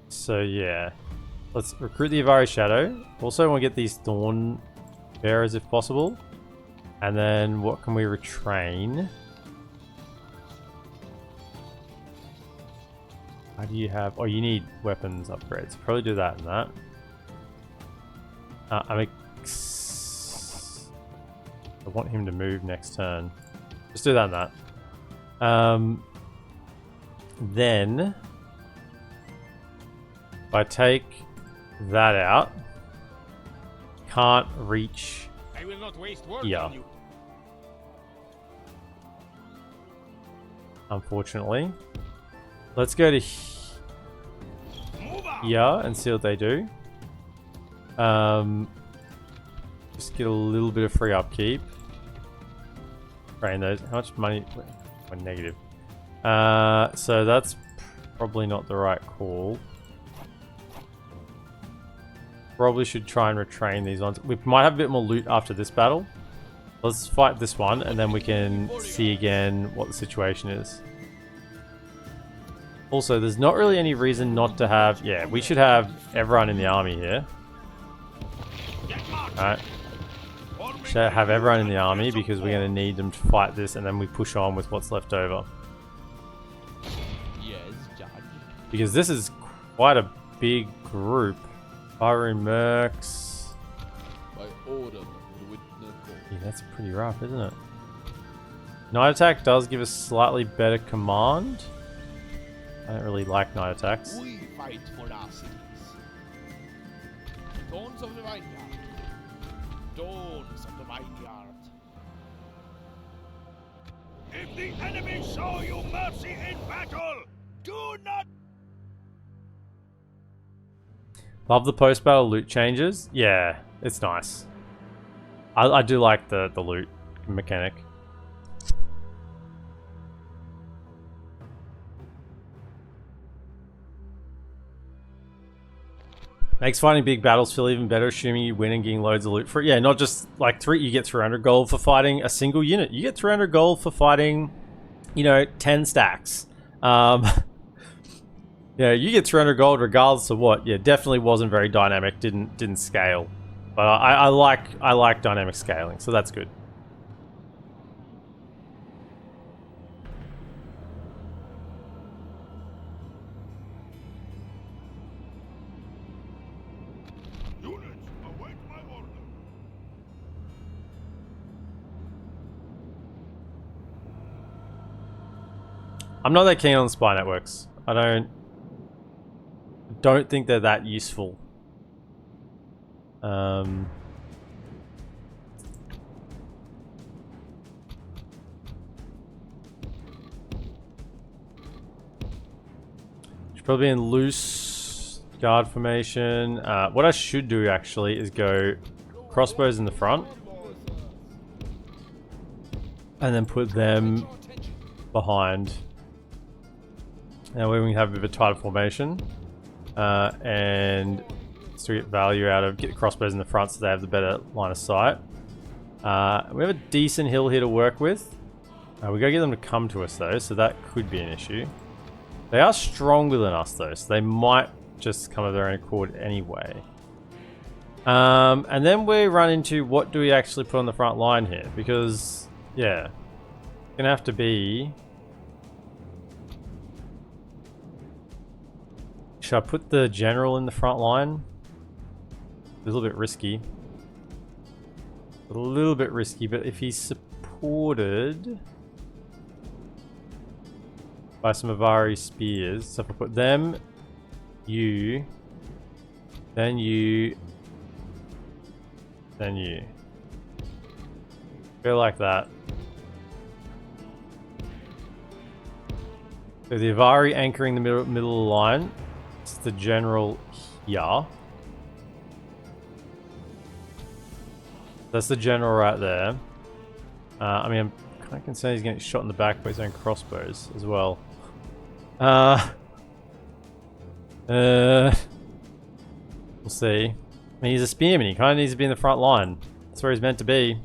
So yeah. Let's recruit the Avari Shadow. Also want to get these Thorn Bearers if possible. And then what can we retrain? How do you have... Oh, you need weapons upgrades. Probably do that and that. I want him to move next turn. Just do that and that. Then... if I take that out... can't reach... I will not waste words yeah. on you. unfortunately. Let's go to here and see what they do. Just get a little bit of free upkeep. Train those. How much money? We're negative. So that's probably not the right call. Probably should try and retrain these ones. We might have a bit more loot after this battle. Let's fight this one and then we can see again what the situation is. Also, there's not really any reason not to have... Yeah, we should have everyone in the army here. Alright. Should have everyone in the army because we're going to need them to fight this and then we push on with what's left over. Yes, Judge. Because this is quite a big group. Avari Mercs. By order, Yeah, that's pretty rough, isn't it? Night attack does give us slightly better command. I don't really like night attacks. We fight for our cities. Dawns of the vineyard. Dawns of the vineyard. If the enemy show you mercy in battle, do not... Love the post-battle loot changes. Yeah, it's nice. I do like the loot mechanic. Makes fighting big battles feel even better, assuming you win and getting loads of loot for it. Yeah, not just like you get 300 gold for fighting a single unit. You get 300 gold for fighting, you know, 10 stacks. Yeah, you get 300 gold regardless of what. Yeah, definitely wasn't very dynamic. Didn't scale. But I like dynamic scaling, so that's good. Units, await my order. I'm not that keen on spy networks. I don't think they're that useful. Should probably be in loose guard formation. What I should do actually is go crossbows in the front and then put them behind. Now we can have a bit of a tighter formation and still get value out of, get the crossbows in the front so they have the better line of sight. We have a decent hill here to work with. We gotta get them to come to us though, so that could be an issue. They are stronger than us though, so they might just come of their own accord anyway. And then we run into what do we actually put on the front line here, because yeah, it's gonna have to be... Should I put the general in the front line? A little bit risky. A little bit risky, but if he's supported by some Avari spears, so if I put them, you, then you, then you. Go like that. So the Avari anchoring the middle of the line. It's the general here. That's the general right there. I mean, I'm kind of concerned he's getting shot in the back by his own crossbows as well. We'll see. I mean, he's a spearman. He kind of needs to be in the front line. That's where he's meant to be.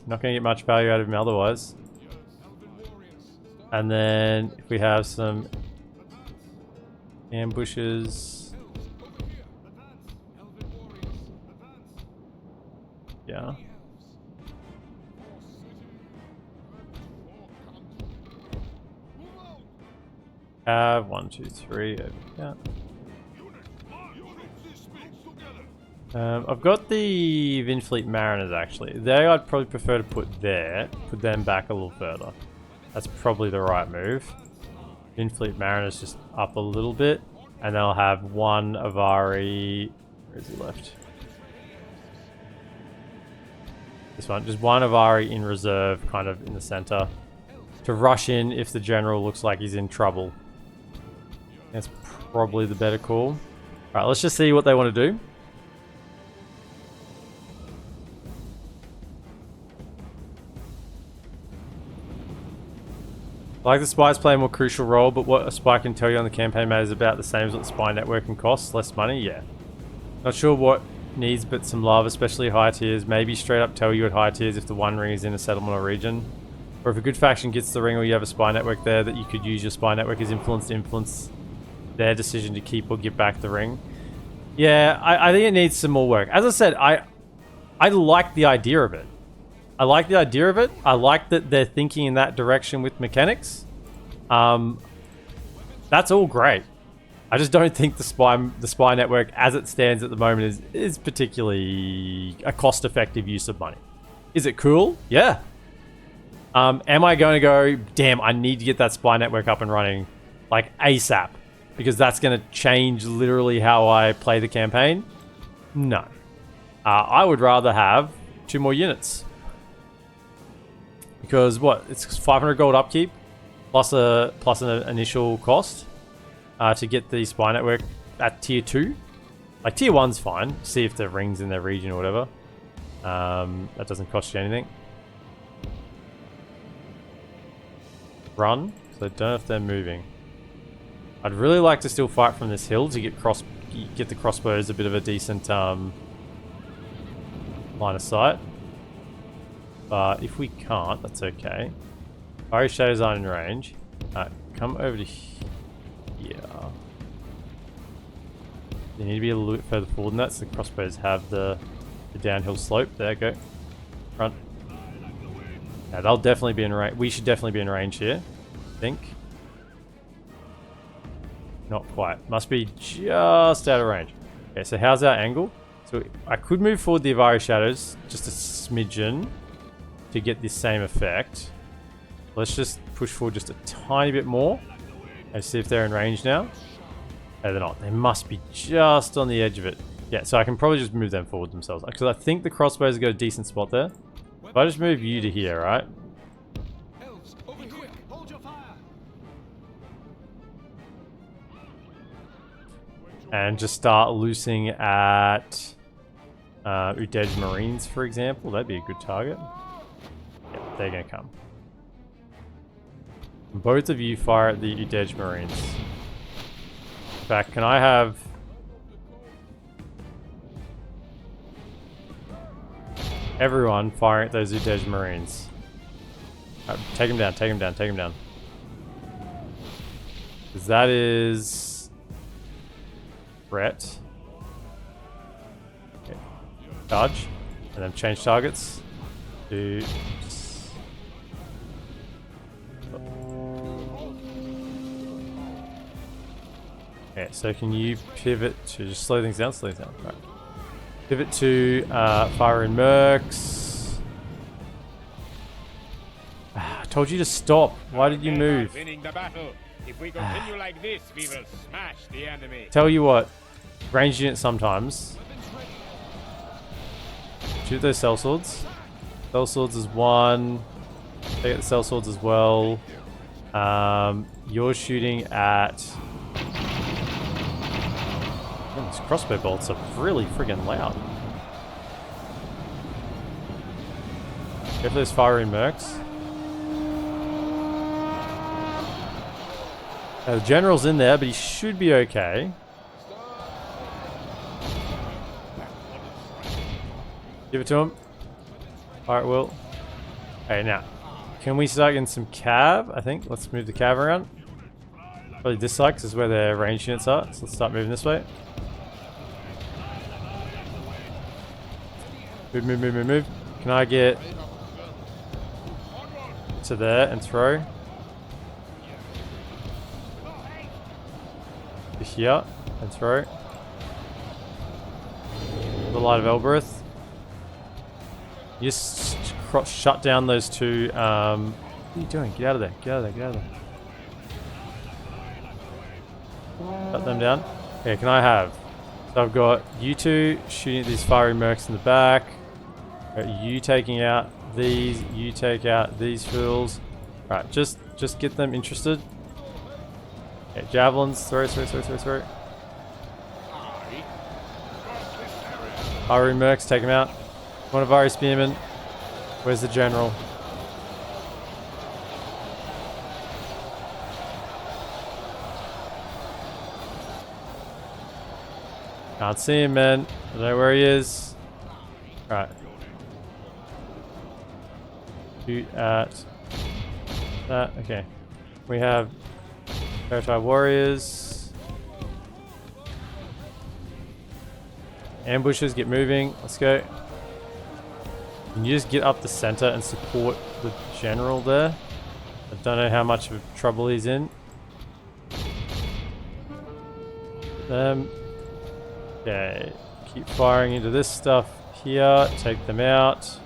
Not going to get much value out of him otherwise. And then if we have some ambushes. Yeah. Have 1, 2, 3 over here. I've got the Vindsvept Mariners actually. They I'd probably prefer to put there. Put them back a little further. That's probably the right move. Vindsvept Mariners just up a little bit. And then I'll have one Avari. Where is he left? This one. Just one Avari in reserve, kind of in the center. to rush in if the general looks like he's in trouble. That's probably the better call. Alright, let's just see what they want to do. I like the spies play a more crucial role, but what a spy can tell you on the campaign map is about the same as what the spy networking costs. Less money, yeah. Not sure what needs but some love, especially higher tiers. Maybe straight up tell you at higher tiers if the one ring is in a settlement or region. Or if a good faction gets the ring or you have a spy network there that you could use your spy network as influence to influence their decision to keep or give back the ring. Yeah, I think it needs some more work. As I said, I like the idea of it. I like the idea of it. I like that they're thinking in that direction with mechanics. That's all great. I just don't think the spy network as it stands at the moment is particularly a cost-effective use of money. Is it cool? Yeah. Am I going to go, damn, I need to get that spy network up and running like ASAP because that's going to change literally how I play the campaign? No. I would rather have 2 more units. Because what? It's 500 gold upkeep plus an initial cost to get the spy network at tier 2. Like tier 1's fine. See if the ring's in their region or whatever. That doesn't cost you anything. Run. So I don't know if they're moving. I'd really like to still fight from this hill to get the crossbows a bit of a decent line of sight. But if we can't, that's okay. Avari shadows aren't in range. Come over to here. You need to be a little bit further forward than that, so the crossbows have the downhill slope. There, go. Front. Yeah, they'll definitely be in range. We should definitely be in range here, I think. Not quite. Must be just out of range. Okay, so how's our angle? So I could move forward the Avari shadows just a smidgen to get this same effect. Let's just push forward just a tiny bit more and see if they're in range now. No, they're not. They must be just on the edge of it. Yeah, so I can probably just move them forward themselves because I think the crossbows have got a decent spot there. If I just move you to here, right? And just start loosing at Udej Marines, for example. That'd be a good target. Yeah, they're going to come. Both of you fire at the Udej Marines. In fact, can I have... everyone firing at those Udej Marines? Take them down, take them down, take them down. Because that is... threat. Okay. Charge. And then change targets. To... okay, so can you pivot to... just slow things down, slow things down. Right. Pivot to fire in mercs. I told you to stop. Why did you move? If we continue like this, we will smash the enemy. Tell you what, ranged units sometimes. Shoot those cell swords. Cell swords is one. Take out the cell swords as well. You're shooting at... oh, these crossbow bolts are really friggin' loud. Go for those firing mercs. Now, the general's in there, but he should be okay. Give it to him. Alright, Will. Okay, now. Can we start getting some cav? I think. Let's move the cav around. Probably this side, because this is where the range units are. So let's start moving this way. Move, move, move, move, move. Can I get to there and throw? Here and throw. The Light of Elbereth. You just shut down those two. What are you doing? Get out of there. Get out of there. Get out of there. Shut them down. Okay, can I have? So I've got you two shooting at these fiery mercs in the back. You taking out these. You take out these fools. Right, just get them interested. Okay, javelins, throw. Avari mercs, take him out. One of Avari spearmen. Where's the general? Can't see him, man. I don't know where he is. Alright. Shoot at that. Okay. We have Territory warriors. Ambushes, get moving. Let's go. Can you just get up the center and support the general there? I don't know how much of trouble he's in. Okay, keep firing into this stuff here. Take them out.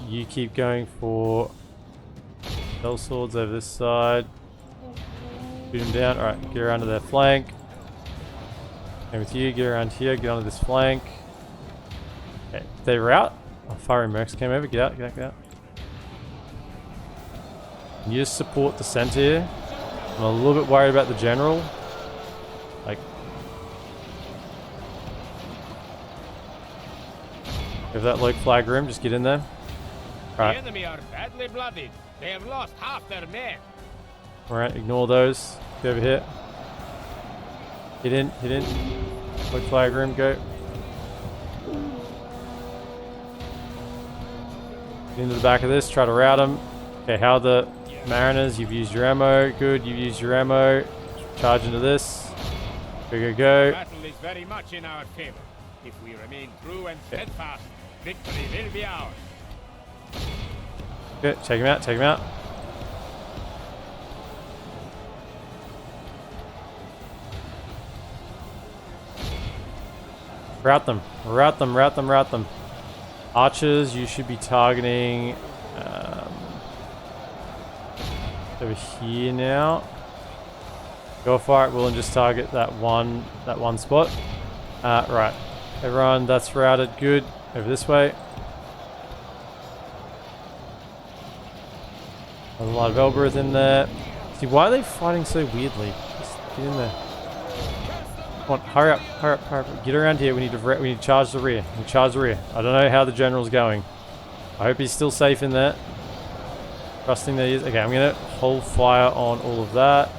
You keep going for spell swords over this side. Shoot them down. Alright, get around to their flank. And with you, get around here. Get onto this flank. Okay, they were out. Oh, fiery mercs came over. Get out. You just support the center here. I'm a little bit worried about the general. Like, if that low flag room, just get in there. The enemy are badly blooded. They have lost half their men. Alright, ignore those. Get over here. Hit in. Low flag room, go. Get into the back of this, try to rout them. Okay, how are the mariners? You've used your ammo. Good, you've used your ammo. Charge into this. Go. Battle is very much in our favor. If we remain true and steadfast, victory will be ours. Good, take him out. Rout them. Archers, you should be targeting over here now. Go for it, Will, and just target that one spot. Right. Everyone, that's routed. Good. Over this way. There's a lot of Elbereth in there. See, why are they fighting so weirdly? Just get in there. Come on, hurry up. Get around here. We need to charge the rear. I don't know how the general's going. I hope he's still safe in there. Trusting that he is. Okay, I'm going to hold fire on all of that.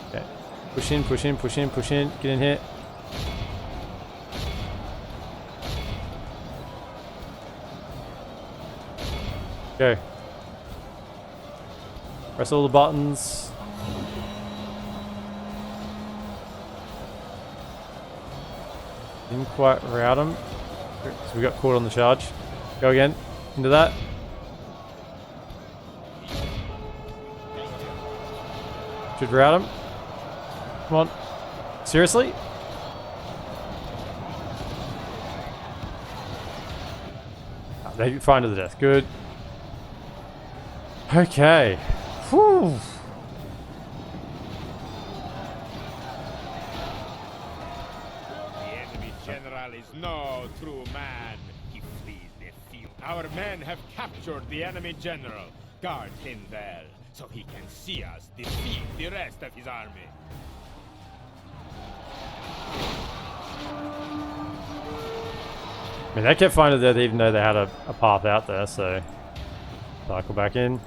Okay. Push in. Get in here. Go. Press all the buttons. Didn't quite rout him. So we got caught on the charge. Go again. Into that. Should rout him. Come on. Seriously? Oh, they fine to the death. Good. Okay. Whew. General is no true man. He flees the field. Our men have captured the enemy general. Guard him there, so he can see us defeat the rest of his army. I mean, they kept finding that even though they had a path out there, so cycle back in.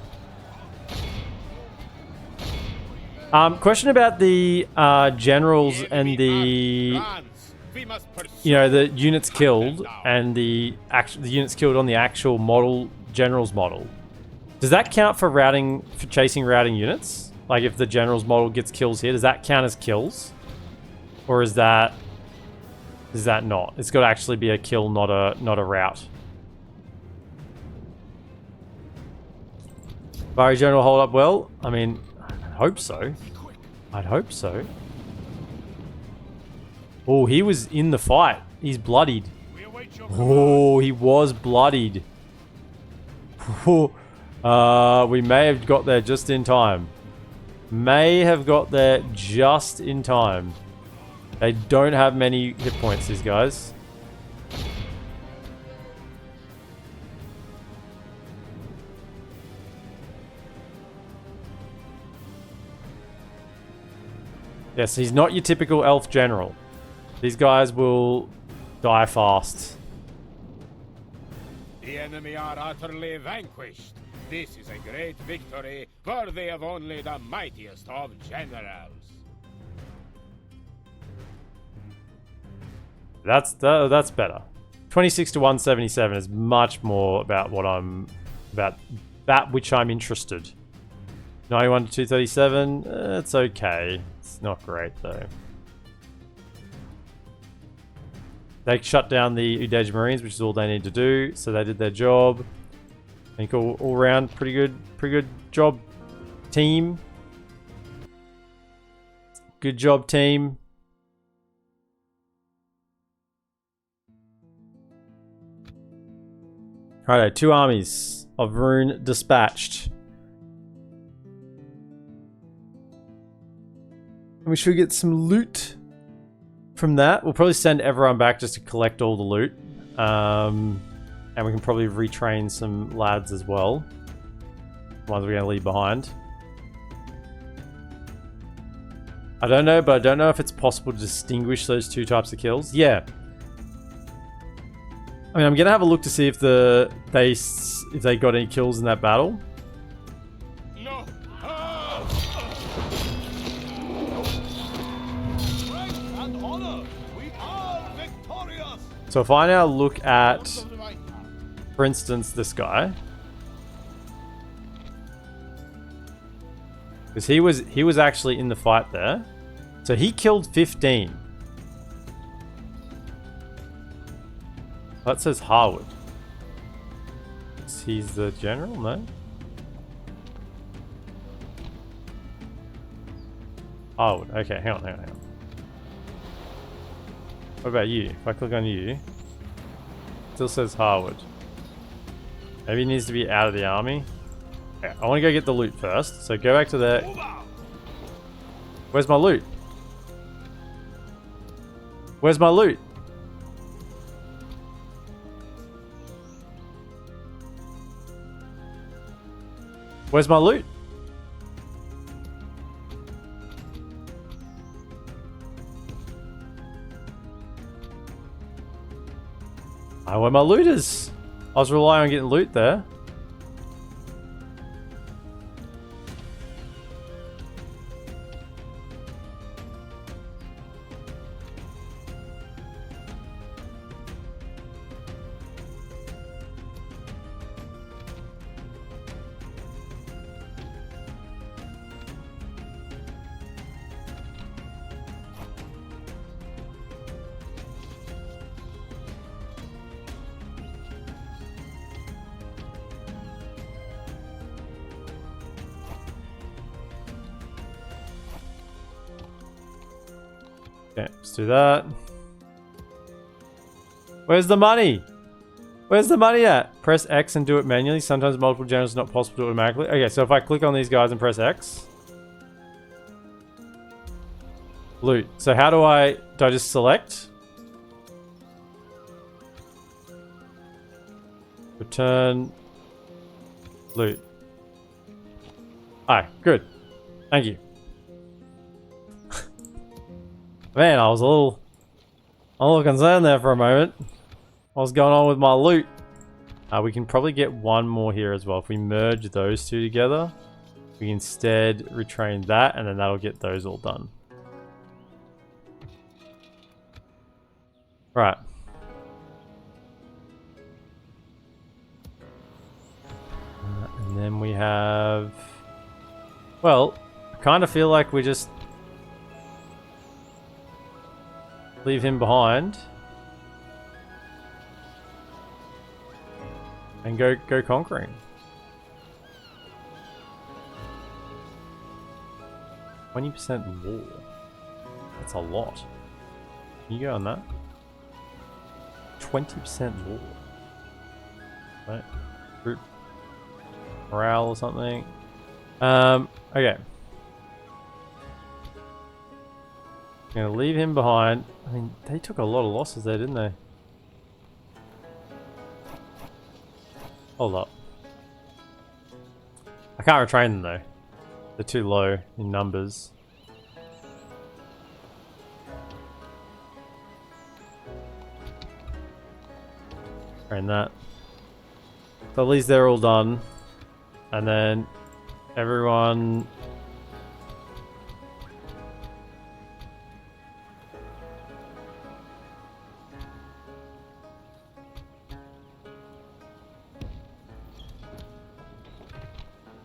Question about the generals and the units killed and the units killed on the actual model general's model. Does that count for chasing routing units? Like if the general's model gets kills here, does that count as kills, or is that not? It's got to actually be a kill, not a rout. Avari general hold up well. I mean, I'd hope so. Oh, he was in the fight. He's bloodied. Oh, he was bloodied. We may have got there just in time. They don't have many hit points, these guys. Yes, he's not your typical elf general. These guys will die fast. The enemy are utterly vanquished. This is a great victory, worthy of only the mightiest of generals. That's better. 26 to 177 is much more about what I'm about that which I'm interested. 91 to 237, it's okay. It's not great though. They shut down the Udeja Marines, which is all they need to do, so they did their job. I think all around pretty good job, team. Good job, team. Alright, 2 armies of Rune dispatched. And we should get some loot from that. We'll probably send everyone back just to collect all the loot. And we can probably retrain some lads as well. Ones we're going to leave behind. I don't know, but I don't know if it's possible to distinguish those 2 types of kills. Yeah. I mean, I'm going to have a look to see if they got any kills in that battle. No. Strength and honor, we are victorious. So if I now look at, for instance, this guy. Because he was actually in the fight there. So he killed 15. That says Harwood. He's the general, no? Harwood. Okay, hang on. What about you? If I click on you, it still says Harwood. Maybe he needs to be out of the army. Okay, I want to go get the loot first. So go back to there. Where's my loot? Where's my loot? Where's my loot? I know where my loot is. I was relying on getting loot there. Okay, let's do that. Where's the money? Where's the money at? Press X and do it manually. Sometimes multiple generals is not possible to do it automatically. Okay, so if I click on these guys and press X. Loot. So how do I just select? Return. Loot. Alright, good. Thank you. Man, I was a little concerned there for a moment. What's going on with my loot? We can probably get one more here as well. If we merge those 2 together, we can instead retrain that, and then that'll get those all done. Right. And then we have... Well, I kind of feel like we just... leave him behind. And go conquering. 20% law. That's a lot. Can you go on that? 20% law. Right. Group morale or something. Okay. I'm gonna leave him behind. I mean, they took a lot of losses there, didn't they? Hold up. I can't retrain them though. They're too low in numbers. And that. So at least they're all done. And then everyone...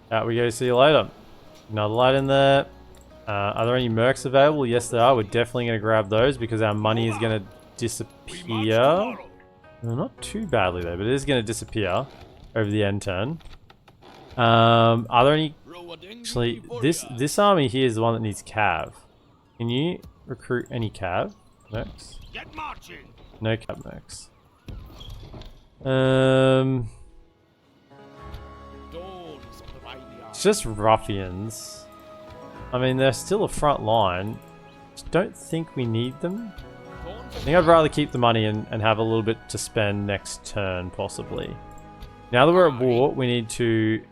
Out we go, see you later. Another light in there. Are there any mercs available? Yes, there are. We're definitely going to grab those because our money is going to disappear. No, not too badly though, but it is going to disappear over the end turn. Are there any... Actually, this army here is the one that needs cav. Can you recruit any cav mercs? Get marching. No cav mercs. It's just ruffians. I mean, they're still a front line. Just don't think we need them. I think I'd rather keep the money and have a little bit to spend next turn, possibly. Now that we're at war, we need to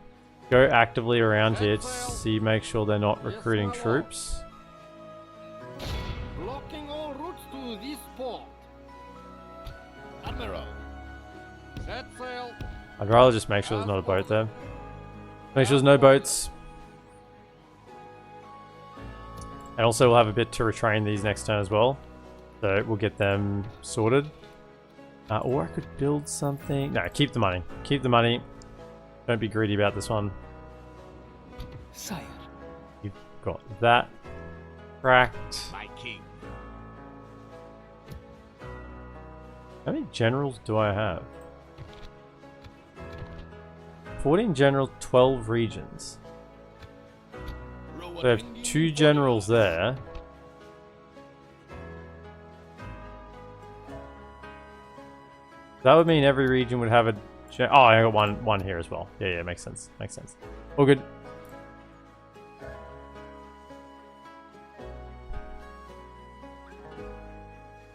go actively around here to see, make sure they're not recruiting troops. Blocking all routes to this port. Admiral, set sail. I'd rather just make sure there's not a boat there. Make sure there's no boats. And also we'll have a bit to retrain these next turn as well. So we'll get them sorted. Or I could build something. No, keep the money. Keep the money. Don't be greedy about this one. Sire. You've got that cracked. My king. How many generals do I have? 14 generals, 12 regions. So I have 2 generals there. That would mean every region would have a... Oh, I got one here as well. Yeah, makes sense. Makes sense. All good.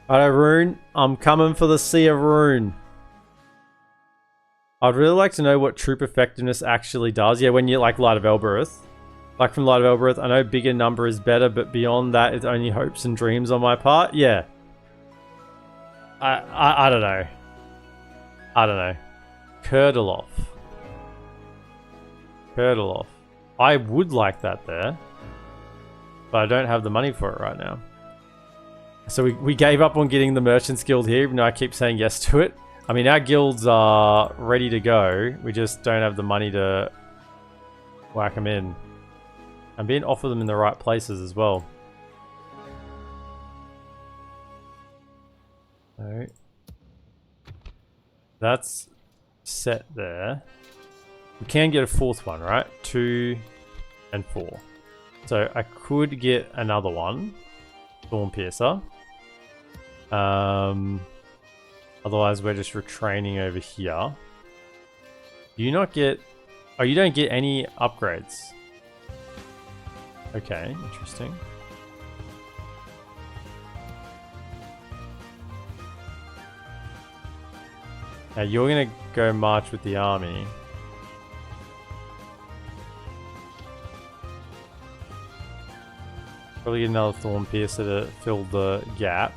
Alright, Rune. I'm coming for the Sea of Rune. I'd really like to know what troop effectiveness actually does. Yeah, when you like Light of Elbereth. Like from Light of Elbereth, I know bigger number is better, but beyond that, it's only hopes and dreams on my part. Yeah. I don't know. I don't know. Kurdeloff. Kurdeloff. I would like that there. But I don't have the money for it right now. So we gave up on getting the Merchants Guild here, even though I keep saying yes to it. I mean, our guilds are ready to go. We just don't have the money to whack them in. And being offered them in the right places as well. Alright. That's set there. We can get a 4th one, right? 2 and 4. So I could get another one. Thorn Piercer. Otherwise we're just retraining over here. Do you not get... Oh, you don't get any upgrades. Okay, interesting. Now you're gonna go march with the army. Probably get another Thorn Piercer to fill the gap.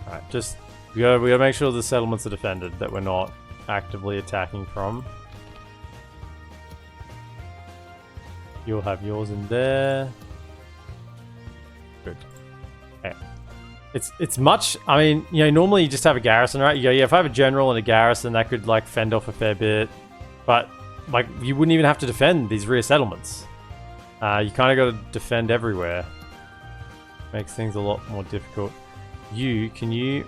Alright, just we gotta make sure the settlements are defended, that we're not actively attacking from. You'll have yours in there. Good. Okay. It's much, I mean, you know, normally you just have a garrison, right? You go, yeah, if I have a general and a garrison, that could like fend off a fair bit. But like, you wouldn't even have to defend these rear settlements. You kind of got to defend everywhere. Makes things a lot more difficult. Can you...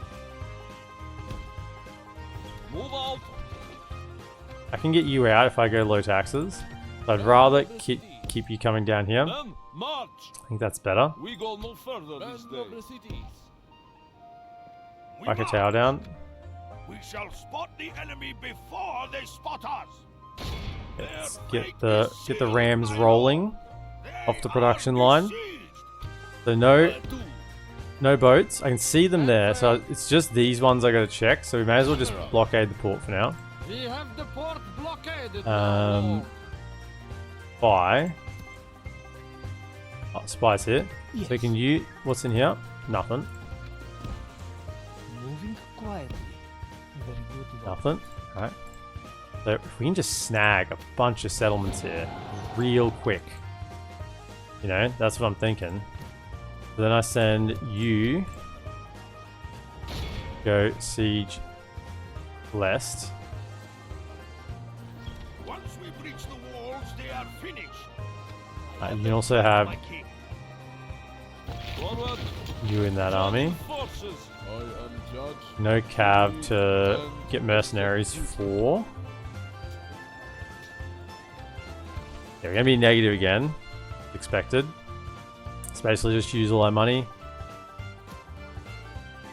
Move out. I can get you out if I go low taxes. So I'd rather keep you coming down here. Then march. I think that's better. We go no further this day. We Whack a march. tower down. We shall spot the enemy before they spot us. Let's get the rams rolling off the production line. So no boats. I can see them there. So it's just these ones I gotta check. So we may as well just blockade the port for now. We have the port blockaded. Spy. Oh, spy's here. So we can use... What's in here? Nothing. Moving quietly. Very beautiful. Nothing. Alright. So if we can just snag a bunch of settlements here real quick. You know, that's what I'm thinking. So then I send you... Go siege Blessed. Once we breach the walls, they are finished. You can also have My king. Forward, you in that army. forces. I am judge. No cav to get mercenaries for. Yeah, we're gonna be negative again. Expected. It's basically just use all our money.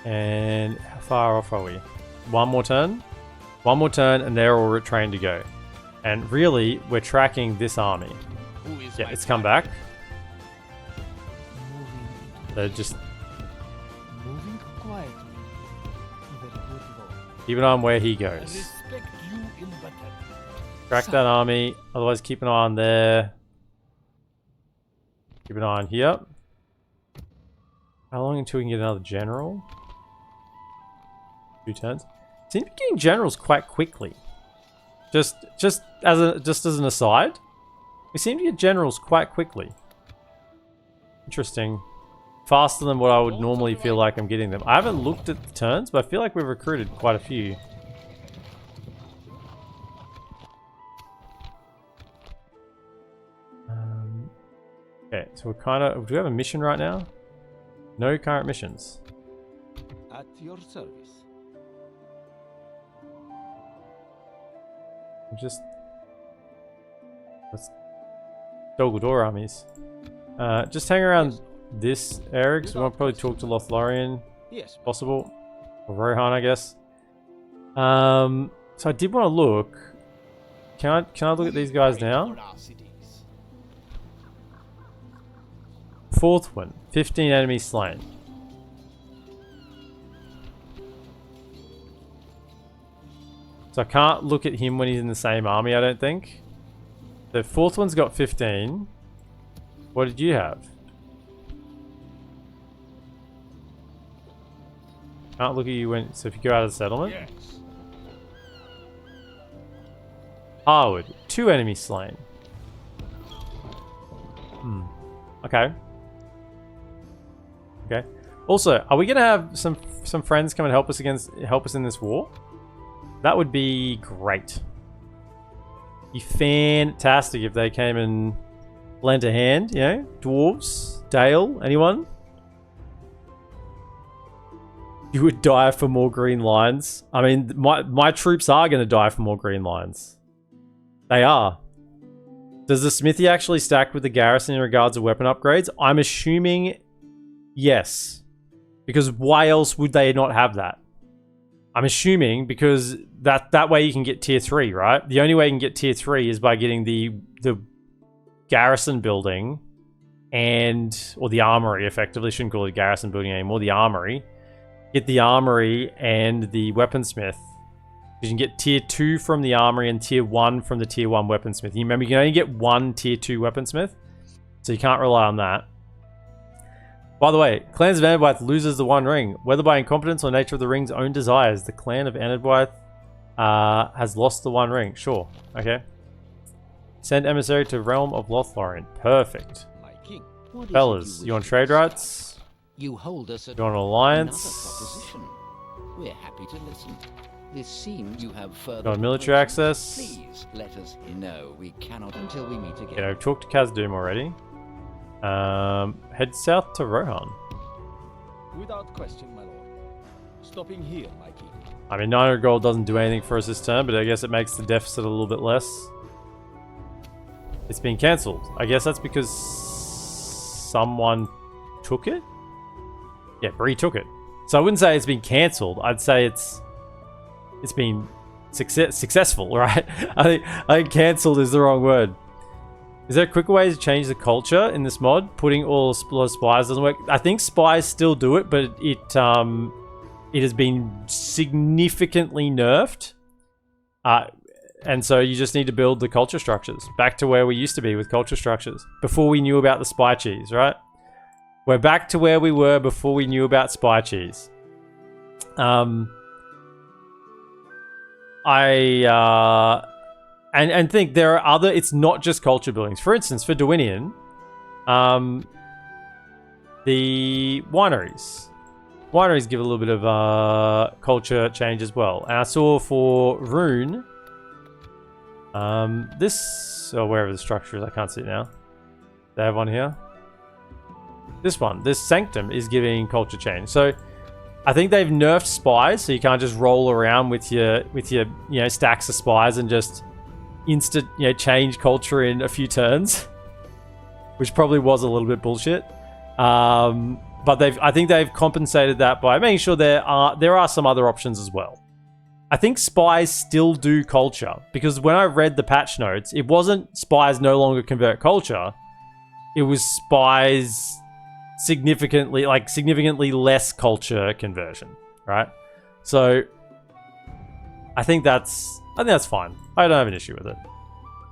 And how far off are we? One more turn? One more turn and they're all trained to go. And really, we're tracking this army. Yeah, it's come back. They're just Moving quietly. Very beautiful. keep an eye on where he I goes. respect you in battle. Track that army. Otherwise, keep an eye on there. Keep an eye on here. How long until we can get another general? 2 turns. Seem to be getting generals quite quickly. Just as an aside, we seem to get generals quite quickly. Interesting. Faster than what I would normally feel like I'm getting them. I haven't looked at the turns, but I feel like we've recruited quite a few. Okay, so we're kind of... Do we have a mission right now? No current missions. At your service. Just... Let's... Dolgador armies. Just hang around this area, because we want to probably talk to Lothlorien, Yes. if possible. Or Rohan, I guess. So I did want to look. Can I look at these guys now? Fourth one. 15 enemies slain. So I can't look at him when he's in the same army, I don't think. The fourth one's got 15. What did you have? Can't look at you when... So if you go out of the settlement. Yes. Harwood. 2 enemies slain. Okay. Okay. Also, are we gonna have some friends come and help us in this war? That would be great. Be fantastic if they came and lent a hand, you know? Dwarves? Dale? Anyone? You would die for more green lines. I mean, my troops are going to die for more green lines. They are. Does the smithy actually stack with the garrison in regards to weapon upgrades? I'm assuming yes. Because why else would they not have that? I'm assuming because that way you can get tier 3, right? The only way you can get tier 3 is by getting the garrison building or the armory, effectively. Shouldn't call it garrison building anymore. The armory. Get the armory and the weaponsmith. You can get tier 2 from the armory and tier 1 from the tier 1 weaponsmith. You remember, you can only get 1 tier 2 weaponsmith. So you can't rely on that. By the way, Clans of Anadwyth loses the 1 ring. Whether by incompetence or nature of the ring's own desires, the Clan of Anadwyth has lost the 1 ring. Sure. Okay. Send emissary to Realm of Lothlorien. Perfect. My king. Fellas, you want trade rights? You hold us at You want an another alliance? proposition. We're happy to listen. This seems you have further. You want military access? Please let us know. We cannot until we meet again. Yeah, I've talked to Khazad-dûm already. Head south to Rohan. Without question, my lord. Stopping here, my king. I mean, 900 gold doesn't do anything for us this turn, but I guess it makes the deficit a little bit less. It's been cancelled. I guess that's because someone took it? Yeah, Bree took it. So I wouldn't say it's been cancelled. I'd say it's been successful, right? I think cancelled is the wrong word. Is there a quicker way to change the culture in this mod? Putting all spies doesn't work. I think spies still do it, but it has been significantly nerfed. And so you just need to build the culture structures back to where we used to be with culture structures before we knew about the spy cheese, right? We're back to where we were before we knew about spy cheese. And think there are other, it's not just culture buildings. For instance, for Dorwinion, the wineries give a little bit of culture change as well. And I saw for Rune, this, or wherever the structure is, I can't see it now. They have one here. This one, this Sanctum, is giving culture change. So I think they've nerfed spies, so you can't just roll around with your stacks of spies and just change culture in a few turns, which probably was a little bit bullshit. But I think they've compensated that by making sure there are some other options as well. I think spies still do culture, because when I read the patch notes, it wasn't spies no longer convert culture. It was spies significantly less culture conversion, right? So I think that's fine. I don't have an issue with it.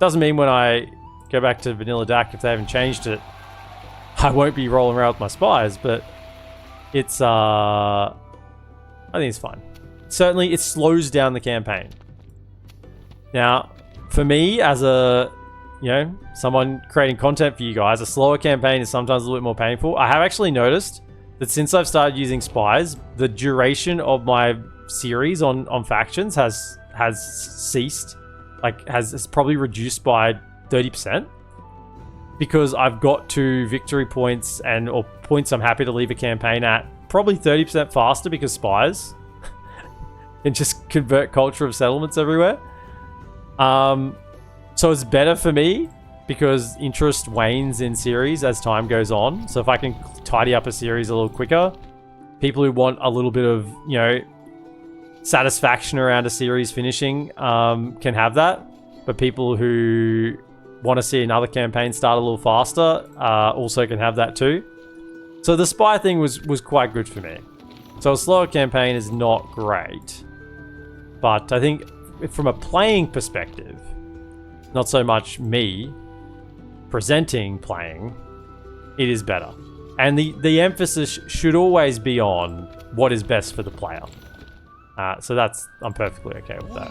Doesn't mean when I go back to vanilla DAC, if they haven't changed it, I won't be rolling around with my spies, but it's I think it's fine. Certainly it slows down the campaign. Now, for me as a someone creating content for you guys, a slower campaign is sometimes a little bit more painful. I have actually noticed that since I've started using spies, the duration of my series on factions has ceased. Has probably reduced by 30%. Because I've got to victory points or points I'm happy to leave a campaign at probably 30% faster because spies and just convert culture of settlements everywhere. So it's better for me because interest wanes in series as time goes on. So if I can tidy up a series a little quicker, people who want a little bit of, satisfaction around a series finishing can have that. But people who want to see another campaign start a little faster also can have that too. So the spy thing was quite good for me. So a slower campaign is not great. But I think from a playing perspective, not so much me presenting playing, it is better. And the emphasis should always be on what is best for the player. So I'm perfectly okay with that.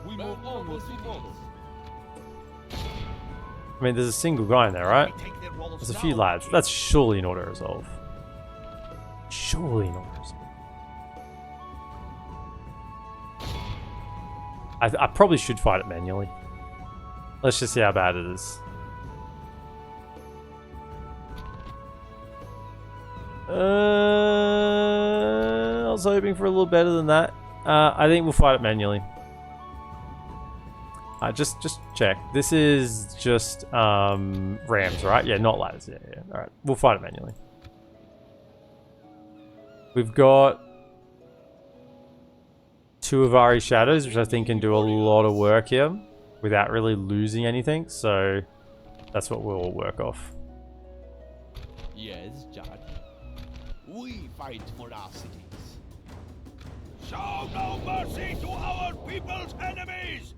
We move onward to battle. I mean, there's a single guy in there, right? There's a few lads. That's surely an auto resolve. Surely an auto resolve. I probably should fight it manually. Let's just see how bad it is. I was hoping for a little better than that. I think we'll fight it manually. Just check. This is just rams, right? Yeah, not ladders. Yeah. All right, we'll fight it manually. We've got 2 Avari shadows, which I think can do a lot of work here without really losing anything. So that's what we'll work off. Yes, Judge. We fight for our cities. Show no mercy to our people's enemies!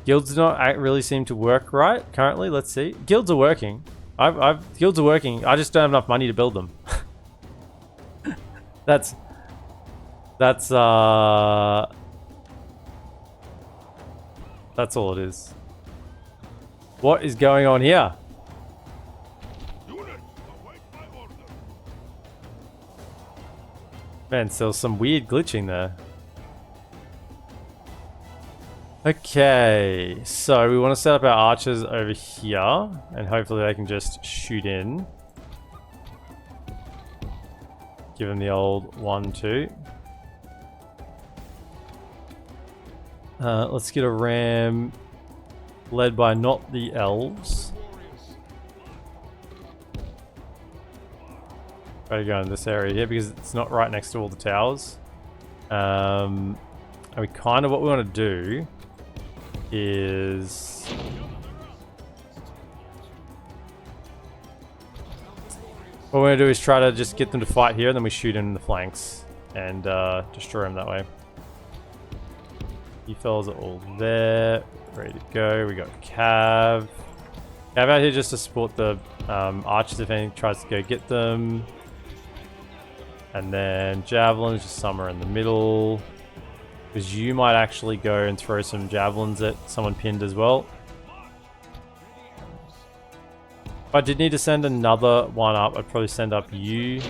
Guilds do not really seem to work right currently. Let's see. Guilds are working. Guilds are working. I just don't have enough money to build them. That's all it is. What is going on here? Man, so some weird glitching there. Okay, so we want to set up our archers over here, and hopefully they can just shoot in. Give them the old 1-2. Let's get a ram led by not the elves. Try to go in this area here because it's not right next to all the towers. And we kind of, what we want to do is what we're going to do is try to just get them to fight here, and then we shoot in the flanks and destroy them that way. You fellas are all there, ready to go. We got Cav. Yeah, I'm out here just to support the archers if anything tries to go get them. And then javelins just somewhere in the middle. Because you might actually go and throw some javelins at someone pinned as well. If I did need to send another one up, I'd probably send up you.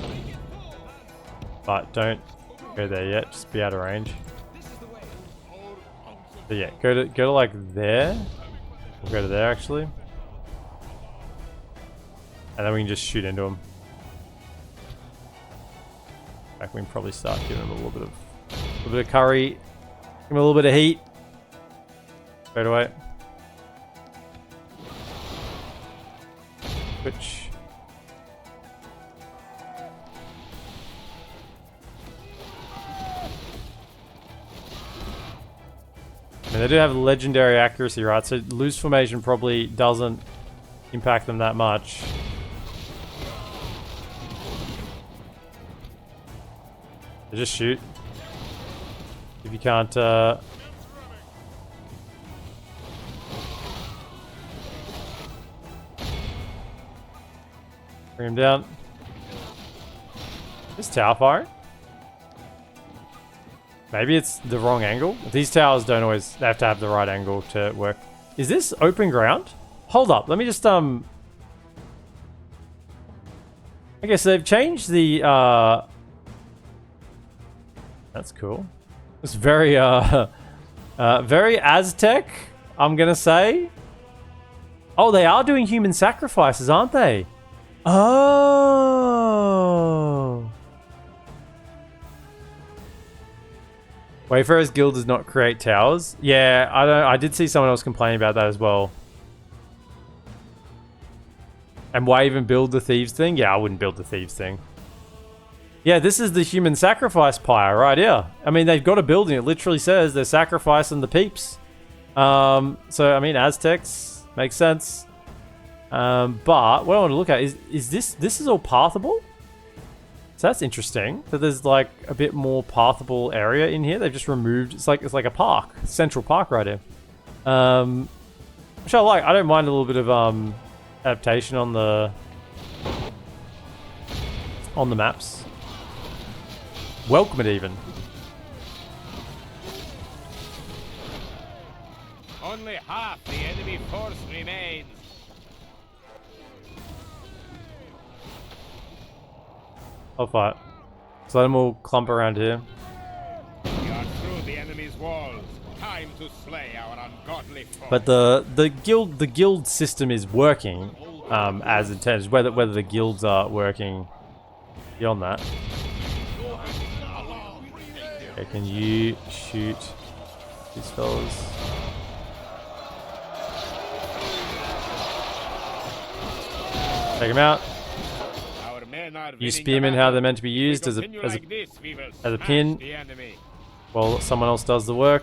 But don't go there yet, just be out of range. But yeah, go to like there. We'll go to there actually. And then we can just shoot into them. In fact, we can probably start giving them a little bit of curry. Give them a little bit of heat. Straight away. Which... I mean, they do have legendary accuracy, right? So loose formation probably doesn't impact them that much. So just shoot. If you can't... bring him down. This tower firing? Maybe it's the wrong angle. These towers don't always have to have the right angle to work. Is this open ground? Hold up, let me just okay, so they've changed the that's cool. It's very very Aztec, I'm gonna say. Oh, they are doing human sacrifices, aren't they? Oh. Wayfarer's Guild does not create towers. Yeah, I did see someone else complaining about that as well. And why even build the thieves thing? Yeah, I wouldn't build the thieves thing. Yeah, this is the human sacrifice pyre right here. I mean, they've got a building. It literally says they're sacrificing the peeps. So, I mean, Aztecs makes sense. But what I want to look at is this is all pathable? So that's interesting that there's like a bit more pathable area in here. They've just removed, it's like a park, Central Park right here. Which I like. I don't mind a little bit of adaptation on the maps. Welcome it even. Only half the enemy force remains. I'll fight. So let them all clump around here. We are through the enemy's walls. Time to slay our ungodly foe. But the guild system is working as intended. Whether the guilds are working beyond that. Okay, can you shoot these fellas? Take him out. Use spearmen how they're meant to be used as a pin, while someone else does the work.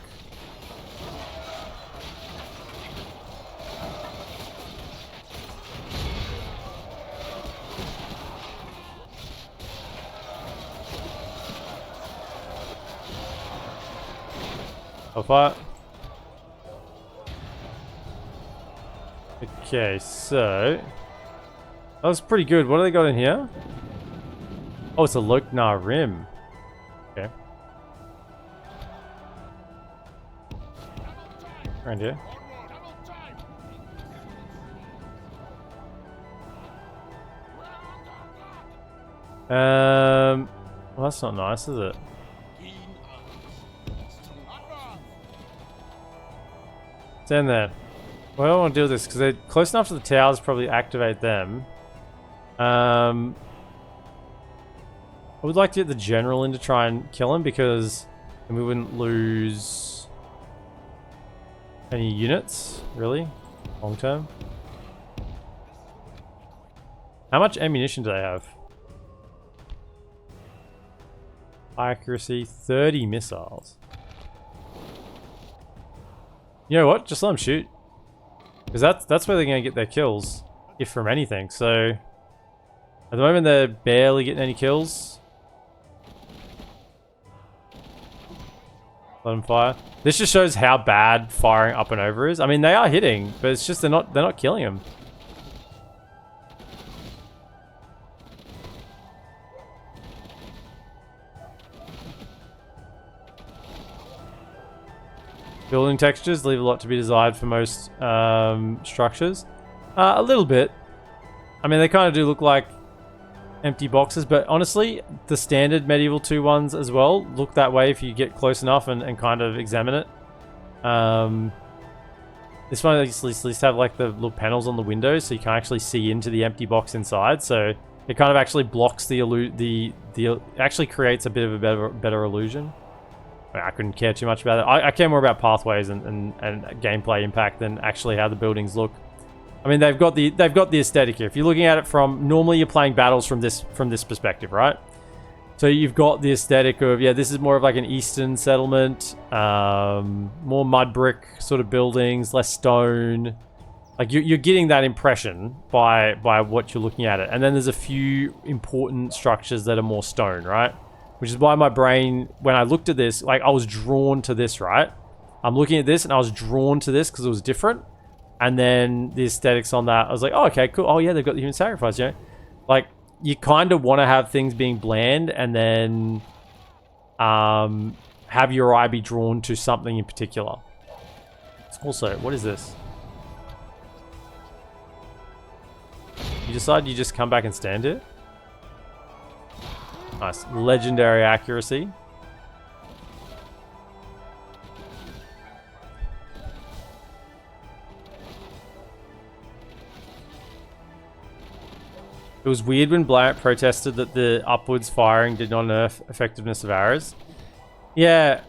I'll fire. Okay, so that was pretty good. What do they got in here? Oh, it's a Loknar rim. Okay. Around here. Well, that's not nice, is it? Stand there. Well, I don't want to deal with this because they're close enough to the towers to probably activate them. I would like to get the general in to try and kill him because then we wouldn't lose any units, really, long term. How much ammunition do they have? Accuracy, 30 missiles. You know what? Just let them shoot. Because that's where they're going to get their kills, if from anything. So, at the moment they're barely getting any kills. Let them fire. This just shows how bad firing up and over is. I mean, they are hitting, but it's just they're not killing them. Building textures leave a lot to be desired for most structures. A little bit. I mean, they kind of do look like empty boxes, but honestly, the standard Medieval 2 ones as well look that way if you get close enough and kind of examine it. This one at least have like the little panels on the windows, so you can actually see into the empty box inside. So it kind of actually blocks the actually creates a bit of a better illusion. I couldn't care too much about it. I care more about pathways and gameplay impact than actually how the buildings look. I mean, they've got the aesthetic here. If you're looking at it from normally, you're playing battles from this perspective, right? So you've got the aesthetic of, yeah, this is more of like an eastern settlement, more mud brick sort of buildings, less stone. Like you're getting that impression by what you're looking at it. And then there's a few important structures that are more stone, right? Which is why my brain, when I looked at this, like I was drawn to this, right? I'm looking at this and I was drawn to this because it was different. And then the aesthetics on that, I was like, oh, okay, cool. Oh yeah, they've got the human sacrifice, you know? Like, you kind of want to have things being bland and then have your eye be drawn to something in particular. Also, what is this? You decide you just come back and stand here? Nice. Legendary accuracy. It was weird when Blount protested that the upwards firing did not nerf effectiveness of arrows. Yeah.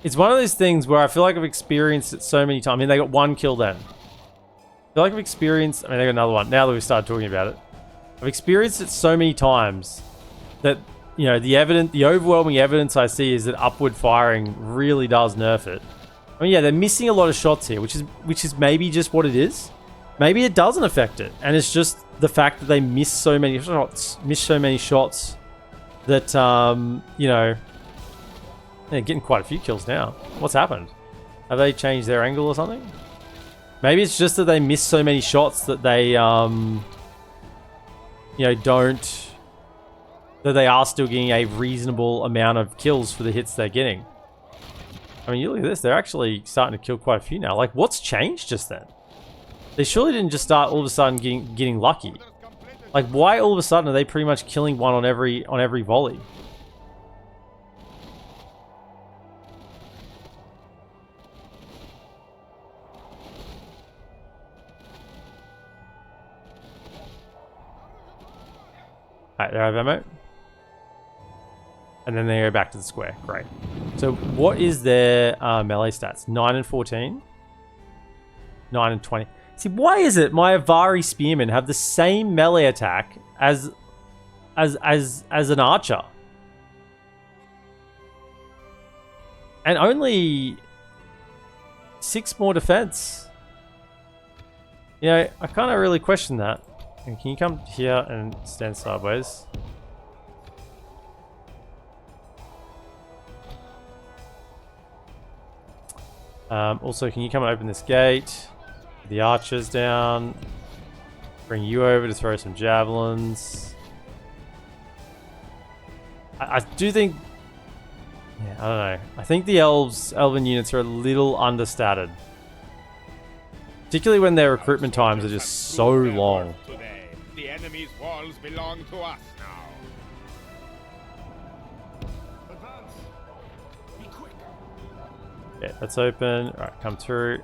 It's one of those things where I feel like I've experienced it so many times. I mean, they got one kill then. I feel like I've experienced... I mean, they got another one. Now that we've started talking about it. I've experienced it so many times that, you know, the overwhelming evidence I see is that upward firing really does nerf it. I mean, yeah, they're missing a lot of shots here, which is maybe just what it is. Maybe it doesn't affect it, and it's just the fact that they miss so many shots that, you know, they're getting quite a few kills now. What's happened? Have they changed their angle or something? Maybe it's just that they miss so many shots that they, you know, that they are still getting a reasonable amount of kills for the hits they're getting. I mean, you look at this, they're actually starting to kill quite a few now. Like, what's changed just then? They surely didn't just start all of a sudden getting lucky. Like, why all of a sudden are they pretty much killing one on every volley? Alright, they're out of ammo. And then they go back to the square. Great. So what is their melee stats? 9 and 14? 9 and 20. See, why is it my Avari spearmen have the same melee attack as an archer? And only 6 more defense. You know, I kind of really question that. And can you come here and stand sideways? Also, can you come and open this gate? The archers down. Bring you over to throw some javelins. I do think... Yeah, I don't know. I think the elven units are a little understated. Particularly when their recruitment times are just so long. The enemy's walls belong to us now. Advance. Be quick. Yeah, that's open. Alright, come through.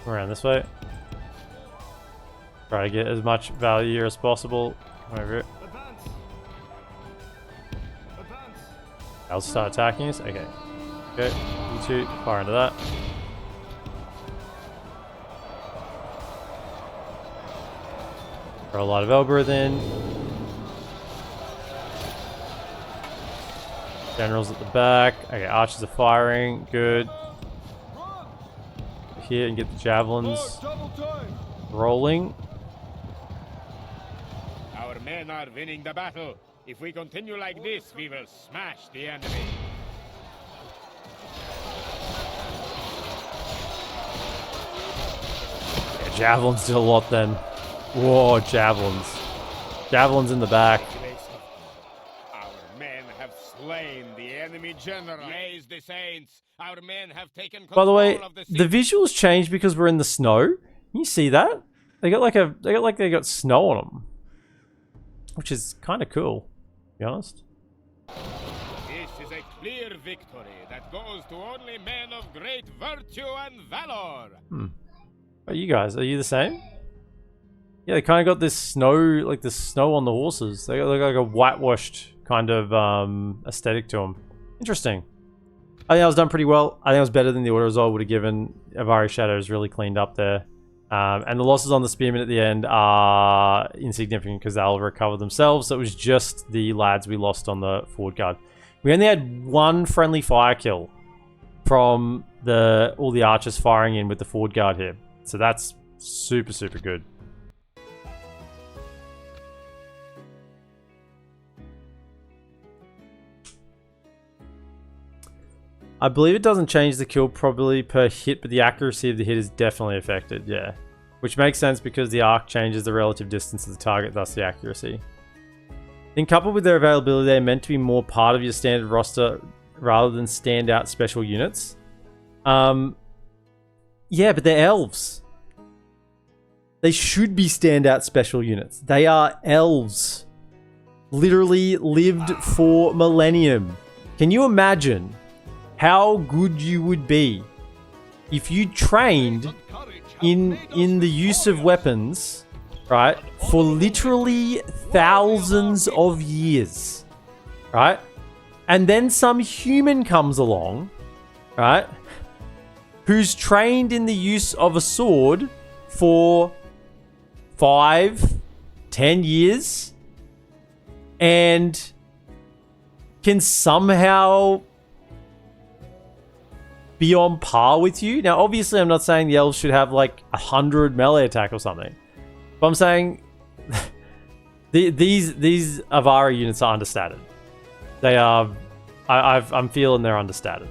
Around this way. Try to get as much value as possible. Over it. Advance. Advance. I'll start attacking us. Okay. Okay. You two, fire into that. Throw a lot of Elbereth in. Generals at the back. Okay, archers are firing. Good. Here and get the javelins rolling. Our men are winning the battle. If we continue like this, we will smash the enemy. javelins did a lot then. Whoa, javelins. Javelins in the back. Our men have slain the enemy general. Praise the saints. Our men have taken By the control way, of the the visuals changed because we're in the snow. Can you see that? They got snow on them, which is kind of cool, to be honest. This is a clear victory that goes to only men of great virtue and valor. Are you guys? Are you the same? Yeah, they kind of got this snow, like the snow on the horses. They got like a whitewashed kind of aesthetic to them. Interesting. I think that was done pretty well. I think it was better than the orders I would have given. Avari Shadows really cleaned up there. And the losses on the spearmen at the end are insignificant because they'll recover themselves. So it was just the lads we lost on the forward guard. We only had one friendly fire kill from all the archers firing in with the forward guard here. So that's super, super good. I believe it doesn't change the kill probably per hit, but the accuracy of the hit is definitely affected, yeah. Which makes sense because the arc changes the relative distance of the target, thus the accuracy. Then coupled with their availability, they're meant to be more part of your standard roster rather than standout special units. Yeah, but they're elves. They should be standout special units. They are elves. Literally lived for millennium. Can you imagine how good you would be if you trained in the use of weapons, right, for literally thousands of years, right? And then some human comes along, right, who's trained in the use of a sword for 5, 10 years and can somehow be on par with you. Now, obviously, I'm not saying the elves should have like 100 melee attack or something, but I'm saying these Avari units are understated. They are. I'm feeling they're understated,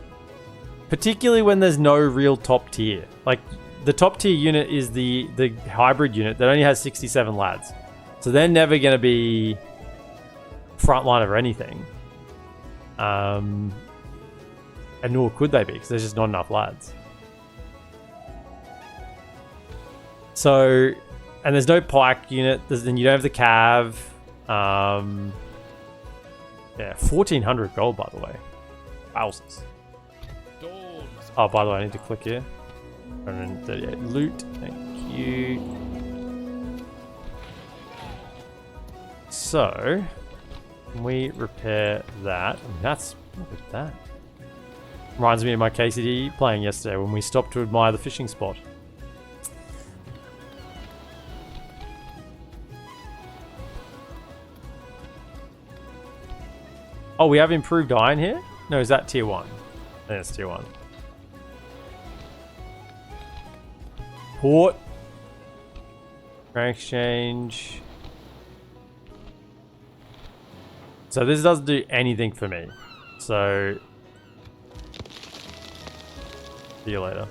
particularly when there's no real top tier. Like the top tier unit is the hybrid unit that only has 67 lads, so they're never going to be frontline or anything. And nor could they be, because there's just not enough lads. So, and there's no pike unit, and you don't have the cav. Yeah, 1,400 gold, by the way. Thousands. Oh, by the way, I need to click here. 138 loot, thank you. So, can we repair that? I mean, look at that. Reminds me of my KCD playing yesterday when we stopped to admire the fishing spot. Oh, we have improved iron here? No, is that tier 1? I think that's tier 1. Port. Rank exchange. So this doesn't do anything for me. So see you later.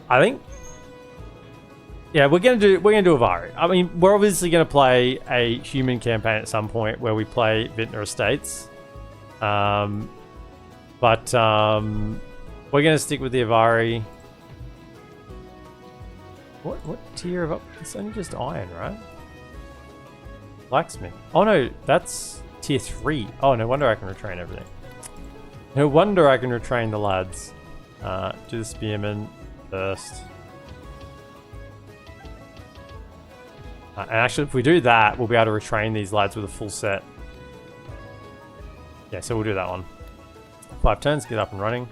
I think, yeah, we're gonna do Avari. I mean, we're obviously gonna play a human campaign at some point where we play Vintner Estates, but we're gonna stick with the Avari. What tier of up? It's only just iron, right? Blacksmith. Oh no, that's tier 3. Oh, no wonder I can retrain everything. No wonder I can retrain the lads. Do the spearmen first. And actually, if we do that, we'll be able to retrain these lads with a full set. Yeah, so we'll do that one. 5 turns, get up and running.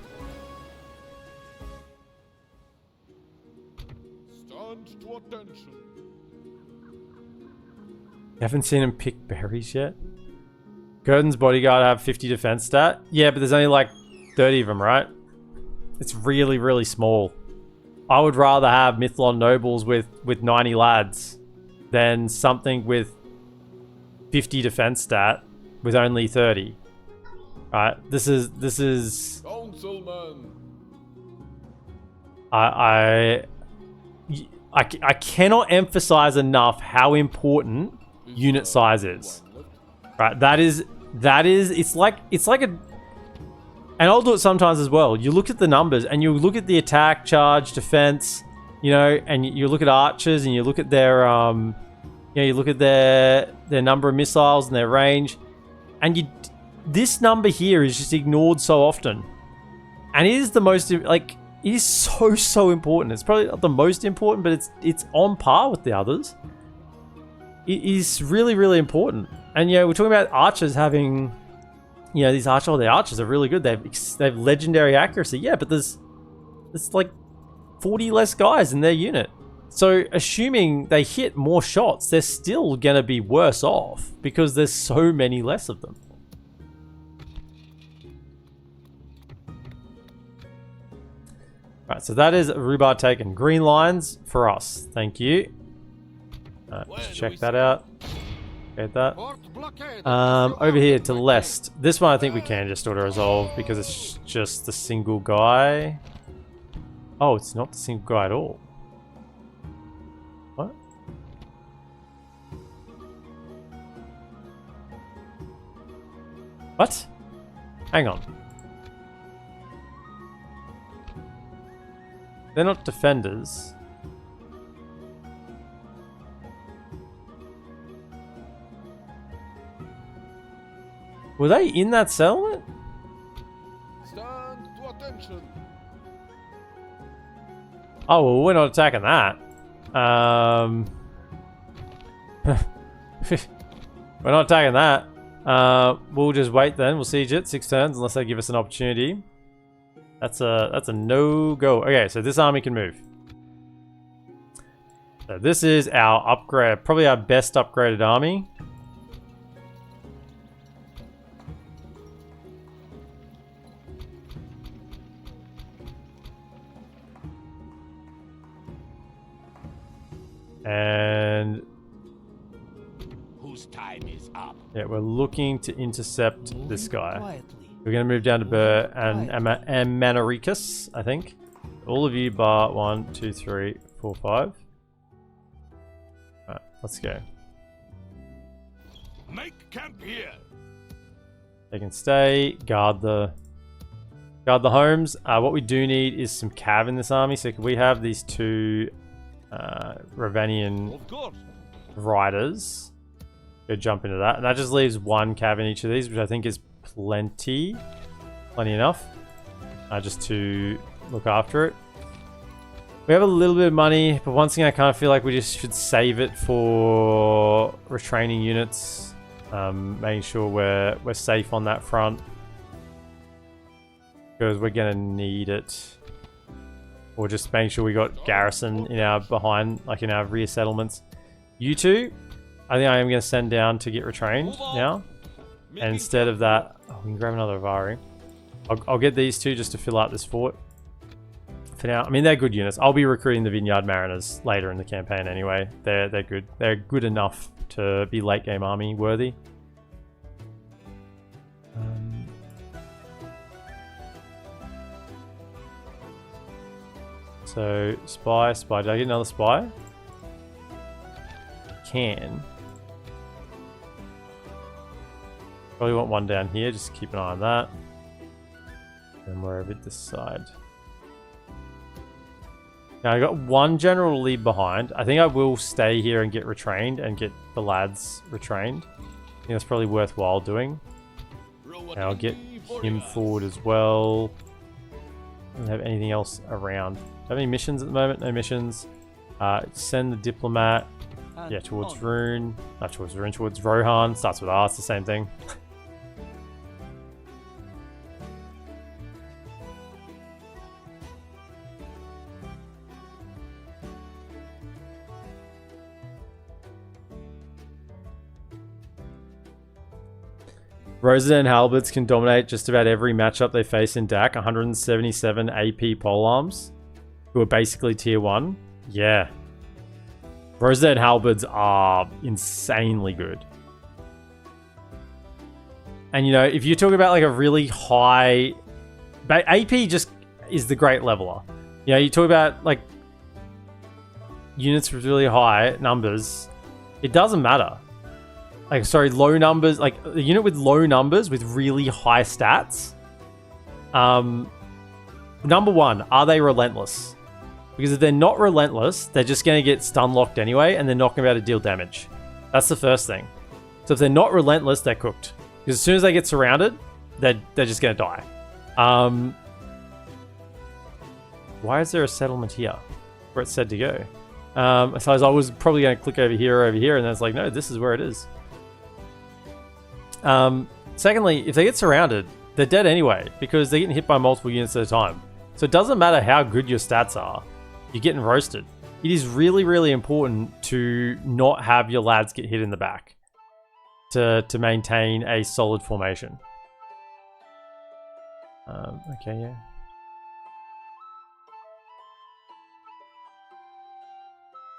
Stand to attention. You haven't seen him pick berries yet? Gurdon's bodyguard have 50 defense stat? Yeah, but there's only like 30 of them, right? It's really, really small. I would rather have Mithlon nobles with 90 lads than something with 50 defense stat with only 30. Right? This is Councilman. I cannot emphasize enough how important unit size is. Right, that is it's like a, and I'll do it sometimes as well. You look at the numbers and you look at the attack, charge, defense, you know, and you look at archers and you look at their you look at their number of missiles and their range, and this number here is just ignored so often. And it is the most, like, it is so important. It's probably not the most important, but it's on par with the others. It is really important. And we're talking about archers having, these archers. The archers are really good. They have legendary accuracy. Yeah, but there's like 40 less guys in their unit. So assuming they hit more shots, they're still gonna be worse off because there's so many less of them. Right, so that is Rhubar taken. Green lines for us. Thank you. Let's check that out. Get that. Over here to the left. This one I think we can just auto-resolve because it's just the single guy. Oh, it's not the single guy at all. What? What? Hang on. They're not defenders. Were they in that settlement? Stand to attention. Oh, well, we're not attacking that. We're not attacking that. We'll just wait then. We'll siege it 6 turns unless they give us an opportunity. That's a no-go. Okay, so this army can move. So this is our upgrade, probably our best upgraded army. And whose time is up? Yeah, we're looking to intercept this guy. Quietly. We're going to move down to Burr and Manaricus, I think. All of you bar 1, 2, 3, 4, 5. Alright, let's go. Make camp here. They can stay, guard the homes. What we do need is some cav in this army. So can we have these 2 Ravanian Of course. riders? Go jump into that. And that just leaves 1 cav in each of these, which I think is plenty enough, just to look after it. We have a little bit of money, but once again I kind of feel like we just should save it for retraining units, making sure we're safe on that front because we're gonna need it, or just making sure we got garrison in our in our rear settlements. You two, I think I am gonna send down to get retrained now. And instead of that, we can grab another Avari. I'll get these 2 just to fill out this fort. For now, I mean, they're good units. I'll be recruiting the Vineyard Mariners later in the campaign anyway. They're good. They're good enough to be late game army worthy. So, spy. Did I get another spy? Can. Probably want 1 down here, just keep an eye on that. And we're over this side. Now I got 1 general lead behind. I think I will stay here and get retrained and get the lads retrained. I think that's probably worthwhile doing. And I'll get him forward as well. Don't have anything else around. Have any missions at the moment? No missions. Send the diplomat. Yeah, towards Rune. Not towards Rune, towards Rohan. Starts with R, it's the same thing. Rosa and Halberds can dominate just about every matchup they face in DAC. 177 AP polearms, who are basically tier 1. Yeah. Rosa and Halberds are insanely good. And if you talk about like a really high... AP just is the great leveler. You talk about like units with really high numbers, it doesn't matter. Like, sorry, low numbers, like a unit with low numbers with really high stats. Number one, are they relentless? Because if they're not relentless, they're just going to get stun locked anyway, and they're not going to be able to deal damage. That's the first thing. So if they're not relentless, they're cooked. Because as soon as they get surrounded, they're just going to die. Why is there a settlement here where it's said to go? So I was probably going to click over here, and then it's like, no, this is where it is. Secondly, if they get surrounded, they're dead anyway, because they're getting hit by multiple units at a time. So it doesn't matter how good your stats are, you're getting roasted. It is really, really important to not have your lads get hit in the back to maintain a solid formation. Okay, yeah.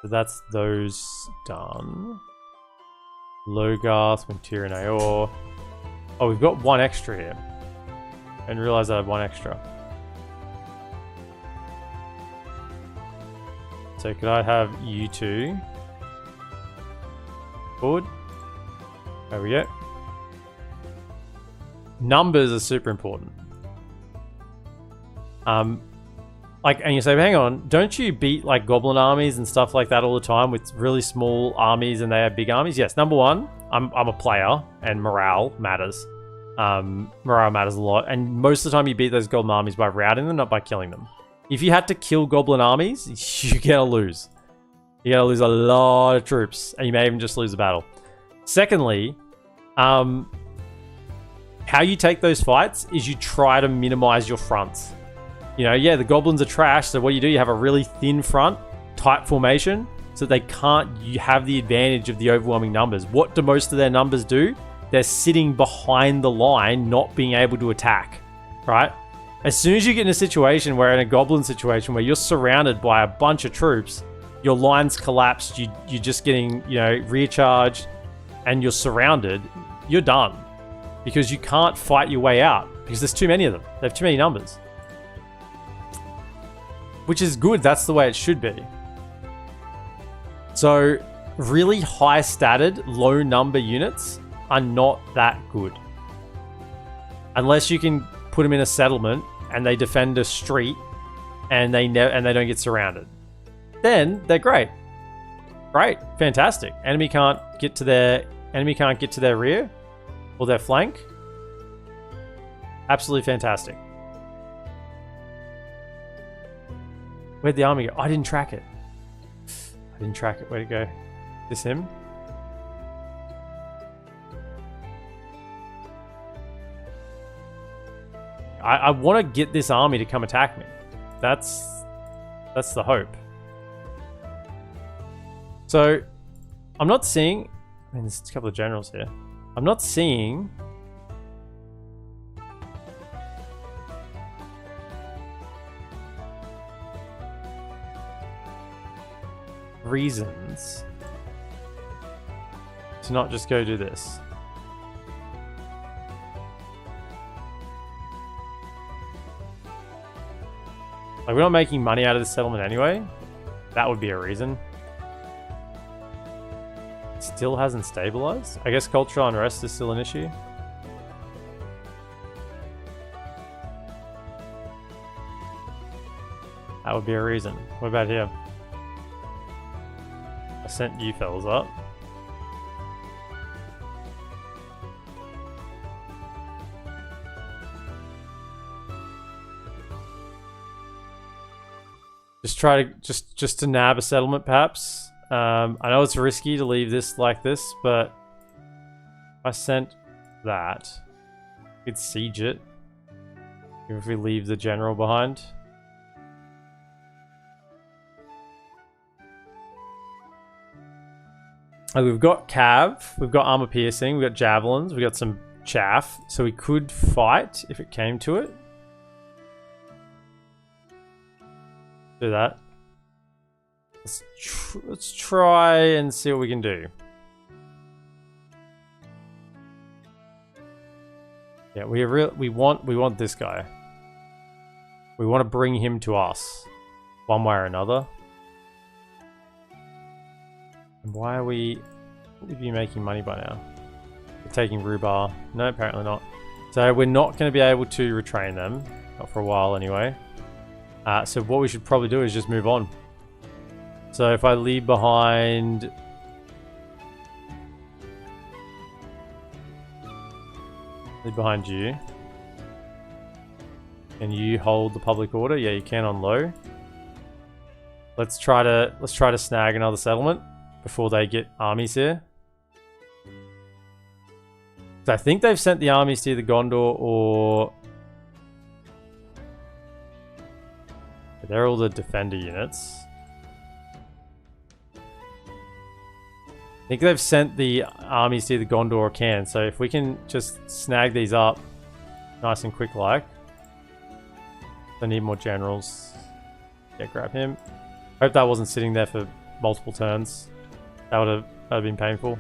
So that's those done. Logarth, Winter, and Aor. Oh, we've got one extra here. I didn't realize I had one extra. So could I have you two forward? There we go. Numbers are super important. Like, and you say, hang on, don't you beat like goblin armies and stuff like that all the time with really small armies and they have big armies? Yes, number one, I'm a player and morale matters. Morale matters a lot, and most of the time you beat those goblin armies by routing them, not by killing them. If you had to kill goblin armies, you're gonna lose. You're gonna lose a lot of troops, and you may even just lose the battle. Secondly, how you take those fights is you try to minimize your fronts. You know, yeah, the goblins are trash, so what do? You have a really thin front, tight formation, so they can't have the advantage of the overwhelming numbers. What do most of their numbers do? They're sitting behind the line, not being able to attack, right? As soon as you get in a situation where, in a goblin situation, where you're surrounded by a bunch of troops, your lines collapsed, you're just getting, you know, recharged, and you're surrounded, you're done. Because you can't fight your way out, because there's too many of them. They have too many numbers. Which is good, that's the way it should be. So, really high statted, low number units are not that good. Unless you can put them in a settlement and they defend a street and they don't get surrounded. Then they're great. Great, fantastic. Enemy can't get to their rear or their flank. Absolutely fantastic. Where'd the army go? I didn't track it. Where'd it go? This him? I want to get this army to come attack me. That's the hope. So, I'm not seeing... I mean, there's a couple of generals here. I'm not seeing... reasons to not just go do this. Like, we're not making money out of this settlement anyway. That would be a reason. Still hasn't stabilized. I guess cultural unrest is still an issue. That would be a reason. What about here? I sent you fellas up. Just try to just to nab a settlement, perhaps. I know it's risky to leave this like this, but I sent that. We could siege it if we leave the general behind. We've got cav, we've got armor piercing, we've got javelins, we've got some chaff, so we could fight if it came to it. Do that. Let's try and see what we can do. Yeah, we want this guy. We want to bring him to us, one way or another. Why are we... Would be making money by now? We're taking Rhubar. No, apparently not. So we're not going to be able to retrain them. Not for a while anyway. So what we should probably do is just move on. So if I leave behind... Leave behind you. Can you hold the public order? Yeah, you can on low. Let's try to snag another settlement before they get armies here. So I think they've sent the armies to either Gondor or... They're all the defender units. I think they've sent the armies to either Gondor or Cairn. So if we can just snag these up nice and quick like. I need more generals. Yeah, grab him. Hope that wasn't sitting there for multiple turns. That would have been painful.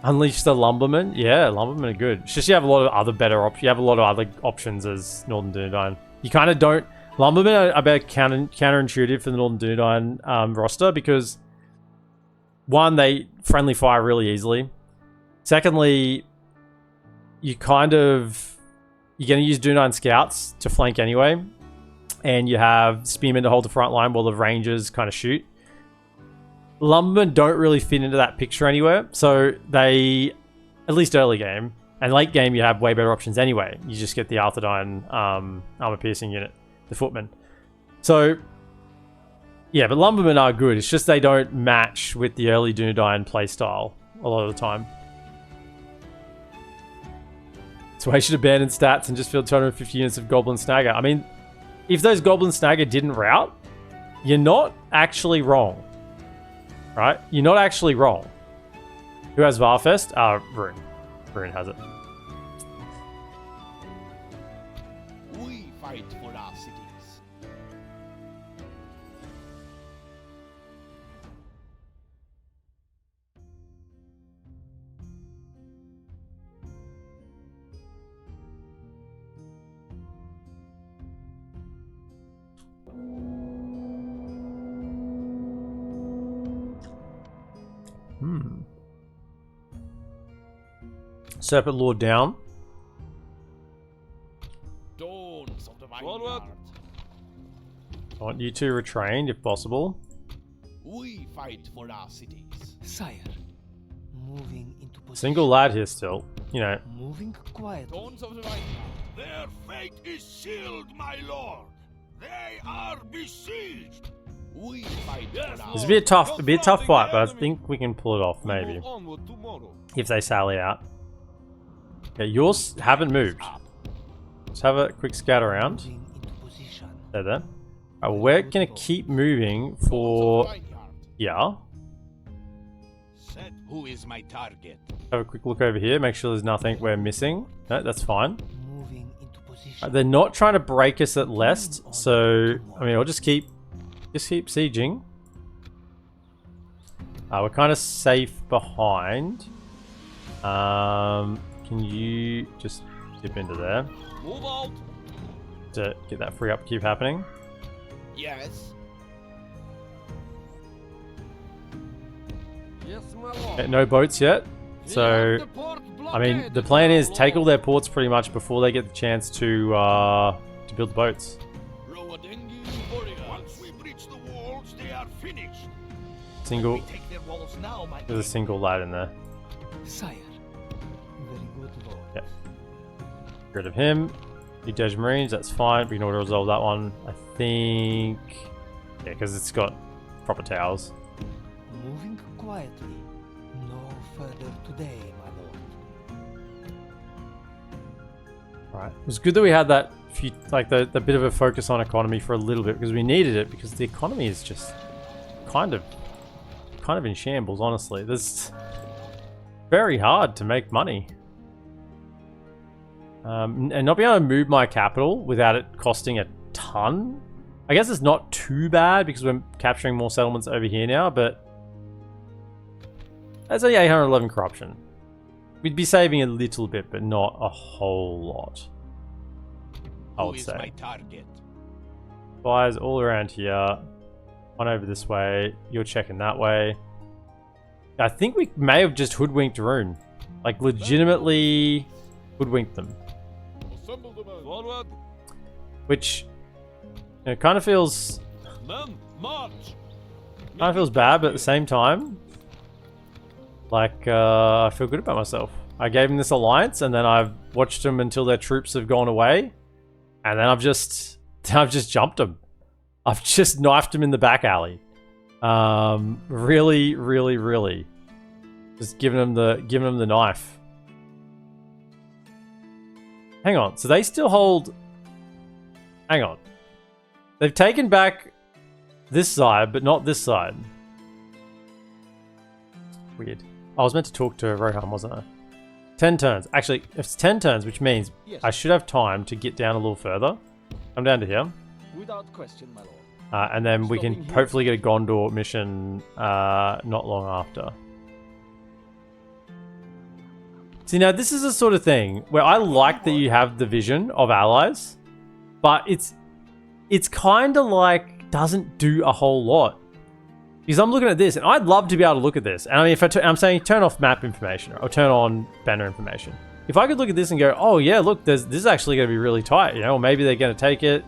Unleash the Lumbermen. Yeah, Lumbermen are good. It's just you have a lot of other better options. You have a lot of other options as Northern Dunedain. You kind of don't... Lumbermen are a bit counterintuitive for the Northern Dunedain roster because... One, they friendly fire really easily. Secondly, you kind of... You're going to use Dunedain scouts to flank anyway. And you have spearmen to hold the front line while the rangers kind of shoot. Lumbermen don't really fit into that picture anywhere. So they, at least early game, and late game you have way better options anyway. You just get the Arthedain armor piercing unit, the footmen. So, yeah, but Lumbermen are good. It's just they don't match with the early Dunedain playstyle a lot of the time. So I should abandon stats and just field 250 units of Goblin Snagger. I mean, if those Goblin Snagger didn't route, you're not actually wrong. Right? You're not actually wrong. Who has Varfest? Rune. Rune has it. We fight for our cities. Serpent Lord down. Dawns of the vineyard. I want you to retrain if possible. We fight for our cities. Sire, moving into position. Single lad here still. You know. Moving quietly. Dawns of the vineyard. Their fate is sealed, my lord. They are besieged. We fight for our It's a bit tough fight, but I think we can pull it off maybe. If they sally out. Yeah, yours haven't moved. Let's have a quick scout around. There, there. We're gonna keep moving for... Yeah. Who is my target? Have a quick look over here, make sure there's nothing we're missing. No, that's fine. Moving into position. They're not trying to break us at Lest, so... I mean, I'll just keep sieging. We're kind of safe behind. Can you just dip into there? Move out. To get that free upkeep happening. Yes. Yes, my lord. Okay, no boats yet. So, The port I mean, the blockaded, plan my is take all lord. their ports pretty much before they get the chance to build the boats. Once we breach the walls, they are finished. Single. We take their walls now, my There's a single lad in there. Sire, very good lord. Yeah. Get rid of him. Need Dej Marines, that's fine. We can auto resolve that one. I think... Yeah, because it's got proper towers. Moving quietly. No further today, my lord. Right. It was good that we had that few, like the bit of a focus on economy for a little bit because we needed it because the economy is just kind of in shambles, honestly. There's very hard to make money. And not being able to move my capital without it costing a ton. I guess it's not too bad because we're capturing more settlements over here now, but that's only 811 corruption. We'd be saving a little bit, but not a whole lot, I would say. target? Spies all around here. One over this way. You're checking that way. I think we may have just hoodwinked Rune. Like, legitimately hoodwinked them. Forward. Which, you know, kind of feels... Men, march. Kind of feels bad, but at the same time, like, I feel good about myself. I gave them this alliance, and then I've watched them until their troops have gone away, and then I've just jumped them. I've just knifed them in the back alley. Really, really, really, just giving them the knife. Hang on, so they still hold. Hang on, they've taken back this side, but not this side. Weird. I was meant to talk to Rohan, wasn't I? 10 turns. Actually, if it's 10 turns, which means I should have time to get down a little further. I'm down to here. Without question, my lord. And then we can hopefully get a Gondor mission not long after. See, now this is the sort of thing where I like that you have the vision of allies, but it's kind of like doesn't do a whole lot. Because I'm looking at this, and I'd love to be able to look at this. And I mean, if I'm saying turn off map information or turn on banner information. If I could look at this and go, oh yeah, look, this is actually going to be really tight, you know, or maybe they're going to take it.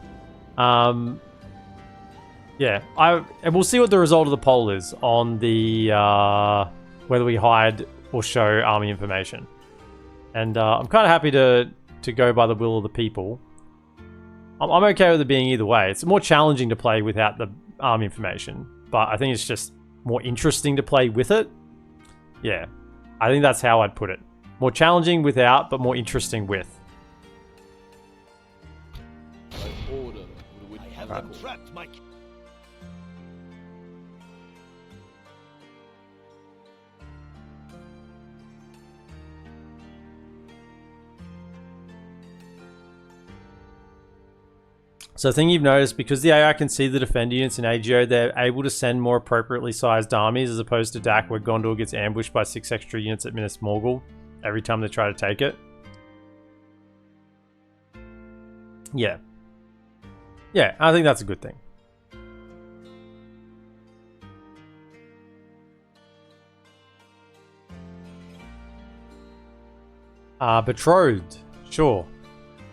Yeah, and we'll see what the result of the poll is on the whether we hide or show army information. And I'm kind of happy to go by the will of the people. I'm okay with it being either way. It's more challenging to play without the army information, but I think it's just more interesting to play with it. Yeah, I think that's how I'd put it. More challenging without, but more interesting with. I have them trapped, Mike. So the thing you've noticed, because the AI can see the defender units in AGO, they're able to send more appropriately sized armies as opposed to DAC, where Gondor gets ambushed by 6 extra units at Minas Morgul every time they try to take it. Yeah. Yeah, I think that's a good thing. Betrothed. Sure.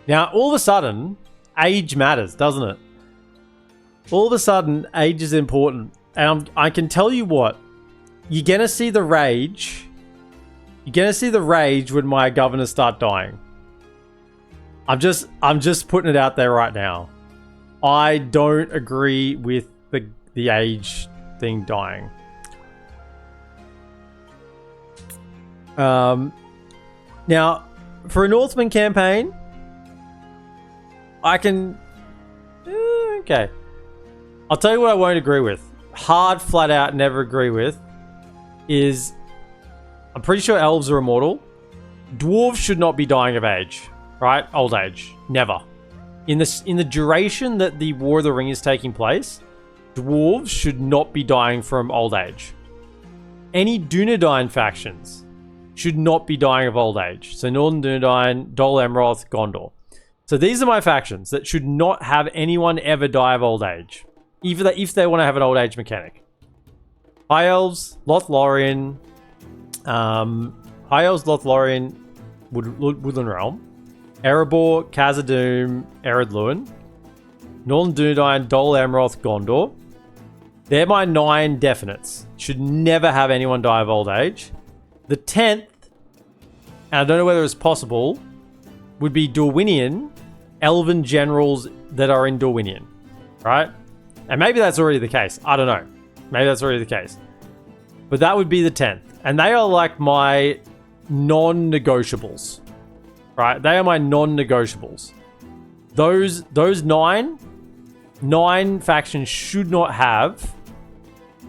Now, all of a sudden, age matters, doesn't it? All of a sudden, age is important. And I can tell you what. You're going to see the rage. You're going to see the rage when my governors start dying. I'm just putting it out there right now. I don't agree with the age thing dying. Now, for a Northman campaign, I can... okay. I'll tell you what I won't agree with. Hard, flat out, never agree with. Is... I'm pretty sure elves are immortal. Dwarves should not be dying of age. Right? Old age. Never. In the duration that the War of the Ring is taking place, dwarves should not be dying from old age. Any Dunedain factions should not be dying of old age. So Northern Dunedain, Dol Amroth, Gondor. So these are my factions that should not have anyone ever die of old age. Even if they want to have an old age mechanic. High Elves, Lothlorien, Woodland Realm, Erebor, Khazad-dûm, Eredluin, Northern Dunedain, Dol Amroth, Gondor. They're my 9 definites. Should never have anyone die of old age. The 10th, and I don't know whether it's possible, would be Dorwinion, elven generals that are in Dorwinion, right? And maybe that's already the case. I don't know. Maybe that's already the case. But that would be the 10th. And they are like my non-negotiables, right? They are my non-negotiables. Those 9 factions should not have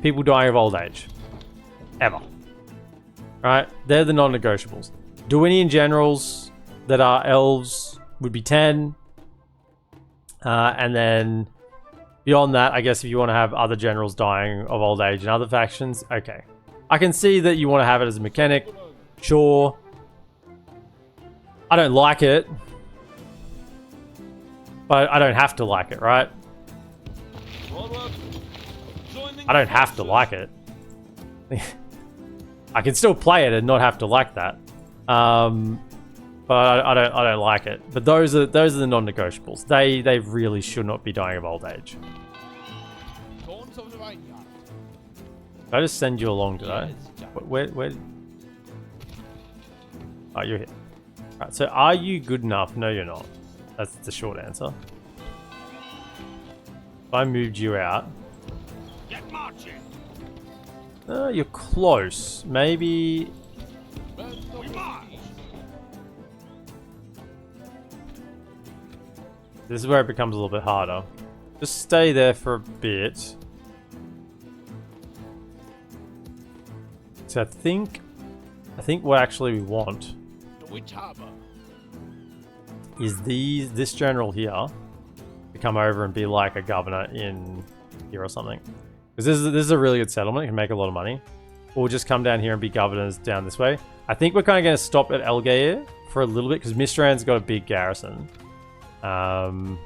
people dying of old age. Ever. Right? They're the non-negotiables. Dorwinion generals that are elves would be 10. And then beyond that, I guess if you want to have other generals dying of old age in other factions, okay. I can see that you want to have it as a mechanic. Sure. I don't like it. But I don't have to like it, right? I don't have to like it. I can still play it and not have to like that. But I don't like it. But those are the non-negotiables. They really should not be dying of old age. I just send you along, did I? Where? Oh, you're here. Right, so are you good enough? No, you're not. That's the short answer. If I moved you out. Get marching. You're close. Maybe. We march. This is where it becomes a little bit harder. Just stay there for a bit. So I think what actually we want is this general here to come over and be like a governor in here or something. Because this is a really good settlement. It can make a lot of money. Or we'll just come down here and be governors down this way. I think we're kind of going to stop at Elgair for a little bit because Mistran's got a big garrison. And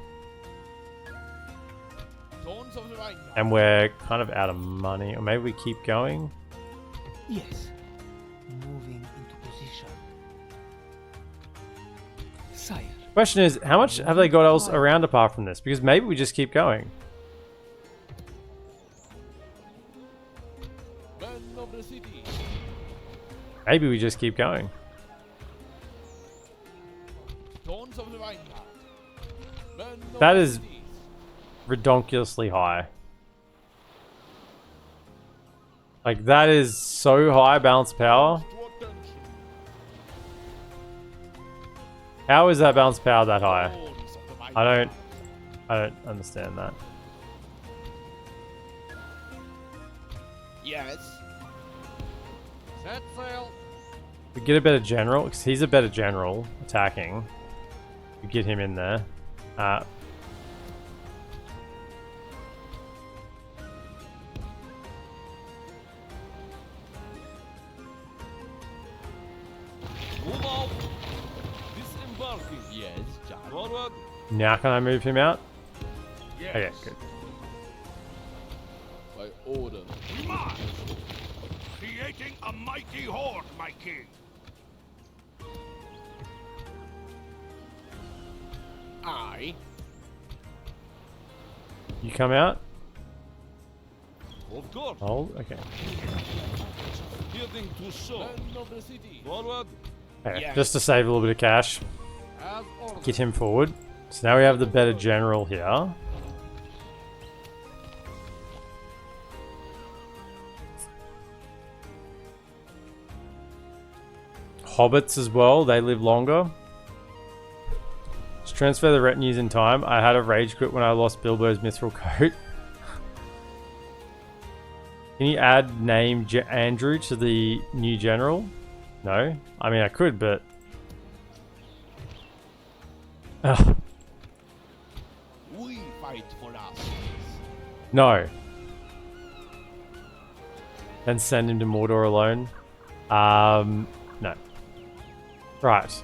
we're kind of out of money. Or maybe we keep going. Yes. Moving into position. Sire. Question is, how much have they got else around apart from this? Because maybe we just keep going. Maybe we just keep going. That is redonkulously high. Like, that is so high balance power. How is that balance power that high? I don't understand that. Yes. Set sail. We get a better general, because he's a better general attacking. We get him in there. Now can I move him out? Yes. Okay, good. By order. We march. Creating a mighty horde, my king. I. You come out? Of course. Hold? Okay. Heading to shore. Forward. Okay, Yes. just to save a little bit of cash. As ordered. Get him forward. So now we have the better general here. Hobbits as well, they live longer. Let's transfer the retinues in time. I had a rage quit when I lost Bilbo's mithril coat. Can you add name Andrew to the new general? No? I mean, I could, but... Ugh. We fight for us. No. Then send him to Mordor alone. No. Right.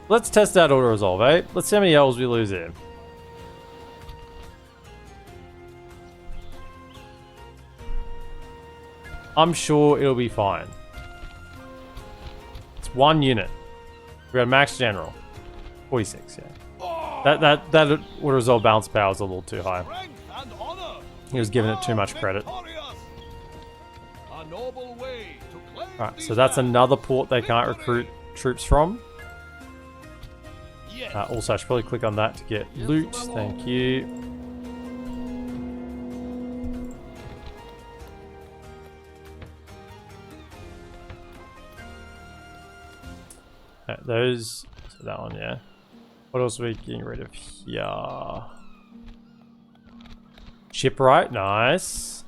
Let's test out auto resolve, eh? Let's see how many elves we lose here. I'm sure it'll be fine. It's one unit. We got max general. 46, yeah. That auto resolve balance power is a little too high. Strength and honor. He was giving it too much credit. Victorious. A noble way to claim Right, these so that's lands. another port they can't recruit troops from. Yes. Also, I should probably click on that to get loot. Thank you. Those, so that one, yeah. What else are we getting rid of here? Shipwright, nice.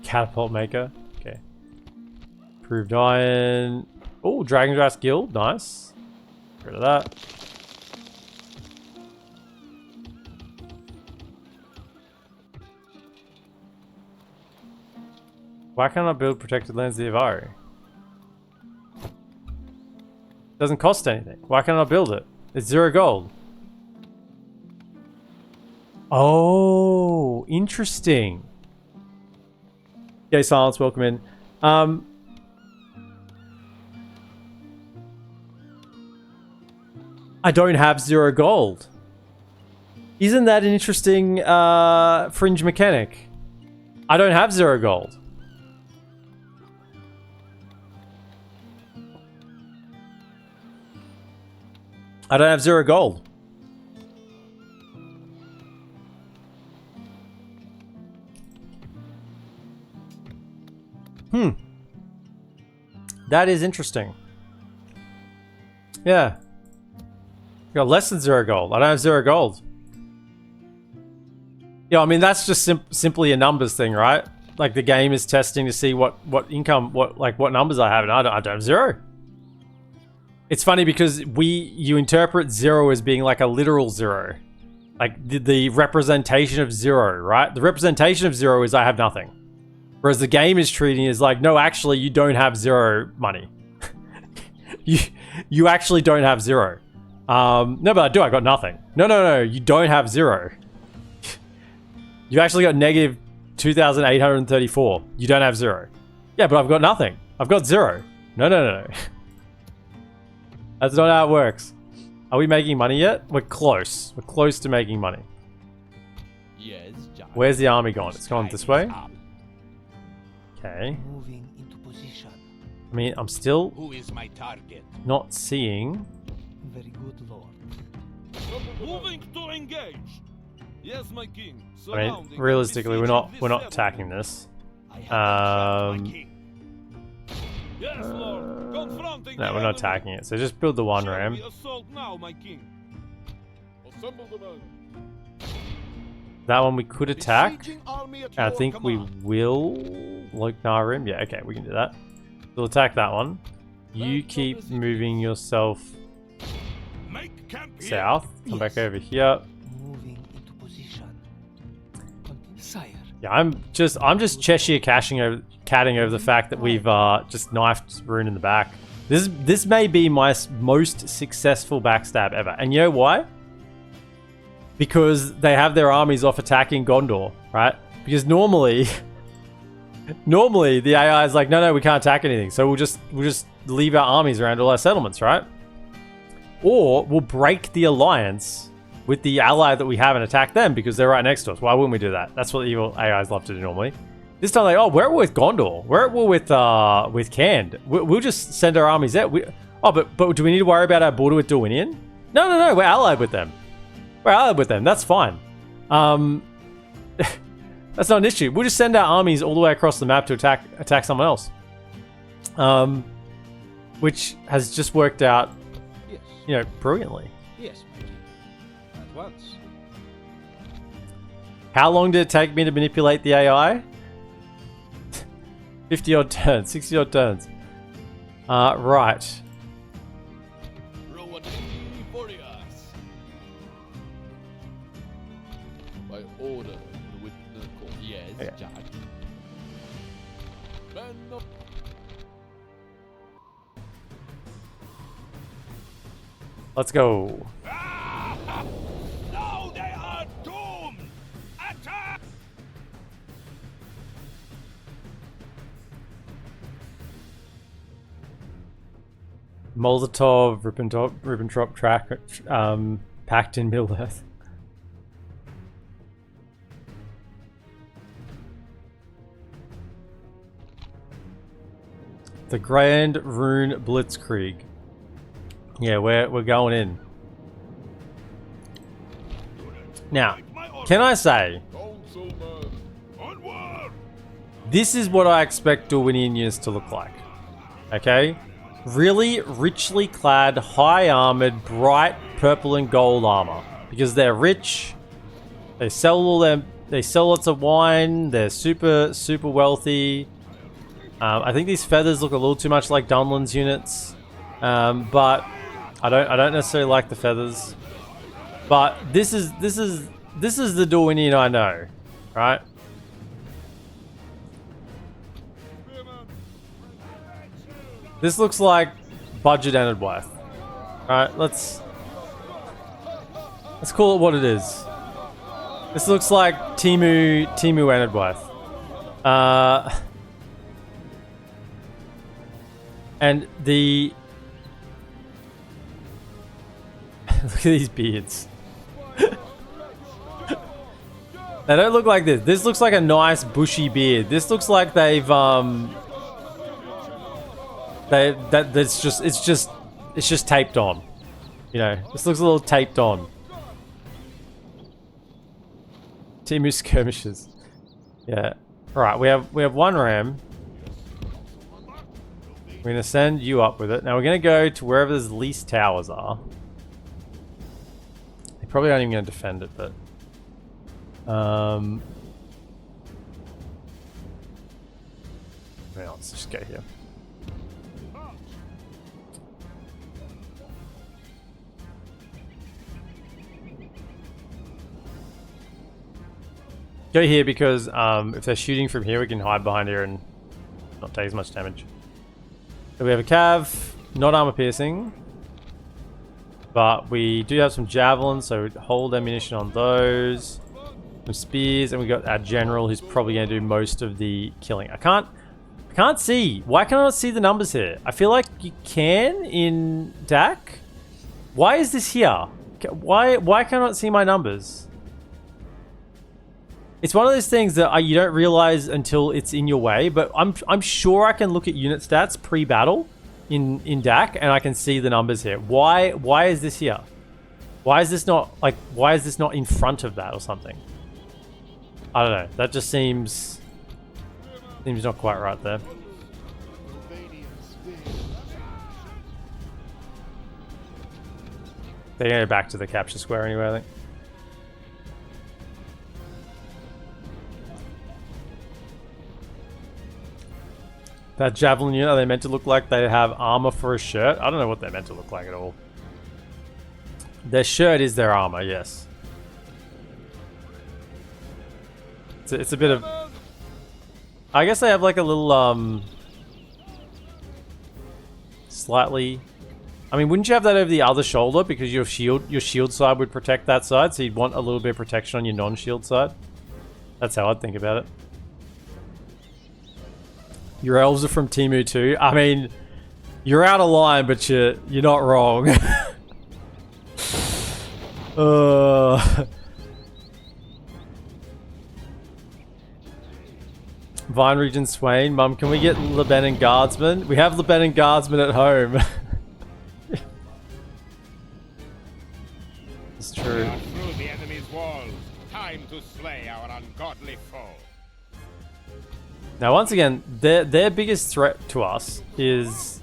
Catapult maker, okay. Proved iron. Oh, Dragon Grass Guild, nice. Get rid of that. Why can't I build Protected Lands of the Avari? Doesn't cost anything. Why can't I build it? It's 0 gold. Oh, Oh, interesting. Okay, Silence, welcome in. I don't have 0 gold. Isn't that an interesting fringe mechanic? I don't have 0 gold. I don't have 0 gold. That is interesting. Yeah. You got less than 0 gold. I don't have 0 gold. Yeah, I mean, that's just simply a numbers thing, right? Like, the game is testing to see what income, what numbers I have, and I don't have 0. It's funny because you interpret 0 as being like a literal 0. Like, the representation of 0, right? The representation of 0 is I have nothing. Whereas the game is treating it as like, no, actually, you don't have 0 money. you actually don't have 0. No, but I do. I got nothing. No. You don't have 0. You actually got negative 2,834. You don't have 0. Yeah, but I've got nothing. I've got 0. No. That's not how it works. Are we making money yet? We're close. We're close to making money. Yes, John. Where's the army going? It's going this way. Okay. Moving into position. I mean, I'm still Who is my target? not seeing. Very good, Lord. Moving to engage. Yes, my king. I mean, realistically, we're not attacking this. Yes, Lord. Confronting No, we're not attacking it. So just build the 1 ram. Assault now, my king. Assemble the men. That one we could attack. Besieging army at I your think we command. will Loknarim. Yeah, okay, we can do that. We'll attack that one. You keep moving yourself Make camp here. south. Come back over here. Moving into position. Sire. Yeah, I'm just Cheshire catting over the fact that we've just knifed Rune in the back. This may be my most successful backstab ever, and you know why? Because they have their armies off attacking Gondor, right? Because normally the AI is like, no, we can't attack anything, so we'll just leave our armies around all our settlements, right? Or we'll break the alliance with the ally that we have and attack them because they're right next to us. Why wouldn't we do that? That's what evil AIs love to do normally. This time, like, oh, we're at war with Gondor. We're at war with Cand. We'll just send our armies out. But do we need to worry about our border with Dorwinion? No, we're allied with them. We're allied with them. That's fine. That's not an issue. We'll just send our armies all the way across the map to attack someone else. Which has just worked out, Yes. Brilliantly. Yes, my king. At once. How long did it take me to manipulate the AI? 50 odd turns, 60 odd turns. Right. By order of the witness court. Yes, Okay. Judge. Men of Let's go. Now they are doomed. Attack! Molotov, Ribbentrop, track, packed in Middle Earth. The Grand Rune Blitzkrieg. Yeah, we're going in. Now, can I say, Onward! this is what I expect Dorwinion units to look like. Okay? Really richly clad, high armored, bright purple and gold armor. Because they're rich, they sell lots of wine, they're super wealthy. I think these feathers look a little too much like Dunland's units. But I don't necessarily like the feathers. But this is the Dorwinion I know, right? This looks like budget ended wife. Alright, let's call it what it is. This looks like Timu Enedwythe. And the... Look at these beards. They don't look like this. This looks like a nice bushy beard. This looks like they've it's just taped on. You know, this looks a little taped on. Timu skirmishes. Yeah. Alright, we have one ram. We're gonna send you up with it. Now we're gonna go to wherever the least towers are. They probably aren't even gonna defend it, but let's just go here. Go here because if they're shooting from here, we can hide behind here and not take as much damage. So we have a cav, not armor piercing, but we do have some javelins, so hold ammunition on those. Some spears, and we got our general who's probably going to do most of the killing. I can't see. Why can I not see the numbers here? I feel like you can in DAC. Why is this here? Why can I not see my numbers? It's one of those things that you don't realize until it's in your way, but I'm sure I can look at unit stats pre-battle in DAC and I can see the numbers here. Why is this here? Why is this not in front of that or something? I don't know. That just seems not quite right there. They're going to go back to the capture square anyway, I think. That javelin unit, are they meant to look like they have armor for a shirt? I don't know what they're meant to look like at all. Their shirt is their armor, yes. It's a bit of... I guess they have like a little, slightly... I mean, wouldn't you have that over the other shoulder? Because your shield side would protect that side, so you'd want a little bit of protection on your non-shield side. That's how I'd think about it. Your elves are from Timu too. I mean, you're out of line, but you're not wrong. Vine Regent Swain, Mum, can we get Lieutenant Guardsman? We have Lieutenant Guardsman at home. It's true. We are through the enemy's walls. Time to slay our ungodly foe. Now, once again, their biggest threat to us is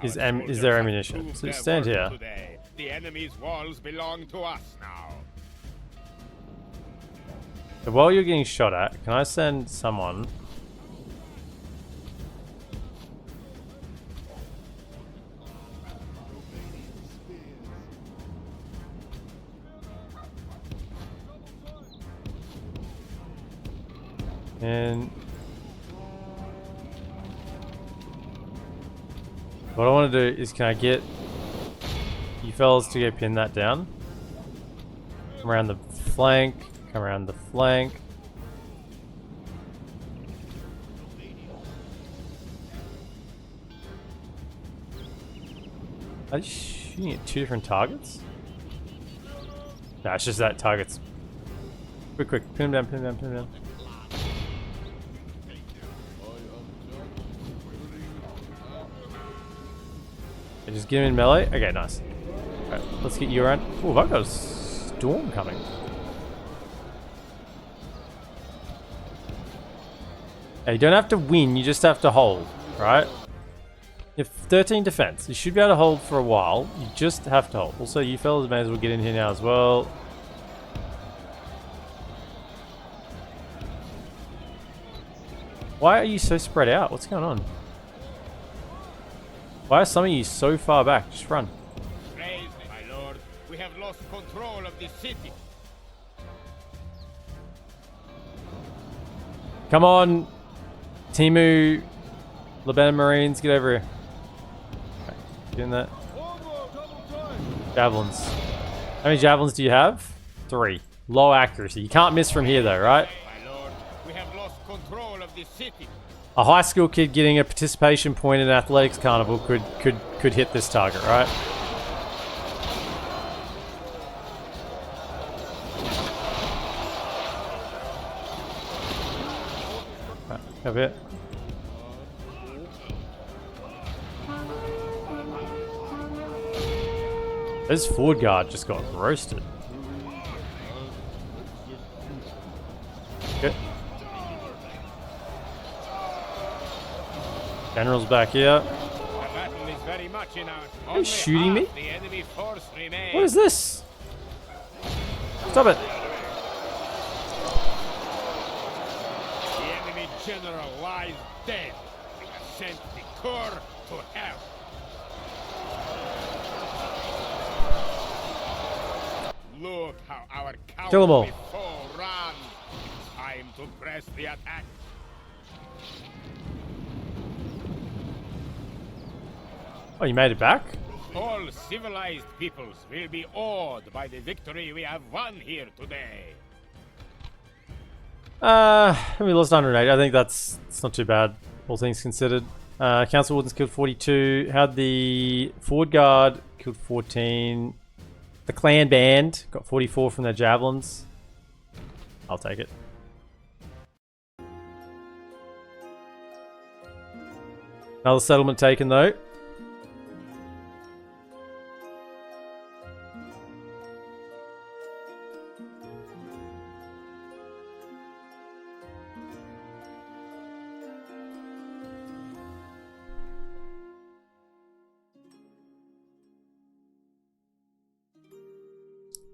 their ammunition. So stand here. Today. The enemy's walls belong to us now. So while you're getting shot at, can I send someone? And what I want to do is, can I get you fellas to go pin that down? Come around the flank, come around the flank. Are you shooting at two different targets? No, it's just that target's... Quick, pin him down, pin him down, pin him down. Just get him in melee. Okay, nice. Alright, let's get you around. Oh, I've got a storm coming. Hey, you don't have to win, you just have to hold, right? You have 13 defense. You should be able to hold for a while. You just have to hold. Also, you fellas may as well get in here now as well. Why are you so spread out? What's going on? Why are some of you so far back? Just run. Praise my lord. We have lost control of the city. Come on, Timu, Lebanon Marines, get over here. Okay, get in that. Javelins. How many javelins do you have? 3. Low accuracy. You can't miss from here though, right? My lord, we have lost control of the city. A high school kid getting a participation point in an athletics carnival could hit this target, right? A bit. This forward guard just got roasted. Okay. General's back here. The battle is very much in our. Are you shooting me? The enemy force remains. What is this? Stop it. The enemy general lies dead. We have sent the Corps to hell. Look how our Kill 'em all. cowardly foe runs. Time to press the attack. Oh, you made it back? All civilized peoples will be awed by the victory we have won here today. We lost 108. I think it's not too bad, all things considered. Council Wardens killed 42. Had the forward guard killed 14. The clan band got 44 from their javelins. I'll take it. Another settlement taken though.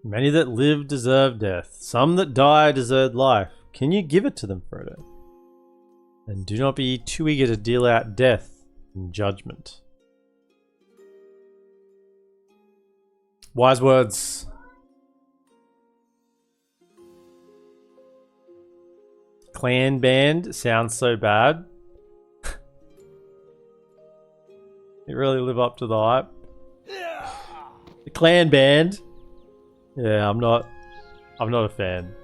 Many that live deserve death. Some that die deserve life. Can you give it to them, Frodo? And do not be too eager to deal out death in judgment. Wise words. Clan band sounds so bad. It really live up to the hype. The clan band. Yeah, I'm not a fan.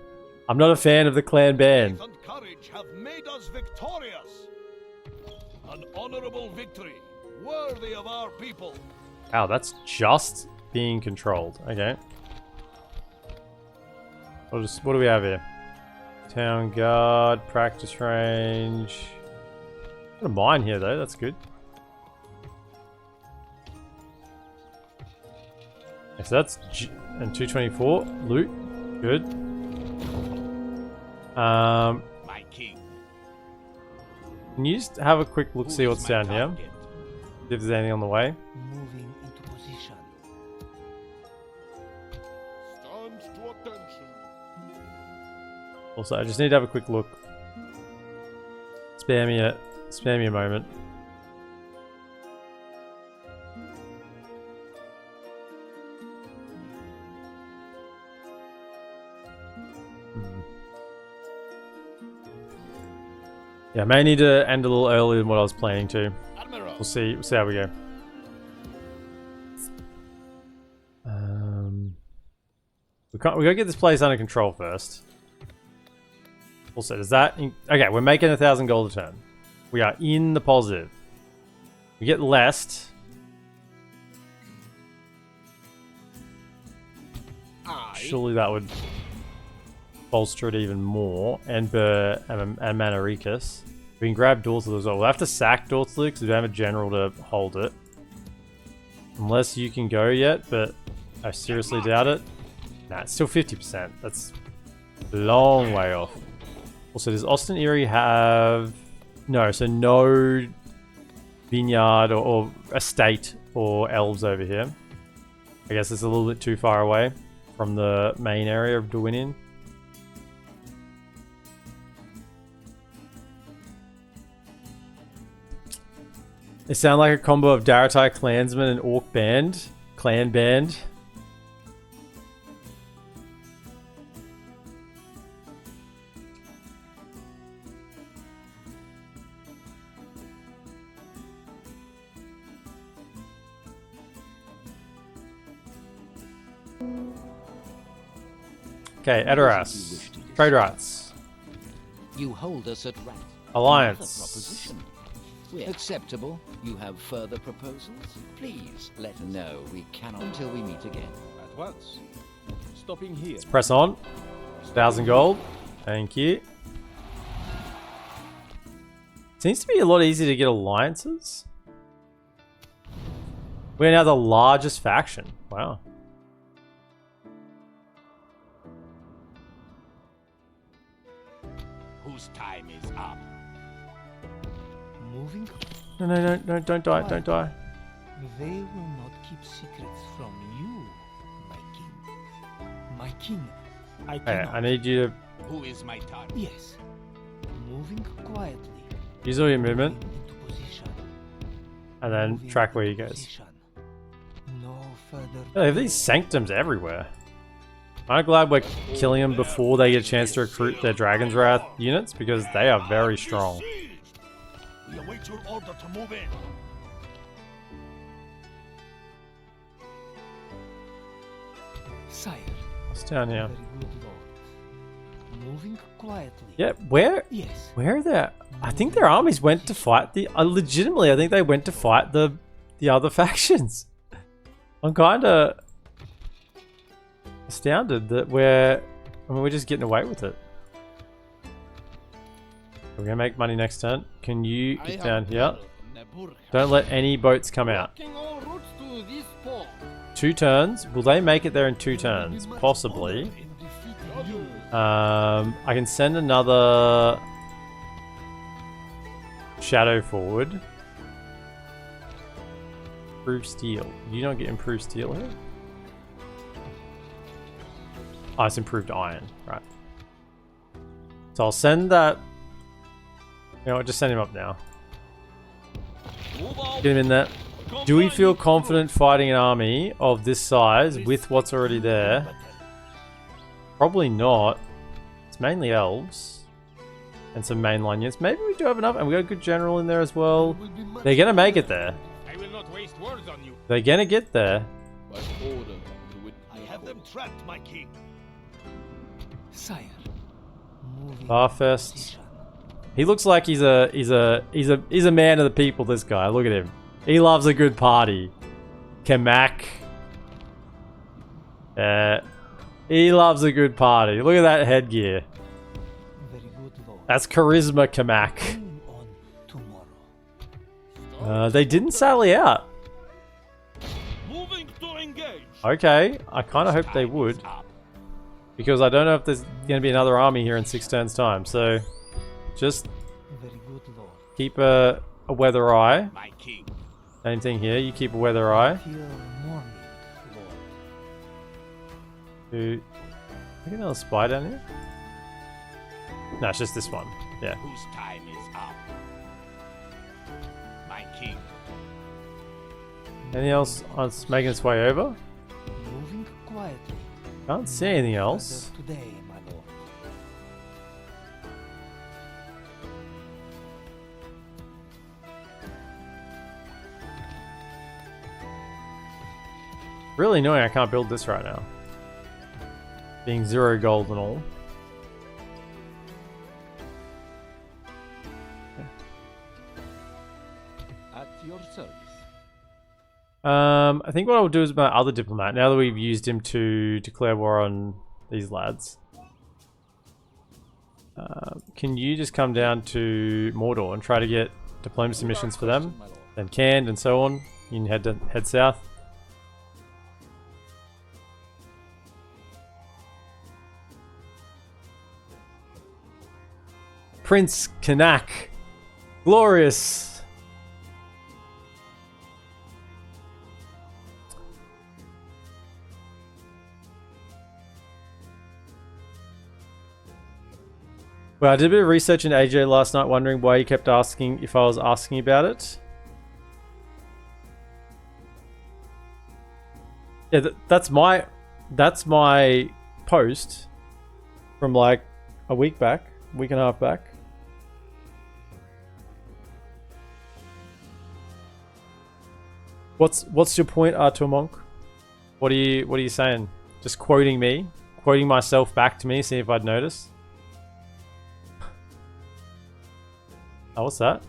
I'm not a fan of the clan band. And courage have made us victorious. An honorable victory, worthy of our people. Wow, that's just being controlled. Okay. What do we have here? Town guard, practice range. Got a mine here though, that's good. Okay, so that's and 224 loot, good. My king. Can you just have a quick look, see what's down here? See if there's anything on the way. Moving into position. Stand to attention. Also, I just need to have a quick look. Spare me a moment. Yeah, I may need to end a little earlier than what I was planning to. Admiral. We'll see how we go. We gotta get this place under control first. Also, does that... Okay, we're making 1,000 gold a turn. We are in the positive. We get less. Surely that would bolster it even more. And Manaricus. We can grab Dorthlug as well. We'll have to sack Dorthlug because we don't have a general to hold it. Unless you can go yet, but I seriously doubt it. Nah, it's still 50%. That's a long way off. Also, does Austin Erie have... No, so no vineyard or estate or elves over here. I guess it's a little bit too far away from the main area of Dorwinion. They sound like a combo of Daratai clansman and orc band. Clan band. Okay, What is it you Edoras. wish to Trade discuss? rights. You hold us at rank. Alliance. Another proposition. We're acceptable. You have further proposals? Please let us know. We cannot until we meet again. At once. Stopping here. Let's press on. 1,000 gold. Thank you. Seems to be a lot easier to get alliances. We're now the largest faction. Wow. Whose time is up? Moving. No, no, no, no, don't die, don't die. They will not keep secrets from you, my king. My king, I Hey, cannot. I need you to Who is my target? Yes. Moving quietly. use all your movement Moving into position. and then Moving track where he into goes. position. No further. Oh, they have these sanctums everywhere. I'm glad we're killing them before they get a chance to recruit their Dragon's Wrath units because they are very strong. We await your order to move in. Sire. What's down here? Very good lord. Moving quietly. Yeah, where Yes. are they? I think their armies went to fight the. Legitimately, I think they went to fight the other factions. I'm kind of astounded that we're just getting away with it. We're gonna make money next turn. Can you get down here? Don't let any boats come out. Blocking all routes to this port. 2 turns. Will they make it there in 2 turns? Possibly. I can send another shadow forward. Improved steel. You don't get improved steel here? Oh, it's improved iron. Right. So I'll send that. You know what, just send him up now. Get him in there. Do we feel confident fighting an army of this size with what's already there? Probably not. It's mainly elves. And some mainline units. Maybe we do have enough. And we got a good general in there as well. They're going to make it there. I will not waste words on you. They're going to get there. I have them trapped, my king. Sire. Moving Barfest. position. He looks like he's a man of the people, this guy. Look at him. He loves a good party. Kamak. He loves a good party. Look at that headgear. Very good lord. That's charisma, Kamak. Going on tomorrow. They didn't sally out. Moving to engage. Okay, I kind of hope they would. Because I don't know if there's going to be another army here in 6 turns time. So, just Very good lord. keep a weather eye. My king. Same thing here. You keep a weather eye. Till morning, lord. Is there another spy down here? No, it's just this one. Yeah. Whose time is up? My king. Anything else on making its way over? Moving quietly. Can't see anything else. Further today, my lord. Really annoying I can't build this right now. Being 0 gold and all. At your service. I think what I'll do is my other diplomat, now that we've used him to declare war on these lads. Can you just come down to Mordor and try to get diplomacy missions for them? My lord. Then canned and so on. You can head south. Prince Kanak. Glorious. Well, I did a bit of research in AJ last night, wondering why he kept asking if I was asking about it. Yeah, that's my post from like a week and a half back. What's your point, Artur Monk? What are you saying? Just quoting me quoting myself back to me, see if I'd notice. Oh, what's that?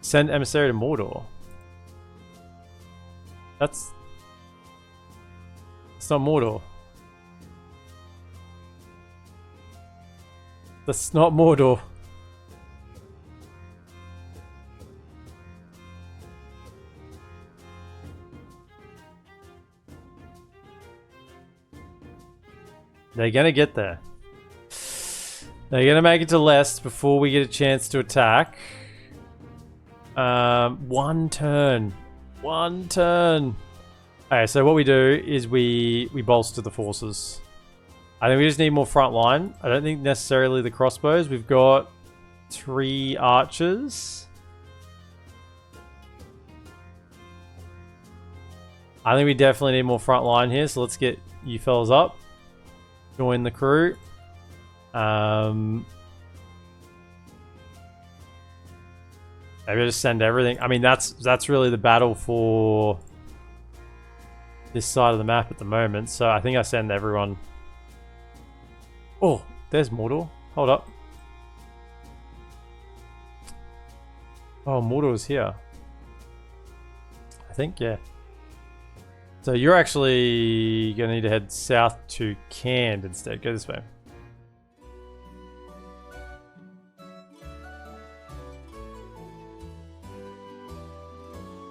Send emissary to Mordor. It's not Mordor. That's not Mordor. They're gonna get there. They're gonna make it to Lest before we get a chance to attack. One turn. One turn. Okay, so what we do is we bolster the forces. I think we just need more front line. I don't think necessarily the crossbows. We've got 3 archers. I think we definitely need more front line here, so let's get you fellas up. Join the crew. Maybe just send everything. I mean, that's really the battle for this side of the map at the moment. So I think I send everyone. Oh, there's Mordor. Hold up. Oh, Mordor's here. I think, yeah. So you're actually going to need to head south to Cand instead. Go this way.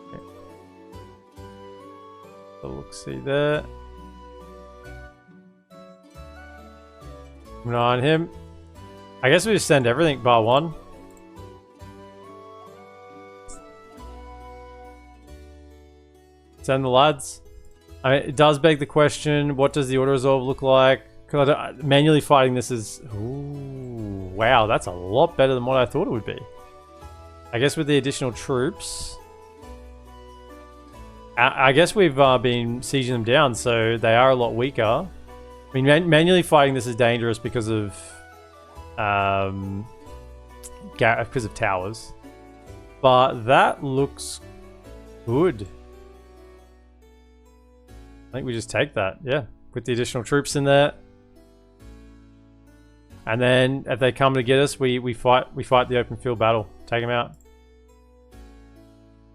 Okay. So look, see there. Keep an eye on him. I guess we just send everything bar one. Send the lads. I mean, it does beg the question, what does the auto-resolve look like? Because manually fighting this is... Ooh, wow, that's a lot better than what I thought it would be. I guess with the additional troops... I guess we've been sieging them down, so they are a lot weaker. I mean, manually fighting this is dangerous because of... because of towers. But that looks good. I think we just take that, yeah. With the additional troops in there. And then if they come to get us, we fight the open field battle. Take them out.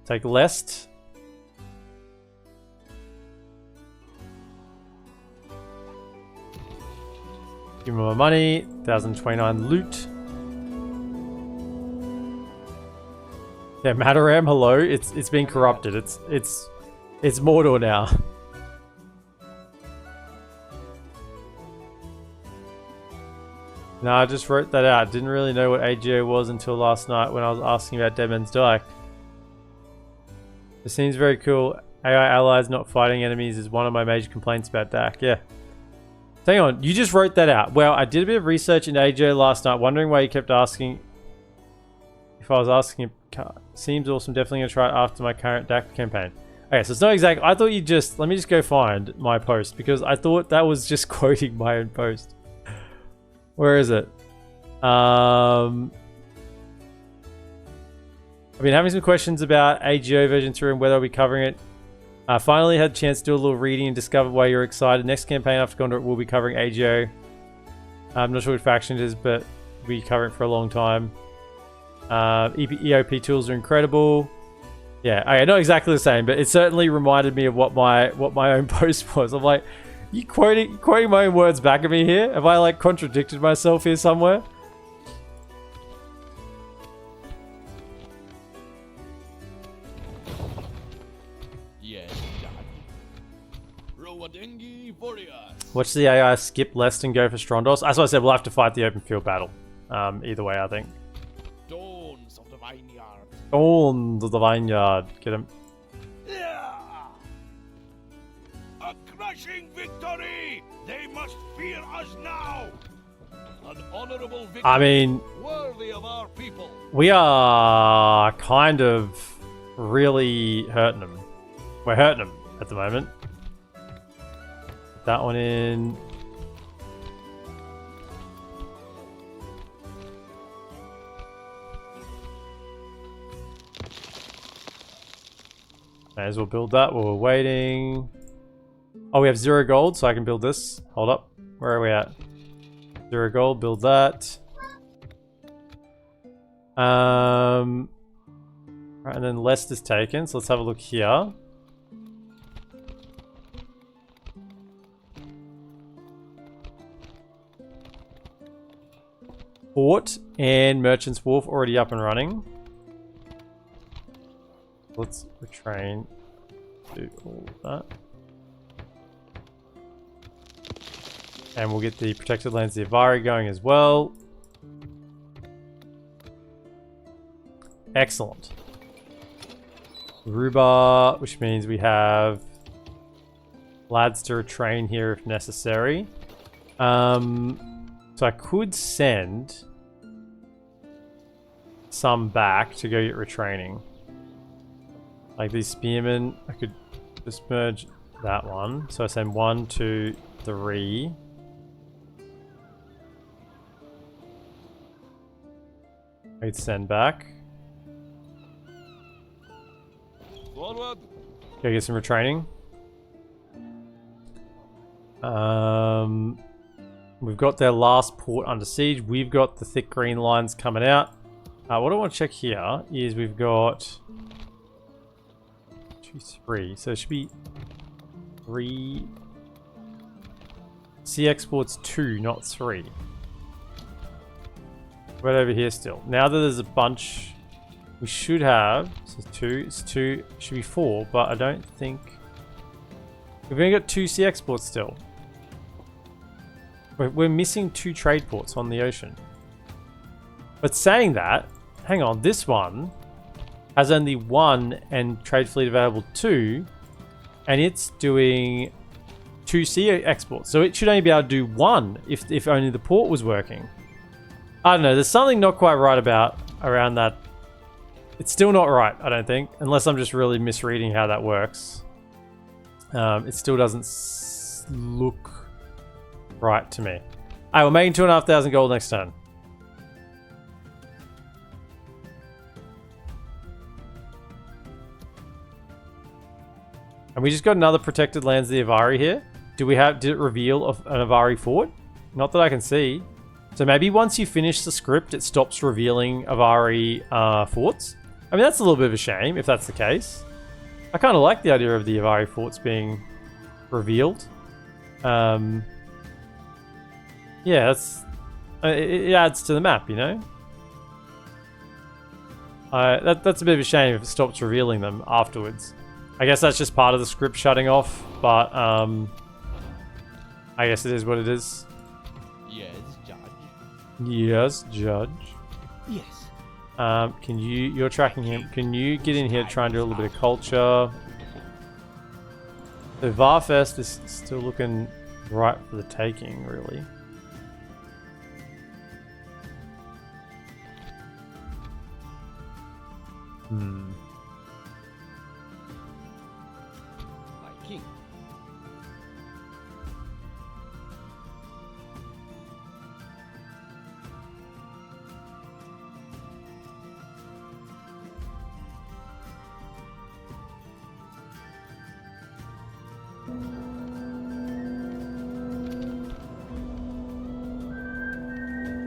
Take Lest. Give them my money. 1029 loot. Yeah, Mataram, hello. It's been corrupted. It's Mordor now. No, I just wrote that out. Didn't really know what AGO was until last night when I was asking about Dead Man's Dyke. It seems very cool. AI allies not fighting enemies is one of my major complaints about DAC. Yeah. Hang on, you just wrote that out. Well, I did a bit of research into AGO last night, wondering why you kept asking if I was asking him. Seems awesome. Definitely going to try it after my current DAC campaign. Okay, so it's not exact. I thought you just... Let me just go find my post, because I thought that was just quoting my own post. Where is it? I've been having some questions about AGO version 3 and whether I'll be covering it. I finally had a chance to do a little reading and discover why you're excited. Next campaign after Gondor we'll be covering AGO. I'm not sure what faction it is, but we'll be covering it for a long time. EOP tools are incredible. Yeah, okay, not exactly the same, but it certainly reminded me of what my own post was. I'm like, you quoting my own words back at me here? Have I like contradicted myself here somewhere? Yes, Watch the AI skip Lest and go for Strondos. As I said, we'll have to fight the open field battle. Either way, I think. Stones of the vineyard. Stones of the vineyard. Get him. A crushing victory! They must fear us now! An honorable victory, I mean, worthy of our people. We are kind of really hurting them. We're hurting them at the moment. Put that one in. May as well build that while we're waiting. Oh, we have 0 gold, so I can build this. Hold up. Where are we at? 0 gold, build that. Right, and then Lest is taken, so let's have a look here. Port and Merchant's Wharf already up and running. Let's retrain. Do all of that. And we'll get the Protected Lands of the Avari going as well. Excellent. Rhubar, which means we have lads to retrain here if necessary. So I could send some back to go get retraining. Like these spearmen, I could just merge that one. So I send 1, 2, 3. I could send back. Forward. Go get some retraining. We've got their last port under siege. We've got the thick green lines coming out. What I want to check here is we've got 2, 3. So it should be 3. Sea exports 2, not 3. Right over here still. Now that there's a bunch, we should have. So 2. It's 2. It should be 4, but I don't think we've only got 2 sea exports still. We're missing 2 trade ports on the ocean. But saying that, hang on, this one has only 1 and trade fleet available 2, and it's doing 2 sea exports. So it should only be able to do 1 if only the port was working. I don't know, there's something not quite right around that. It's still not right, I don't think, unless I'm just really misreading how that works. It still doesn't look right to me. Alright, we're making 2,500 gold next turn. And we just got another Protected Lands of the Avari here. Did it reveal an Avari fort? Not that I can see. So maybe once you finish the script, it stops revealing Avari forts. I mean, that's a little bit of a shame if that's the case. I kind of like the idea of the Avari forts being revealed. Yeah, it adds to the map, you know? That's a bit of a shame if it stops revealing them afterwards. I guess that's just part of the script shutting off, but I guess it is what it is. Yes, Judge. Yes, Judge. Yes. You're tracking him. Can you get in here to try and do a little bit of culture? The Varfest is still looking right for the taking, really. My king.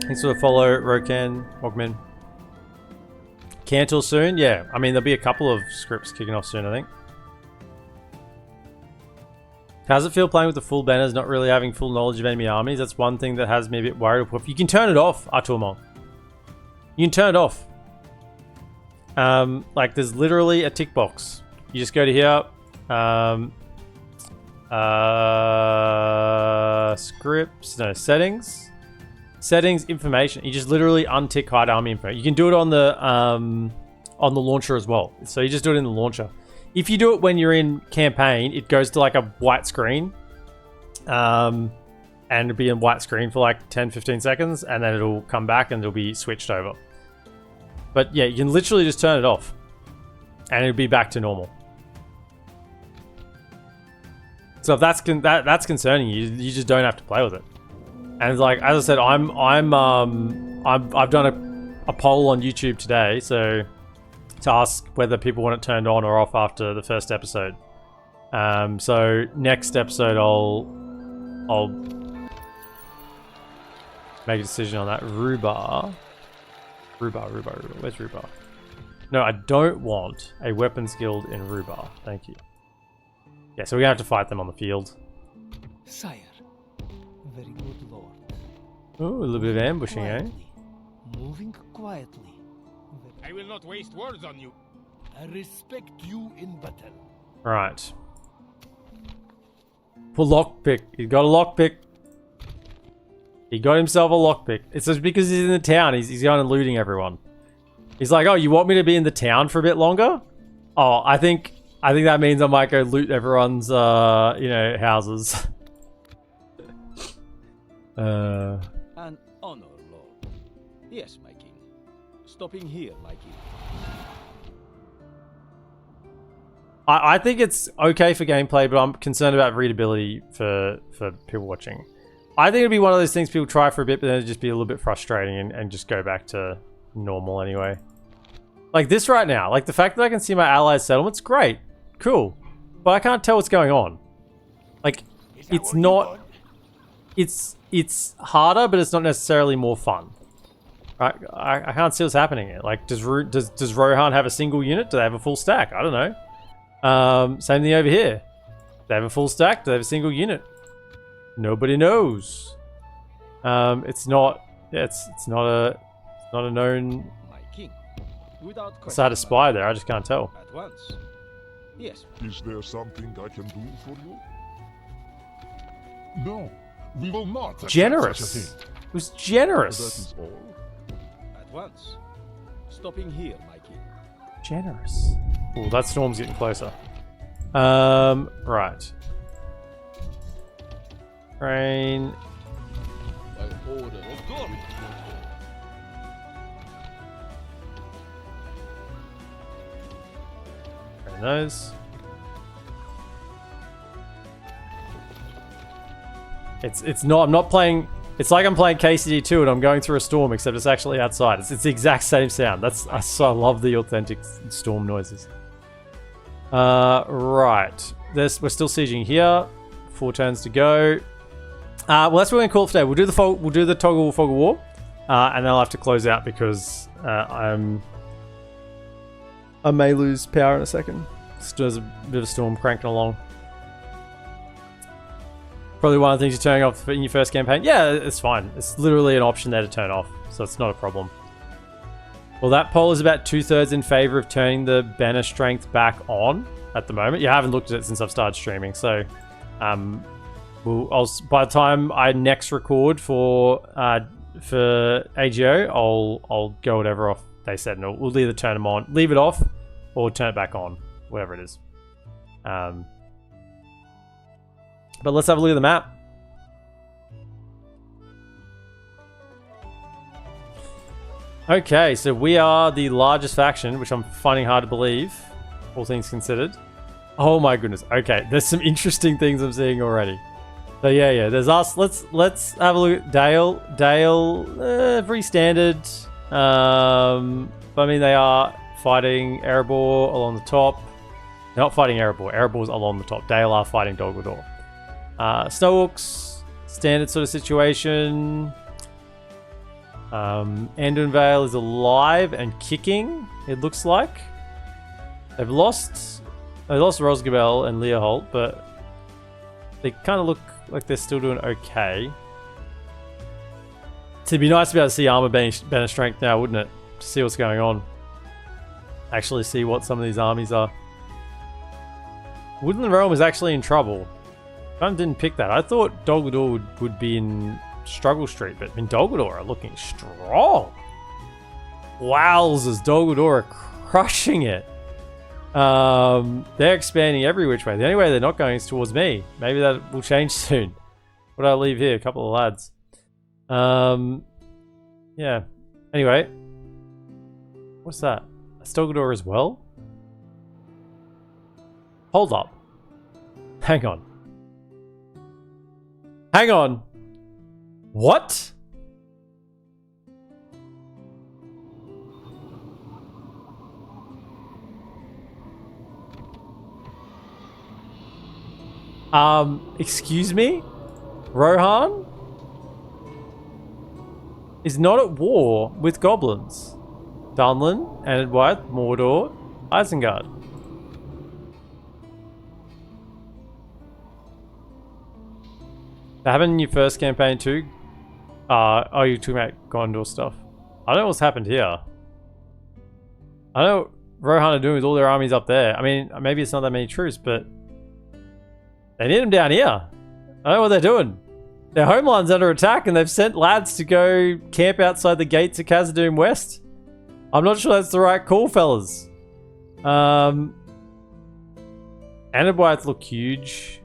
Thanks for the follow, Rokan, Mogman. Cantil soon? Yeah, I mean, there'll be a couple of scripts kicking off soon, I think. How does it feel playing with the full banners, not really having full knowledge of enemy armies? That's one thing that has me a bit worried. You can turn it off, Arturmon. You can turn it off. Like, there's literally a tick box. You just go to here. Scripts, no, settings. Settings, information. You just literally untick hide army info. You can do it on the launcher as well. So you just do it in the launcher. If you do it when you're in campaign, it goes to like a white screen. And it'll be in white screen for like 10-15 seconds, and then it'll come back and it'll be switched over. But yeah, you can literally just turn it off, and it'll be back to normal. So if that's concerning you, you just don't have to play with it. And like, as I said, I've done a poll on YouTube today, so to ask whether people want it turned on or off after the first episode. So next episode I'll make a decision on that. Rhubar. Where's Rhubar? No, I don't want a weapons guild in Rhubar. Thank you. Yeah, so we're gonna have to fight them on the field. Sire, very good lord. Oh, a little bit of ambushing, eh? Moving quietly. I will not waste words on you. I respect you in battle. Right. For lockpick. He got a lockpick. He got himself a lockpick. It's just because he's in the town. He's going and looting everyone. He's like, oh, you want me to be in the town for a bit longer? Oh, I think that means I might go loot everyone's, houses. An honor, lord. Yes, my king. Stopping here, my king. I think it's okay for gameplay, but I'm concerned about readability for people watching. I think it'd be one of those things people try for a bit, but then it'd just be a little bit frustrating and just go back to normal anyway. Like this right now, like the fact that I can see my allies' settlements, great, cool, but I can't tell what's going on. Like, it's not, it's harder, but it's not necessarily more fun. Right? I can't see what's happening here. Like, does Rohan have a single unit? Do they have a full stack? I don't know. Same thing over here. They have a full stack. Do they have a single unit? Nobody knows. It's not a known. My king. Without question. I had a spy there. I just can't tell. At once. Yes. Is there something I can do for you? No, we will not accept Generous. such a thing. It was That generous. is all. At once. Stopping here, my king. Generous. Oh, that storm's getting closer. Right. Rain. By order of God. Rain those. It's not. I'm not playing. It's like I'm playing KCD2 and I'm going through a storm, except it's actually outside. It's the exact same sound. I love the authentic storm noises. Right. We're still sieging here. 4 turns to go. Well, that's what we're gonna call it today. We'll do the toggle fog of war, and then I'll have to close out because I may lose power in a second. There's a bit of a storm cranking along. Probably one of the things you're turning off in your first campaign. Yeah, it's fine. It's literally an option there to turn off, so it's not a problem. Well, that poll is about 2/3 in favor of turning the banner strength back on at the moment. Yeah, I haven't looked at it since I've started streaming, so by the time I next record for AGO, I'll go whatever off they said, and we'll either turn them on, leave it off, or turn it back on, whatever it is. But let's have a look at the map. Okay, so we are the largest faction, which I'm finding hard to believe, all things considered. Oh my goodness. Okay, there's some interesting things I'm seeing already. So yeah, there's us. Let's have a look at Dale. Pretty standard. But I mean, they are fighting Erebor along the top. They're not fighting Erebor. Erebor's along the top. Dale are fighting Dol Guldur. Snowhawks, standard sort of situation. Endunvale is alive and kicking, it looks like. They lost Rosgabel and Leoholt, but they kind of look like they're still doing okay. It'd be nice to be able to see armor banner strength now, wouldn't it? To see what's going on. Actually see what some of these armies are. Woodland Realm is actually in trouble. I didn't pick that. I thought Dol Guldur would be in Struggle Street, but Dol Guldur are looking strong. Wowzers, Dol Guldur are crushing it. They're expanding every which way. The only way they're not going is towards me. Maybe that will change soon. What do I leave here? A couple of lads. Yeah. Anyway. What's that? That's Dol Guldur as well? Hold up. Hang on. Hang on. What? Excuse me? Rohan is not at war with goblins. Dunlin, Anadwyth, Mordor, Isengard. That happened in your first campaign too? Oh, you're talking about Gondor stuff. I don't know what's happened here. I know what Rohan are doing with all their armies up there. I mean, maybe it's not that many troops, but they need them down here. I don't know what they're doing. Their homeland's under attack and they've sent lads to go camp outside the gates of Khazad-dûm West. I'm not sure that's the right call, fellas. Anadwyth look huge.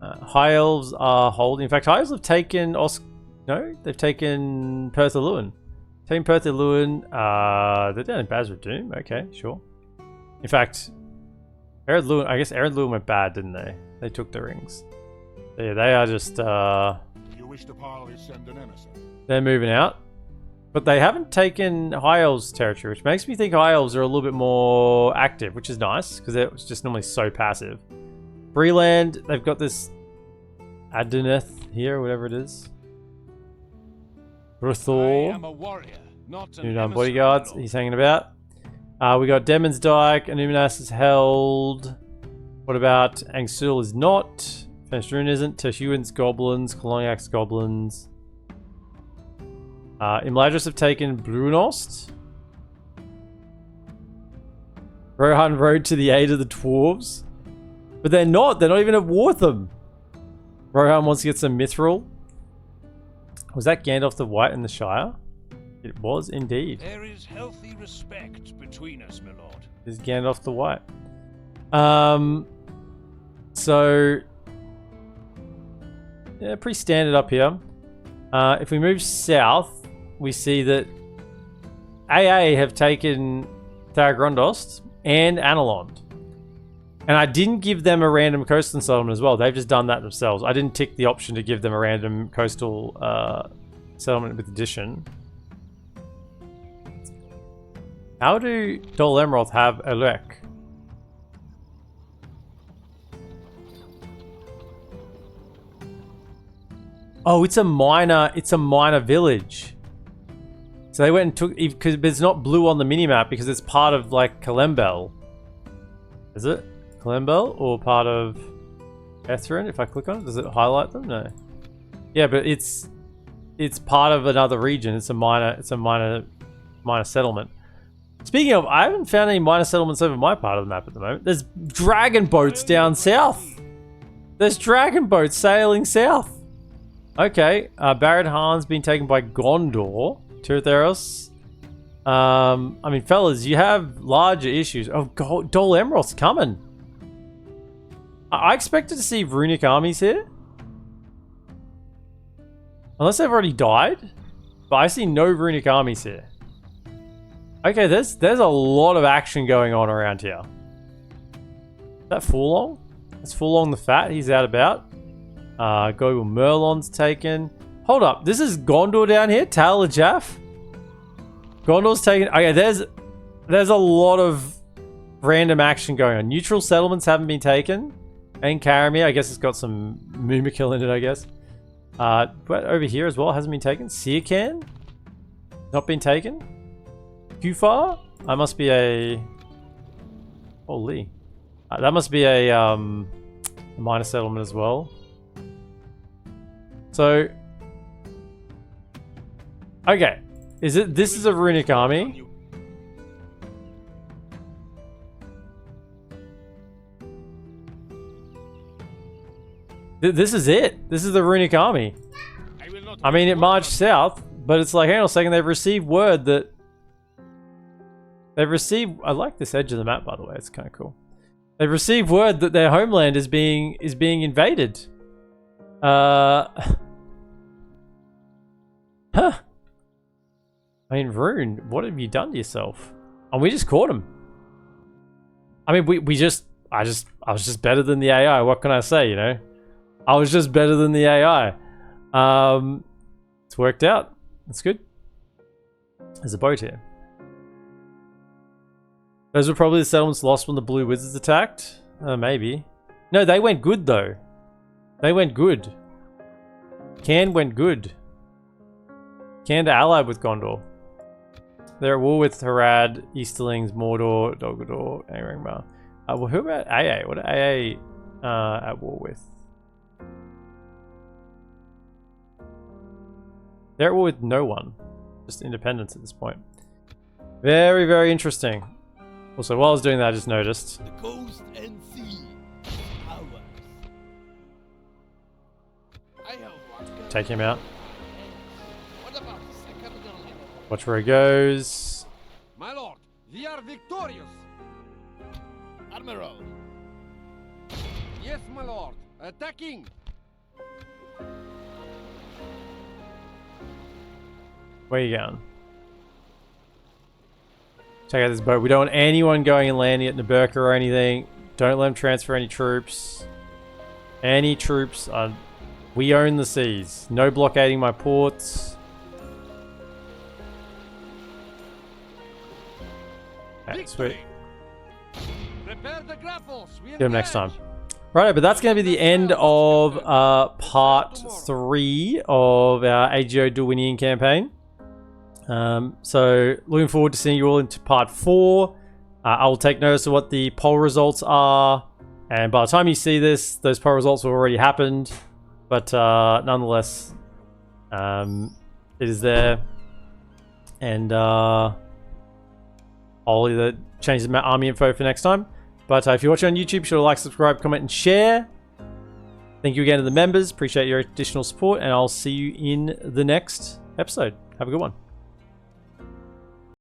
High Elves are holding. In fact, High Elves have taken No, they've taken Perth Lewin. Taking Perth Lewin. They're down in Basra-Dûm. Okay, sure. In fact, Ered Lewin. I guess Ered Lewin went bad, didn't they? They took the rings. So yeah, they are just. You wish to parley, send an emissary. They're moving out, but they haven't taken High Elves territory, which makes me think High Elves are a little bit more active, which is nice because they're just normally so passive. Freeland, they've got this Adoneth here, whatever it is. Ruthor. I am a warrior, not an New bodyguards, he's hanging about. We got Demon's Dyke, Anuminas is held. What about Angsul is not. Rune isn't. Terhuin's goblins, Koloniak's goblins. Imladris have taken Brunost. Rohan rode to the aid of the dwarves. But they're not even at war with them. Rohan wants to get some Mithril. Was that Gandalf the White in the Shire? It was indeed. There is healthy respect between us, my lord. Is Gandalf the White. So yeah, pretty standard up here. If we move south, we see that AA have taken Tharagrundost and Anilond. And I didn't give them a random coastal settlement as well. They've just done that themselves. I didn't tick the option to give them a random coastal settlement with addition. How do Dol Amroth have Elec? Oh, it's a minor village. So they went and took, because it's not blue on the minimap because it's part of like Kalembel. Is it? Kalembel or part of Ethrin? If I click on it, does it highlight them? No. Yeah, but it's part of another region. It's a minor settlement. Speaking of, I haven't found any minor settlements over my part of the map at the moment. There's dragon boats down south. There's dragon boats sailing south. Okay, Barad Han's been taken by Gondor. Tirtheros. I mean, fellas, you have larger issues. Oh, Dol Amroth's coming. I expected to see runic armies here. Unless they've already died. But I see no runic armies here. Okay, there's a lot of action going on around here. Is that Furlong? That's Furlong the Fat. He's out about. Gogol Merlon's taken. Hold up. This is Gondor down here? Tal Jaff? Gondor's taken. Okay, there's a lot of random action going on. Neutral settlements haven't been taken. And Karamir, I guess it's got some Mumakil in it, I guess. But over here as well, hasn't been taken. Siakan? Not been taken. Kufar? I must be a... Holy. That must be a minor settlement as well. So... Okay. This is a runic army. This is it. This is the runic army. I mean, it marched south, but it's like, hang on a second, they've received word that... They've received... I like this edge of the map, by the way. It's kind of cool. They've received word that their homeland is being invaded. Huh. I mean, Rune, what have you done to yourself? And we just caught him. I mean, I was just better than the AI. What can I say, you know? I was just better than the AI. It's worked out. That's good. There's a boat here. Those were probably the settlements lost when the Blue Wizards attacked. Maybe. No, they went good though. They went good. Cairn went good. Cairn allied with Gondor. They're at war with Harad, Easterlings, Mordor, Dol Guldur, Angmar. Well, who about AA? What are AA at war with? They're at war with no one. Just independence at this point. Very, very interesting. Also, while I was doing that, I just noticed. The coast and sea. Ours. I have one. Take him out. What about the capital? Watch where he goes. My lord, we are victorious. Admiral. Yes, my lord. Attacking. Where you going? Check out this boat. We don't want anyone going and landing at Naburka or anything. Don't let them transfer any troops. Any troops are... We own the seas. No blockading my ports. Okay, sweet. Prepare the grapples. Get him next time. Right, but that's going to be the end of part 3 of our AGO Dorwinion campaign. So looking forward to seeing you all into part 4. I will take notice of what the poll results are, and by the time you see this, those poll results have already happened, but nonetheless, it is there, and I'll either change the army info for next time, but if you're watching on YouTube, be sure to like, subscribe, comment, and share. Thank you again to the members, appreciate your additional support, and I'll see you in the next episode. Have a good one.